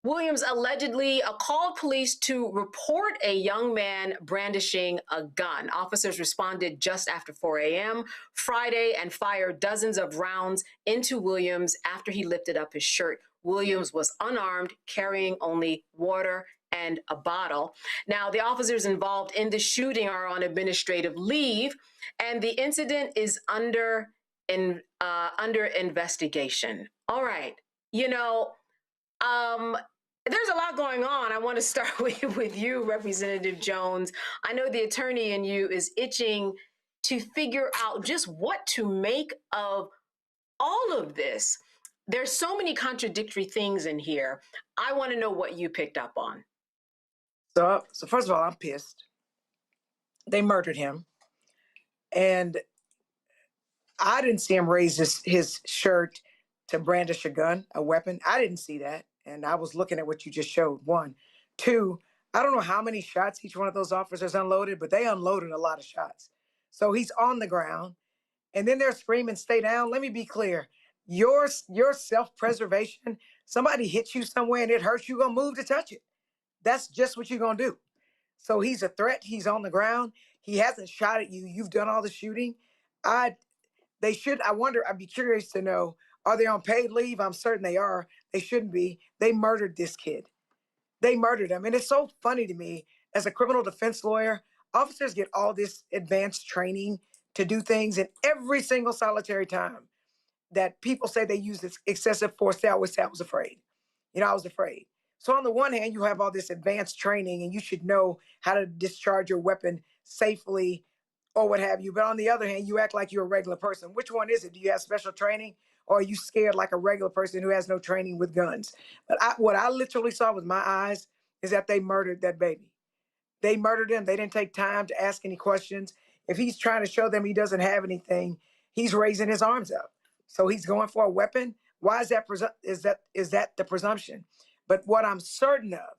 Williams allegedly called police to report a young man brandishing a gun. Officers responded just after 4 a.m. Friday and fired dozens of rounds into Williams after he lifted up his shirt. Williams was unarmed, carrying only water and a bottle. Now, the officers involved in the shooting are on administrative leave, and the incident is under investigation. All right, there's a lot going on. I want to start with you, Representative Jones. I know the attorney in you is itching to figure out just what to make of all of this. There's so many contradictory things in here. I want to know what you picked up on. So first of all, I'm pissed. They murdered him. And I didn't see him raise his shirt to brandish a gun, a weapon. I didn't see that. And I was looking at what you just showed. 1. 2, I don't know how many shots each one of those officers unloaded, but they unloaded a lot of shots. So he's on the ground, and then they're screaming, "Stay down." Let me be clear. Your self-preservation, somebody hits you somewhere and it hurts, you're going to move to touch it. That's just what you're going to do. So he's a threat. He's on the ground. He hasn't shot at you. You've done all the shooting. I'd be curious to know, are they on paid leave? I'm certain they are. They shouldn't be. They murdered this kid. They murdered him. And it's so funny to me, as a criminal defense lawyer, officers get all this advanced training to do things, and every single solitary time that people say they use this excessive force, they always say, "I was afraid." I was afraid. So on the one hand, you have all this advanced training and you should know how to discharge your weapon safely or what have you. But on the other hand, you act like you're a regular person. Which one is it? Do you have special training, or are you scared like a regular person who has no training with guns? But what I literally saw with my eyes is that they murdered that baby. They murdered him. They didn't take time to ask any questions. If he's trying to show them he doesn't have anything, he's raising his arms up. So he's going for a weapon. Why is that? Is that the presumption? But what I'm certain of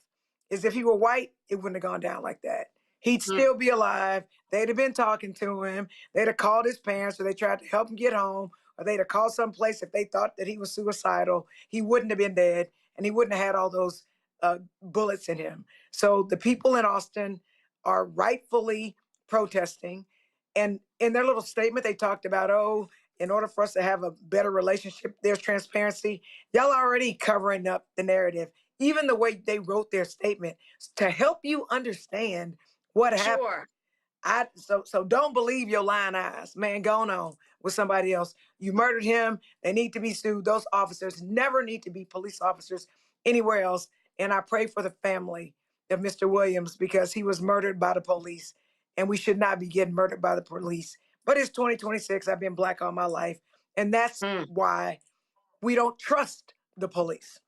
is if he were white, it wouldn't have gone down like that. He'd still be alive. They'd have been talking to him. They'd have called his parents, or they tried to help him get home, or they'd have called someplace if they thought that he was suicidal. He wouldn't have been dead, and he wouldn't have had all those bullets in him. So the people in Austin are rightfully protesting. And in their little statement, they talked about, in order for us to have a better relationship, there's transparency. Y'all already covering up the narrative. Even the way they wrote their statement to help you understand what happened. So don't believe your lying eyes, man. Go on with somebody else. You murdered him. They need to be sued. Those officers never need to be police officers anywhere else. And I pray for the family of Mr. Williams, because he was murdered by the police, and we should not be getting murdered by the police. But it's 2026. I've been Black all my life. And that's why we don't trust the police.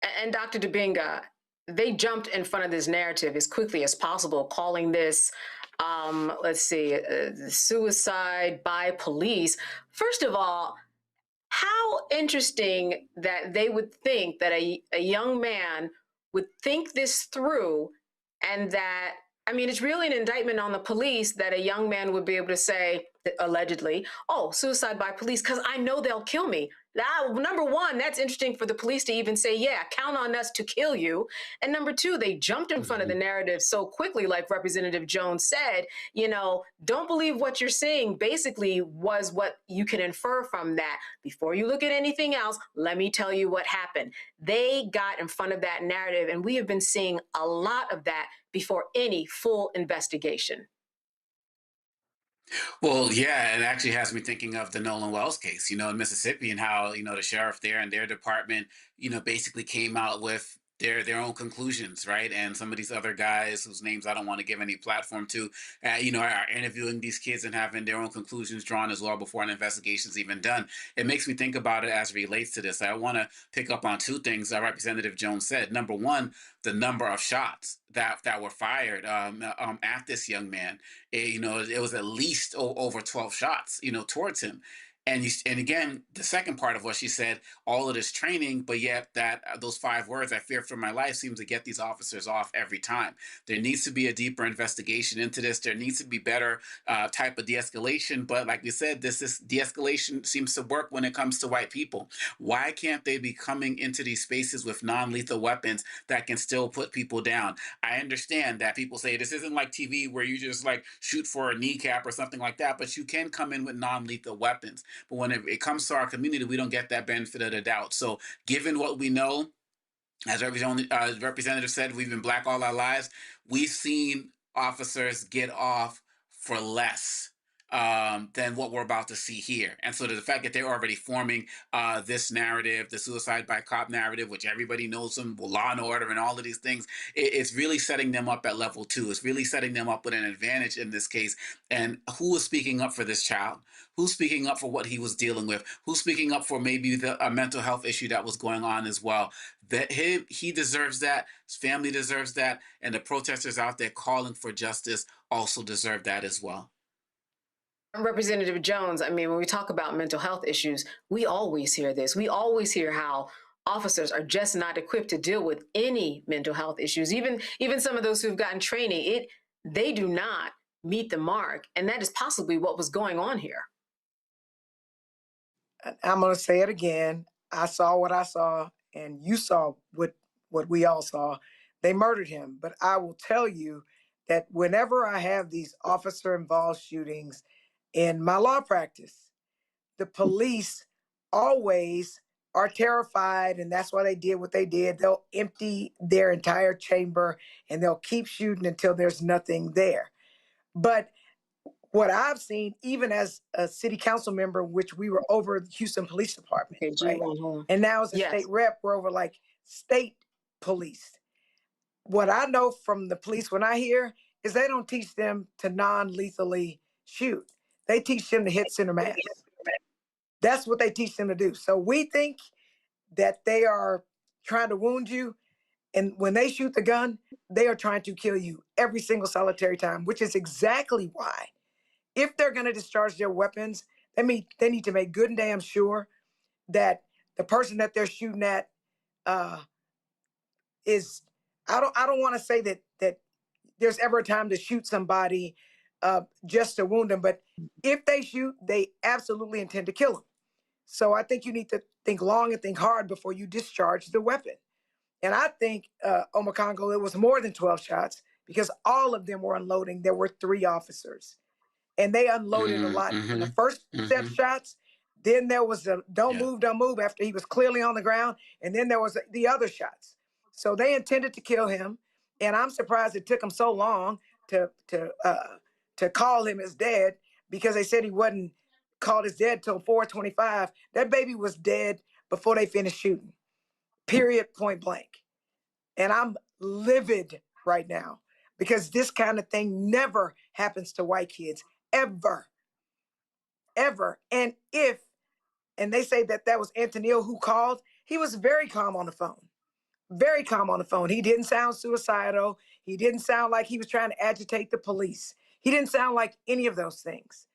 And Dr. Dubinga, they jumped in front of this narrative as quickly as possible, calling this, suicide by police. First of all, how interesting that they would think that a young man would think this through, and that, it's really an indictment on the police that a young man would be able to say, allegedly, suicide by police, because I know they'll kill me. Number one, that's interesting for the police to even say, yeah, count on us to kill you. And number two, they jumped in front of the narrative so quickly, like Representative Jones said, don't believe what you're seeing, basically was what you can infer from that. Before you look at anything else, let me tell you what happened. They got in front of that narrative, and we have been seeing a lot of that before any full investigation. Well, yeah, it actually has me thinking of the Nolan Wells case, in Mississippi, and how, the sheriff there and their department, basically came out with their own conclusions, right? And some of these other guys whose names I don't want to give any platform to, are interviewing these kids and having their own conclusions drawn as well before an investigation's even done. It makes me think about it as it relates to this. I want to pick up on two things that Representative Jones said. Number one, the number of shots that were fired at this young man. It was at least over 12 shots, towards him. And again, the second part of what she said, all of this training, but yet that those 5 words, "I fear for my life," seems to get these officers off every time. There needs to be a deeper investigation into this. There needs to be better type of de-escalation. But like we said, this de-escalation seems to work when it comes to white people. Why can't they be coming into these spaces with non-lethal weapons that can still put people down? I understand that people say this isn't like TV where you just like shoot for a kneecap or something like that, but you can come in with non-lethal weapons. But when it comes to our community, we don't get that benefit of the doubt. So given what we know, as Representative said, we've been black all our lives. We've seen officers get off for less than what we're about to see here. And so the fact that they're already forming this narrative, the suicide by cop narrative, which everybody knows them, Law and Order and all of these things, it's really setting them up at level 2. It's really setting them up with an advantage in this case. And who is speaking up for this child? Who's speaking up for what he was dealing with? Who's speaking up for maybe a mental health issue that was going on as well? That he deserves that, his family deserves that, and the protesters out there calling for justice also deserve that as well. Representative Jones, I mean, when we talk about mental health issues, we always hear this. We always hear how officers are just not equipped to deal with any mental health issues. Even some of those who've gotten training, they do not meet the mark. And that is possibly what was going on here. I'm going to say it again. I saw what I saw, and you saw what we all saw. They murdered him. But I will tell you that whenever I have these officer-involved shootings in my law practice, the police always are terrified, and that's why they did what they did. They'll empty their entire chamber, and they'll keep shooting until there's nothing there. But what I've seen, even as a city council member, which we were over the Houston Police Department, right? And now as a state rep, we're over like state police. What I know from the police when I hear is they don't teach them to non-lethally shoot. They teach them to hit center mass. That's what they teach them to do. So we think that they are trying to wound you. And when they shoot the gun, they are trying to kill you every single solitary time, which is exactly why, if they're going to discharge their weapons, they need to make good and damn sure that the person that they're shooting at is. I don't want to say that there's ever a time to shoot somebody just to wound them, but if they shoot, they absolutely intend to kill them. So I think you need to think long and think hard before you discharge the weapon. And I think, Omakongo, it was more than 12 shots because all of them were unloading. There were 3 officers. And they unloaded a lot in the first set of shots. Then there was the don't move after he was clearly on the ground. And then there was the other shots. So they intended to kill him. And I'm surprised it took them so long to call him as dead, because they said he wasn't called as dead till 4:25. That baby was dead before they finished shooting. Period, point blank. And I'm livid right now because this kind of thing never happens to white kids, ever. And they say that was Antonio who called, he was very calm on the phone. Very calm on the phone. He didn't sound suicidal. He didn't sound like he was trying to agitate the police. He didn't sound like any of those things.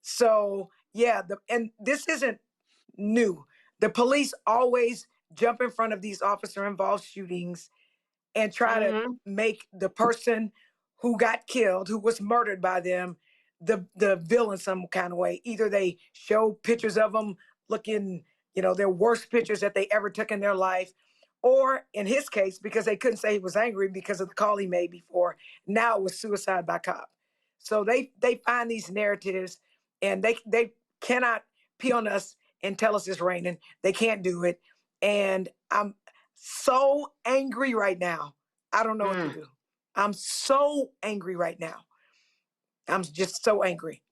So yeah, and this isn't new. The police always jump in front of these officer-involved shootings and try to make the person who got killed, who was murdered by them, the villain some kind of way. Either they show pictures of them looking, their worst pictures that they ever took in their life, or in his case, because they couldn't say he was angry because of the call he made before, now it was suicide by cop. So they find these narratives, and they cannot pee on us and tell us it's raining. They can't do it. And I'm so angry right now. I don't know what to do. I'm so angry right now. I'm just so angry.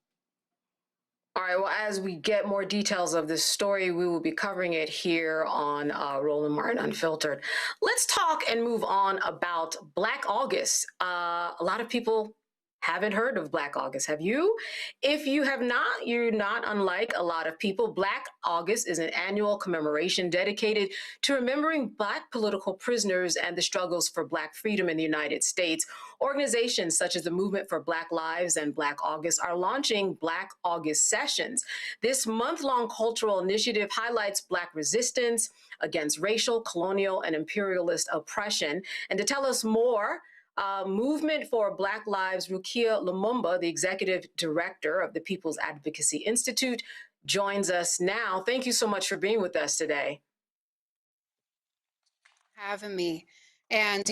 All right, well, as we get more details of this story, we will be covering it here on Roland Martin Unfiltered. Let's talk and move on about Black August. A lot of people haven't heard of Black August. Have you? If you have not, you're not unlike a lot of people. Black August is an annual commemoration dedicated to remembering Black political prisoners and the struggles for Black freedom in the United States. Organizations such as the Movement for Black Lives and Black August are launching Black August sessions. This month-long cultural initiative highlights Black resistance against racial, colonial, and imperialist oppression. And to tell us more, Movement for Black Lives, Rukia Lumumba, the executive director of the People's Advocacy Institute, joins us now. Thank you so much for being with us today. Having me. And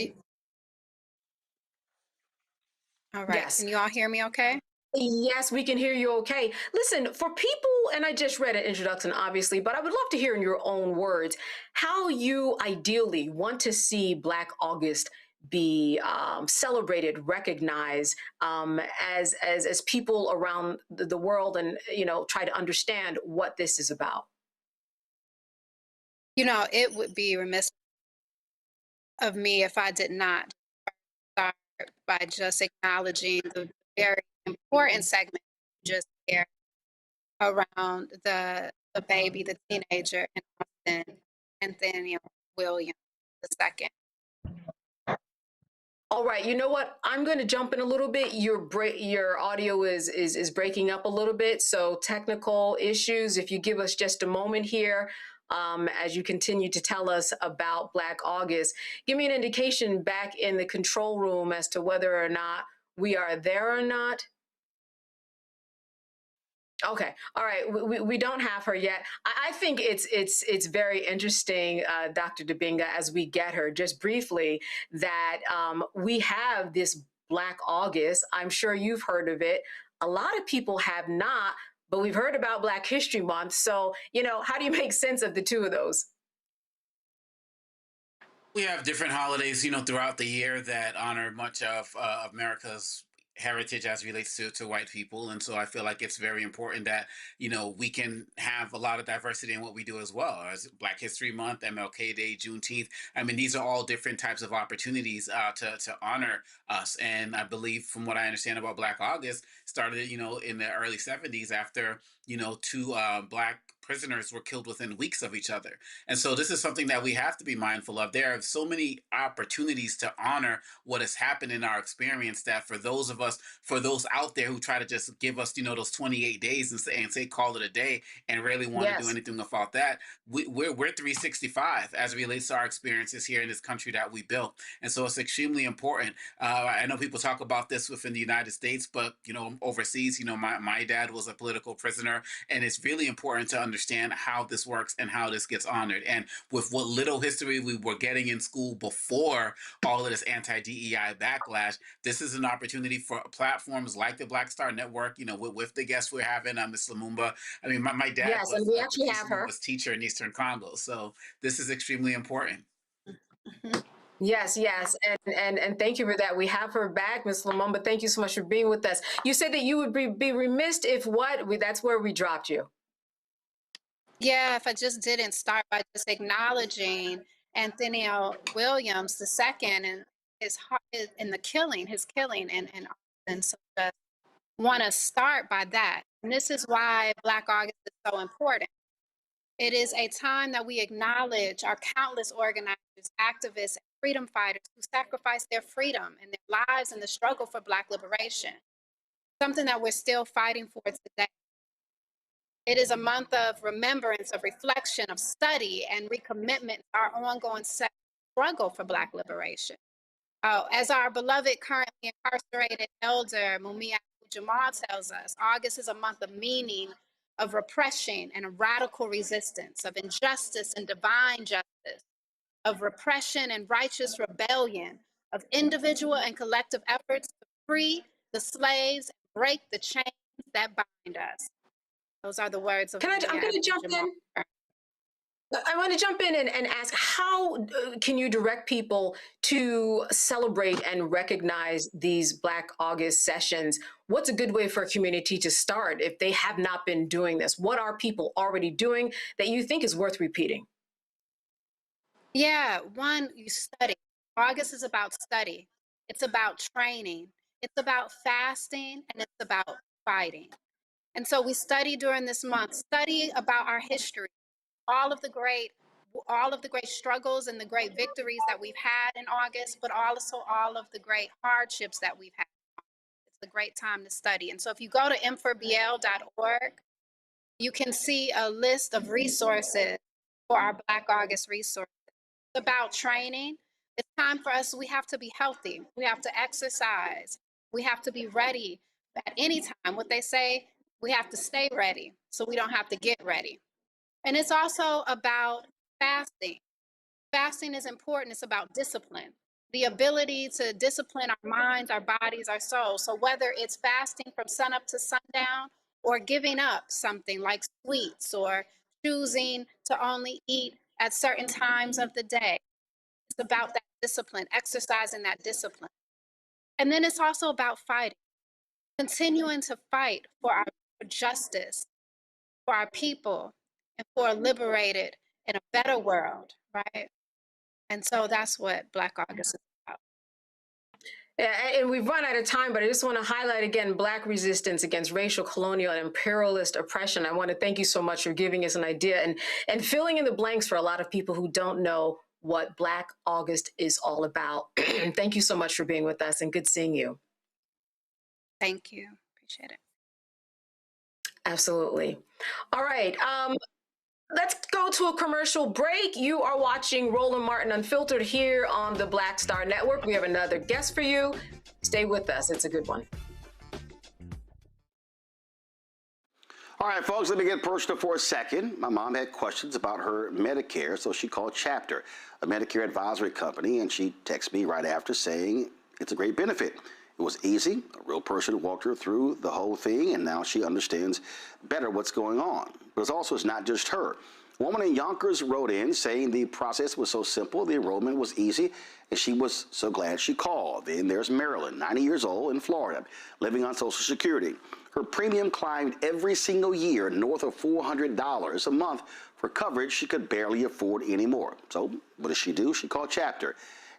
all right, Yes. Can you all hear me okay? Yes, we can hear you okay. Listen, for people, and I just read an introduction, obviously, but I would love to hear in your own words how you ideally want to see Black August be celebrated, recognized as people around the world, and try to understand what this is about. It would be remiss of me if I did not start by just acknowledging the very important segment you just shared around the baby, the teenager in Austin, Anthony Williams II. All right, you know what? I'm going to jump in a little bit. Your audio is breaking up a little bit, so technical issues. If you give us just a moment here, as you continue to tell us about Black August, give me an indication back in the control room as to whether or not we are there or not. Okay. All right. We don't have her yet. I think it's very interesting, Dr. Dibinga, as we get her just briefly, that we have this Black August. I'm sure you've heard of it. A lot of people have not, but we've heard about Black History Month. So, how do you make sense of the two of those? We have different holidays, throughout the year that honor much of America's heritage as relates to white people. And so I feel like it's very important that, we can have a lot of diversity in what we do as well. As Black History Month, MLK Day, Juneteenth. I mean, these are all different types of opportunities to honor us. And I believe, from what I understand about Black August, started, in the early 70s after, two Black prisoners were killed within weeks of each other. And so this is something that we have to be mindful of. There are so many opportunities to honor what has happened in our experience that for those out there who try to just give us, those 28 days and say call it a day and really want to do anything about that, we're 365 as it relates to our experiences here in this country that we built. And so it's extremely important. I know people talk about this within the United States, but, overseas, my dad was a political prisoner, and it's really important to understand how this works and how this gets honored. And with what little history we were getting in school before all of this anti-DEI backlash, this is an opportunity for platforms like the Black Star Network, with the guests we're having, Ms. Lumumba. I mean, my dad yes, and we actually have her. Was teacher in Eastern Congo. So this is extremely important. Yes, and thank you for that. We have her back, Ms. Lumumba. Thank you so much for being with us. You said that you would be remiss if that's where we dropped you. Yeah, if I just didn't start by just acknowledging Anthony Williams II and his killing in Austin. So just want to start by that. And this is why Black August is so important. It is a time that we acknowledge our countless organizers, activists, and freedom fighters who sacrificed their freedom and their lives in the struggle for Black liberation, something that we're still fighting for today. It is a month of remembrance, of reflection, of study, and recommitment to our ongoing struggle for Black liberation. As our beloved currently incarcerated elder Mumia Jamal tells us, August is a month of meaning, of repression and a radical resistance, of injustice and divine justice, of repression and righteous rebellion, of individual and collective efforts to free the slaves and break the chains that bind us. Those are the words of I'm going to jump in. I want to jump in and ask, how can you direct people to celebrate and recognize these Black August sessions? What's a good way for a community to start if they have not been doing this? What are people already doing that you think is worth repeating? Yeah, one, you study. August is about study. It's about training. It's about fasting, and it's about fighting. And so we study during this month, study about our history, all of the great struggles and the great victories that we've had in August, but also all of the great hardships that we've had. It's a great time to study. And so if you go to m4bl.org, you can see a list of resources for our Black August resources. It's about training. It's time for us, we have to be healthy. We have to exercise. We have to be ready at any time. What they say, we have to stay ready so we don't have to get ready. And it's also about fasting. Fasting is important. It's about discipline, the ability to discipline our minds, our bodies, our souls. So whether it's fasting from sunup to sundown or giving up something like sweets or choosing to only eat at certain times of the day, it's about that discipline, exercising that discipline. And then it's also about fighting, continuing to fight for our justice, for our people, and for a liberated and a better world, right? And so that's what Black August is about. Yeah, and we've run out of time, but I just want to highlight again Black resistance against racial, colonial, and imperialist oppression. I want to thank you so much for giving us an idea and filling in the blanks for a lot of people who don't know what Black August is all about. Thank you so much for being with us, and good seeing you. Thank you. Appreciate it. Absolutely. All right. Let's go to a commercial break. You are watching Roland Martin Unfiltered here on the Black Star Network. We have another guest for you. Stay with us. It's a good one. All right, folks, let me get personal for a second. My mom had questions about her Medicare, so she called Chapter, a Medicare advisory company, and she texted me right after saying it's a great benefit. It was easy. A real person walked her through the whole thing, and now she understands better what's going on. But it's not just her. A woman in Yonkers wrote in saying the process was so simple, the enrollment was easy, and she was so glad she called. Then there's Marilyn, 90 years old, in Florida, living on Social Security. Her premium climbed every single year north of $400 a month for coverage she could barely afford anymore. So what does she do? She called Chapter.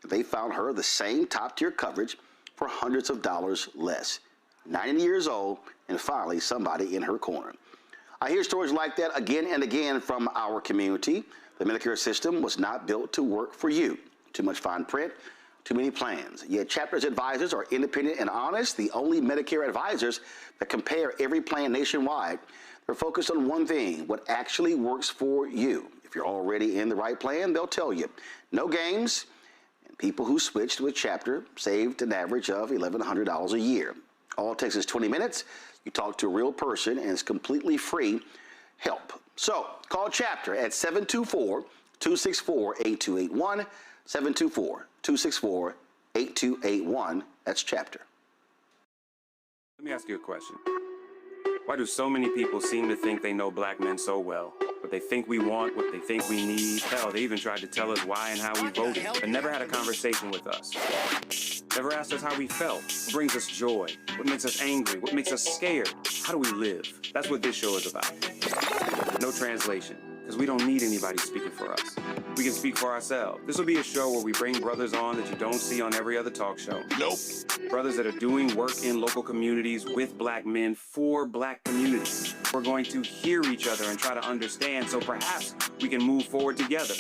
They found her the same top-tier coverage for hundreds of dollars less. 90 years old, and finally somebody in her corner. I hear stories like that again and again from our community. The Medicare system was not built to work for you. Too much fine print, too many plans. Yet Chapter's advisors are independent and honest, the only Medicare advisors that compare every plan nationwide. They're focused on one thing, what actually works for you. If you're already in the right plan, they'll tell you. No games. People who switched with Chapter saved an average of $1,100 a year. All it takes is 20 minutes. You talk to a real person, and it's completely free help. So call Chapter at 724-264-8281, 724-264-8281. That's Chapter. Let me ask you a question. Why do so many people seem to think they know Black men so well? What they think we want, what they think we need. Hell, they even tried to tell us why and how we voted, but never had a conversation with us. Never asked us how we felt, what brings us joy, what makes us angry, what makes us scared. How do we live? That's what this show is about. No translation, because we don't need anybody speaking for us. We can speak for ourselves. This will be a show where we bring brothers on that you don't see on every other talk show. Nope. Brothers that are doing work in local communities with Black men for Black communities. We're going to hear each other and try to understand so perhaps we can move forward together.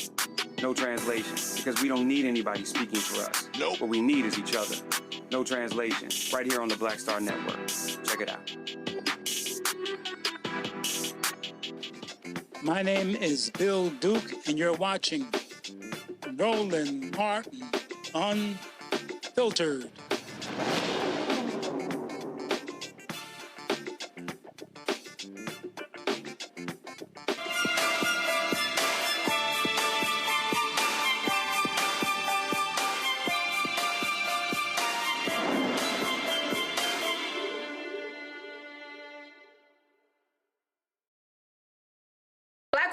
No translation, because we don't need anybody speaking for us. Nope. What we need is each other. No translation, right here on the Black Star Network. Check it out. My name is Bill Duke, and you're watching Roland Martin Unfiltered.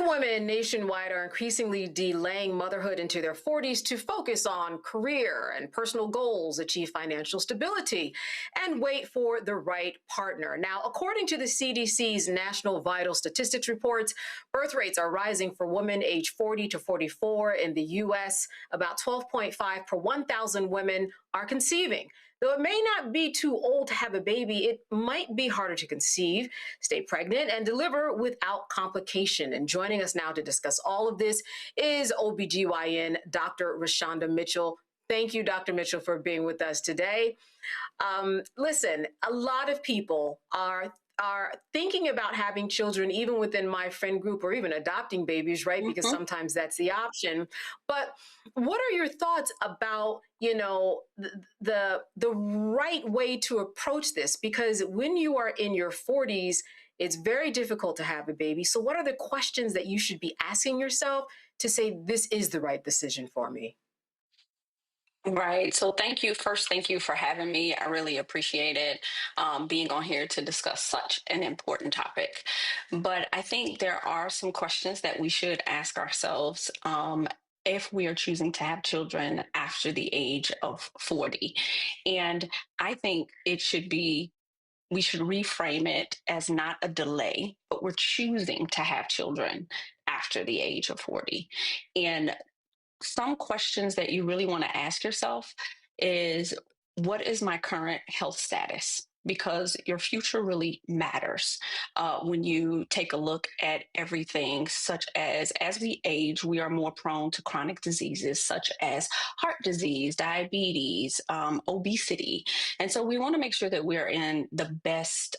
women nationwide are increasingly delaying motherhood into their 40s to focus on career and personal goals, achieve financial stability, and wait for the right partner. Now, according to the CDC's National Vital Statistics reports, birth rates are rising for women aged 40 to 44 in the U.S. About 12.5 per 1,000 women are conceiving. Though it may not be too old to have a baby, it might be harder to conceive, stay pregnant, and deliver without complication. And joining us now to discuss all of this is OBGYN Dr. Rashonda Mitchell. Thank you, Dr. Mitchell, for being with us today. Listen, a lot of people are thinking about having children, even within my friend group, or even adopting babies, right? Because sometimes that's the option. But what are your thoughts about, the right way to approach this? Because when you are in your 40s, it's very difficult to have a baby. So what are the questions that you should be asking yourself to say, this is the right decision for me? Right. So thank you. First, thank you for having me. I really appreciate it, being on here to discuss such an important topic. But I think there are some questions that we should ask ourselves if we are choosing to have children after the age of 40. And I think we should reframe it as not a delay, but we're choosing to have children after the age of 40. And some questions that you really want to ask yourself is, what is my current health status? Because your future really matters when you take a look at everything, such as we age, we are more prone to chronic diseases such as heart disease, diabetes, obesity. And so we want to make sure that we're in the best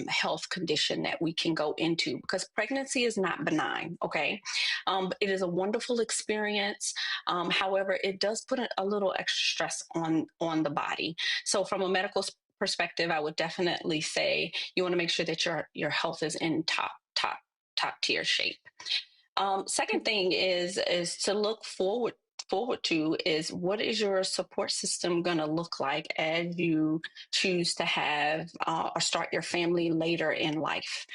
health condition that we can go into, because pregnancy is not benign, okay? It is a wonderful experience. However, it does put a little extra stress on the body. So from a medical perspective, I would definitely say you want to make sure that your health is in top tier shape. Second thing is to look forward to is, what is your support system going to look like as you choose to have or start your family later in life?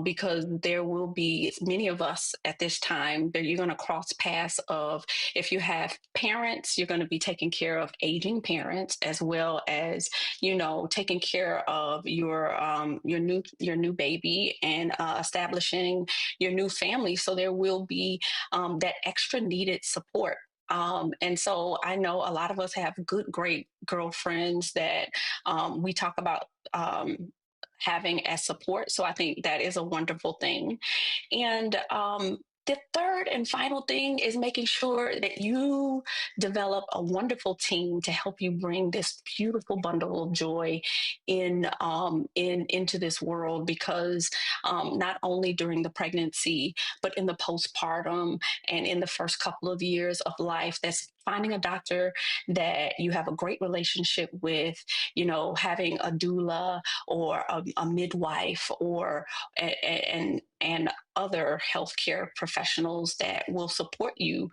Because there will be many of us at this time that you're going to cross paths of, if you have parents, you're going to be taking care of aging parents, as well as, taking care of your new baby and establishing your new family. So there will be that extra needed support. And so I know a lot of us have great girlfriends that we talk about having as support. So I think that is a wonderful thing. And the third and final thing is making sure that you develop a wonderful team to help you bring this beautiful bundle of joy into this world, because not only during the pregnancy, but in the postpartum and in the first couple of years of life, that's finding a doctor that you have a great relationship with, having a doula or a midwife or and other healthcare professionals that will support you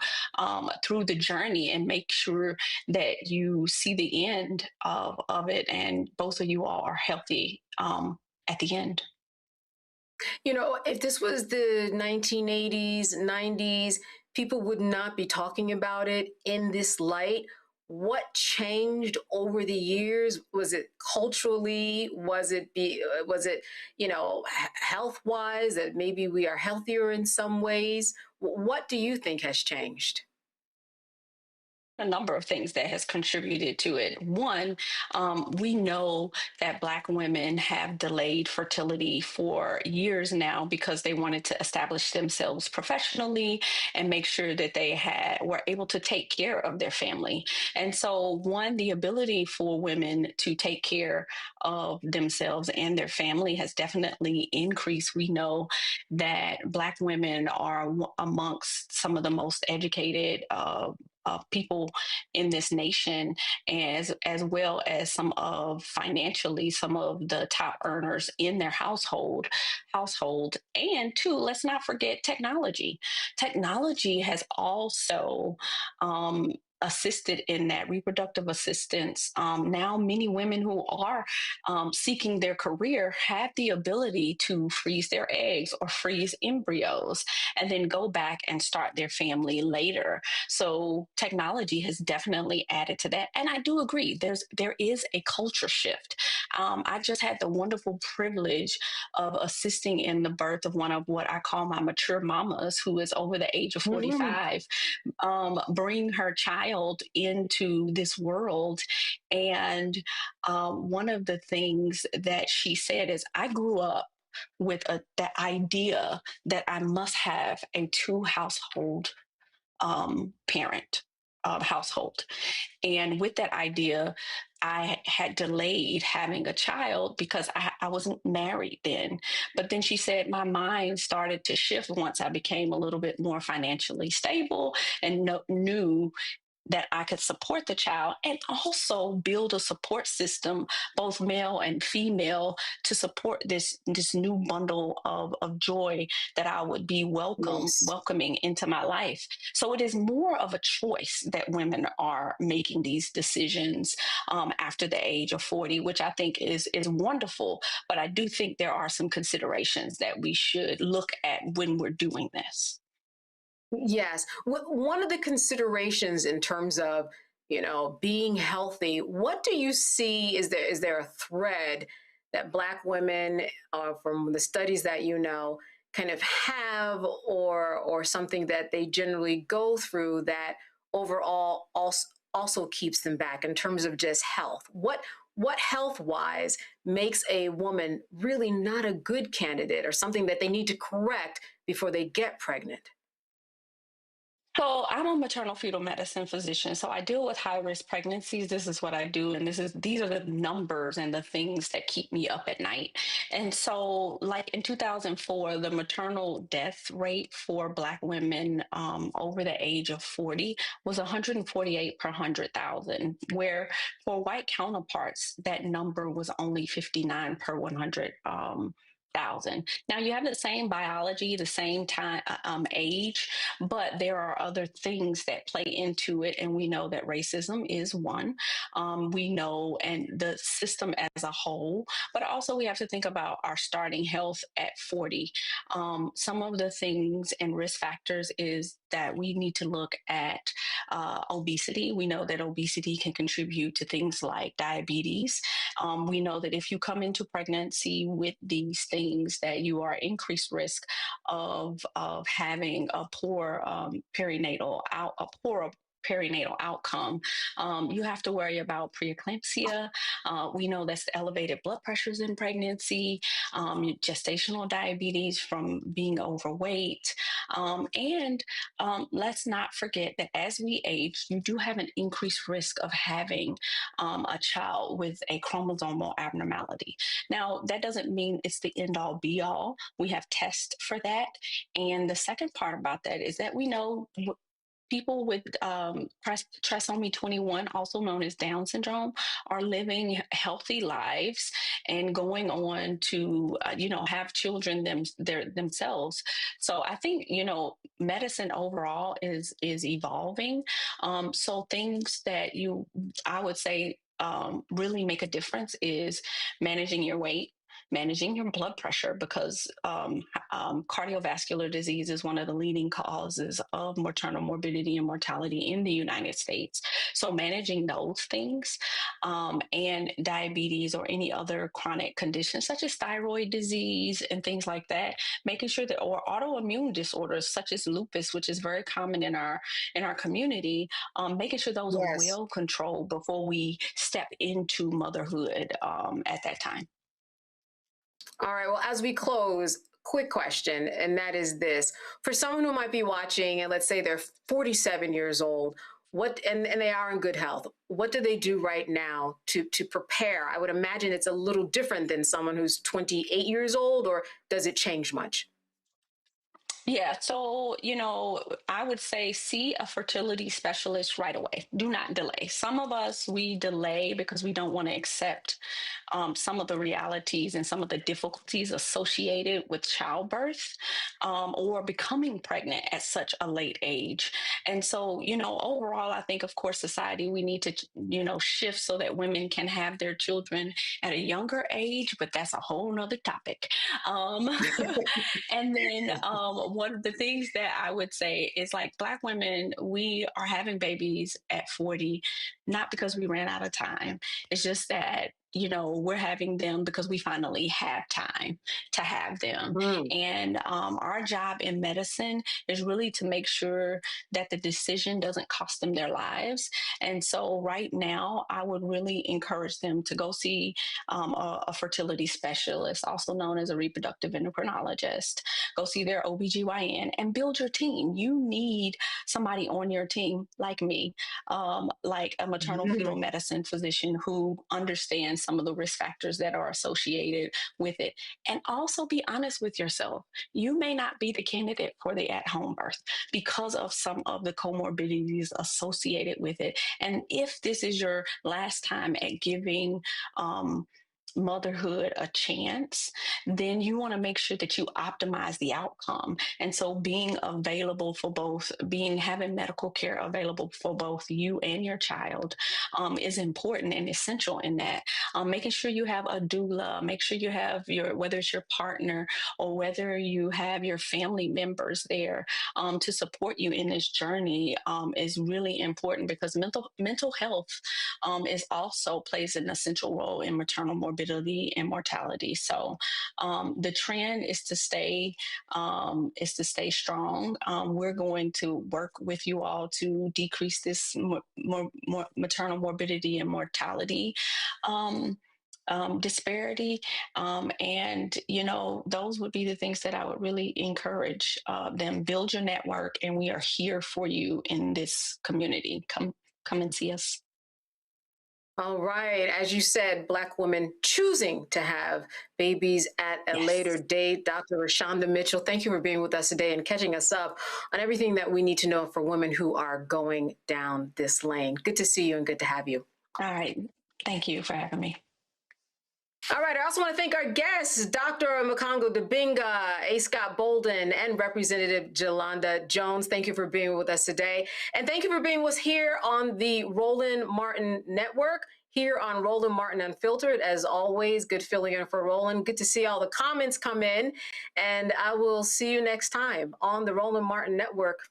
through the journey and make sure that you see the end of it, and both of you all are healthy at the end. If this was the 1980s, 90s, people would not be talking about it in this light. What changed over the years? Was it culturally? Was it health-wise, that maybe we are healthier in some ways? What do you think has changed? A number of things that has contributed to it. One, we know that Black women have delayed fertility for years now because they wanted to establish themselves professionally and make sure that they were able to take care of their family. And so, one, the ability for women to take care of themselves and their family has definitely increased. We know that Black women are amongst some of the most educated people in this nation, as well as some of the top earners in their household. And two, let's not forget technology. Technology has also assisted in that reproductive assistance. Now, many women who are seeking their career have the ability to freeze their eggs or freeze embryos and then go back and start their family later. So technology has definitely added to that. And I do agree, there is a culture shift. I just had the wonderful privilege of assisting in the birth of one of what I call my mature mamas, who is over the age of 45, bring her child into this world. And one of the things that she said is, I grew up with the idea that I must have a two household parent household. And with that idea, I had delayed having a child because I wasn't married then. But then she said my mind started to shift once I became a little bit more financially stable and knew that I could support the child and also build a support system, both male and female, to support this new bundle of joy that I would be welcoming into my life. So it is more of a choice that women are making these decisions after the age of 40, which I think is wonderful. But I do think there are some considerations that we should look at when we're doing this. Yes. One of the considerations in terms of, being healthy, what do you see? Is there a thread that Black women, from the studies that kind of have, or something that they generally go through that overall also keeps them back in terms of just health? What health-wise makes a woman really not a good candidate, or something that they need to correct before they get pregnant? So I'm a maternal fetal medicine physician. So I deal with high risk pregnancies. This is what I do. And these are the numbers and the things that keep me up at night. And so like in 2004, the maternal death rate for Black women over the age of 40 was 148 per 100,000, where for white counterparts, that number was only 59 per 100,000. Now you have the same biology, the same time, age, but there are other things that play into it. And we know that racism is one. We know, and the system as a whole, but also we have to think about our starting health at 40. Some of the things and risk factors is that we need to look at obesity. We know that obesity can contribute to things like diabetes. We know that if you come into pregnancy with these things, that you are increased risk of having a poor perinatal outcome. You have to worry about preeclampsia. We know that's elevated blood pressures in pregnancy, gestational diabetes from being overweight. And let's not forget that as we age, you do have an increased risk of having a child with a chromosomal abnormality. Now, that doesn't mean it's the end all be all. We have tests for that. And the second part about that is that we know people with trisomy 21, also known as Down syndrome, are living healthy lives and going on to, have children themselves. So I think, medicine overall is evolving. So things that I would say really make a difference is managing your weight, managing your blood pressure, because cardiovascular disease is one of the leading causes of maternal morbidity and mortality in the United States. So managing those things, and diabetes or any other chronic conditions such as thyroid disease and things like that, making sure that, or autoimmune disorders such as lupus, which is very common in our community, making sure those are well controlled before we step into motherhood at that time. All right. Well, as we close, quick question, and that is this. For someone who might be watching, and let's say they're 47 years old, and they are in good health, what do they do right now to prepare? I would imagine it's a little different than someone who's 28 years old, or does it change much? Yeah, so, I would say see a fertility specialist right away. Do not delay. Some of us, we delay because we don't want to accept some of the realities and some of the difficulties associated with childbirth or becoming pregnant at such a late age. And so, overall, I think, of course, society, we need to, shift so that women can have their children at a younger age, but that's a whole nother topic. And then one of the things that I would say is like Black women, we are having babies at 40, not because we ran out of time. It's just that, we're having them because we finally have time to have them. And our job in medicine is really to make sure that the decision doesn't cost them their lives. And so right now, I would really encourage them to go see a fertility specialist, also known as a reproductive endocrinologist. Go see their OBGYN and build your team. You need somebody on your team like me, like a maternal fetal medicine physician who understands some of the risk factors that are associated with it. And also be honest with yourself. You may not be the candidate for the at-home birth because of some of the comorbidities associated with it. And if this is your last time at giving motherhood a chance, then you want to make sure that you optimize the outcome. And so being available for both, having medical care available for both you and your child is important and essential in that. Making sure you have a doula, make sure you have whether it's your partner or whether you have your family members there to support you in this journey is really important, because mental health is also plays an essential role in maternal morbidity and mortality. So the trend is to stay strong. We're going to work with you all to decrease this maternal morbidity and mortality disparity. And, those would be the things that I would really encourage them. Build your network, and we are here for you in this community. Come and see us. All right. As you said, Black women choosing to have babies at a later date. Dr. Rashonda Mitchell, thank you for being with us today and catching us up on everything that we need to know for women who are going down this lane. Good to see you and good to have you. All right. Thank you for having me. All right. I also want to thank our guests, Dr. Makongo Dibinga, A. Scott Bolden, and Representative Jolanda Jones. Thank you for being with us today. And thank you for being with us here on the Roland Martin Network, here on Roland Martin Unfiltered. As always, good filling in for Roland. Good to see all the comments come in. And I will see you next time on the Roland Martin Network.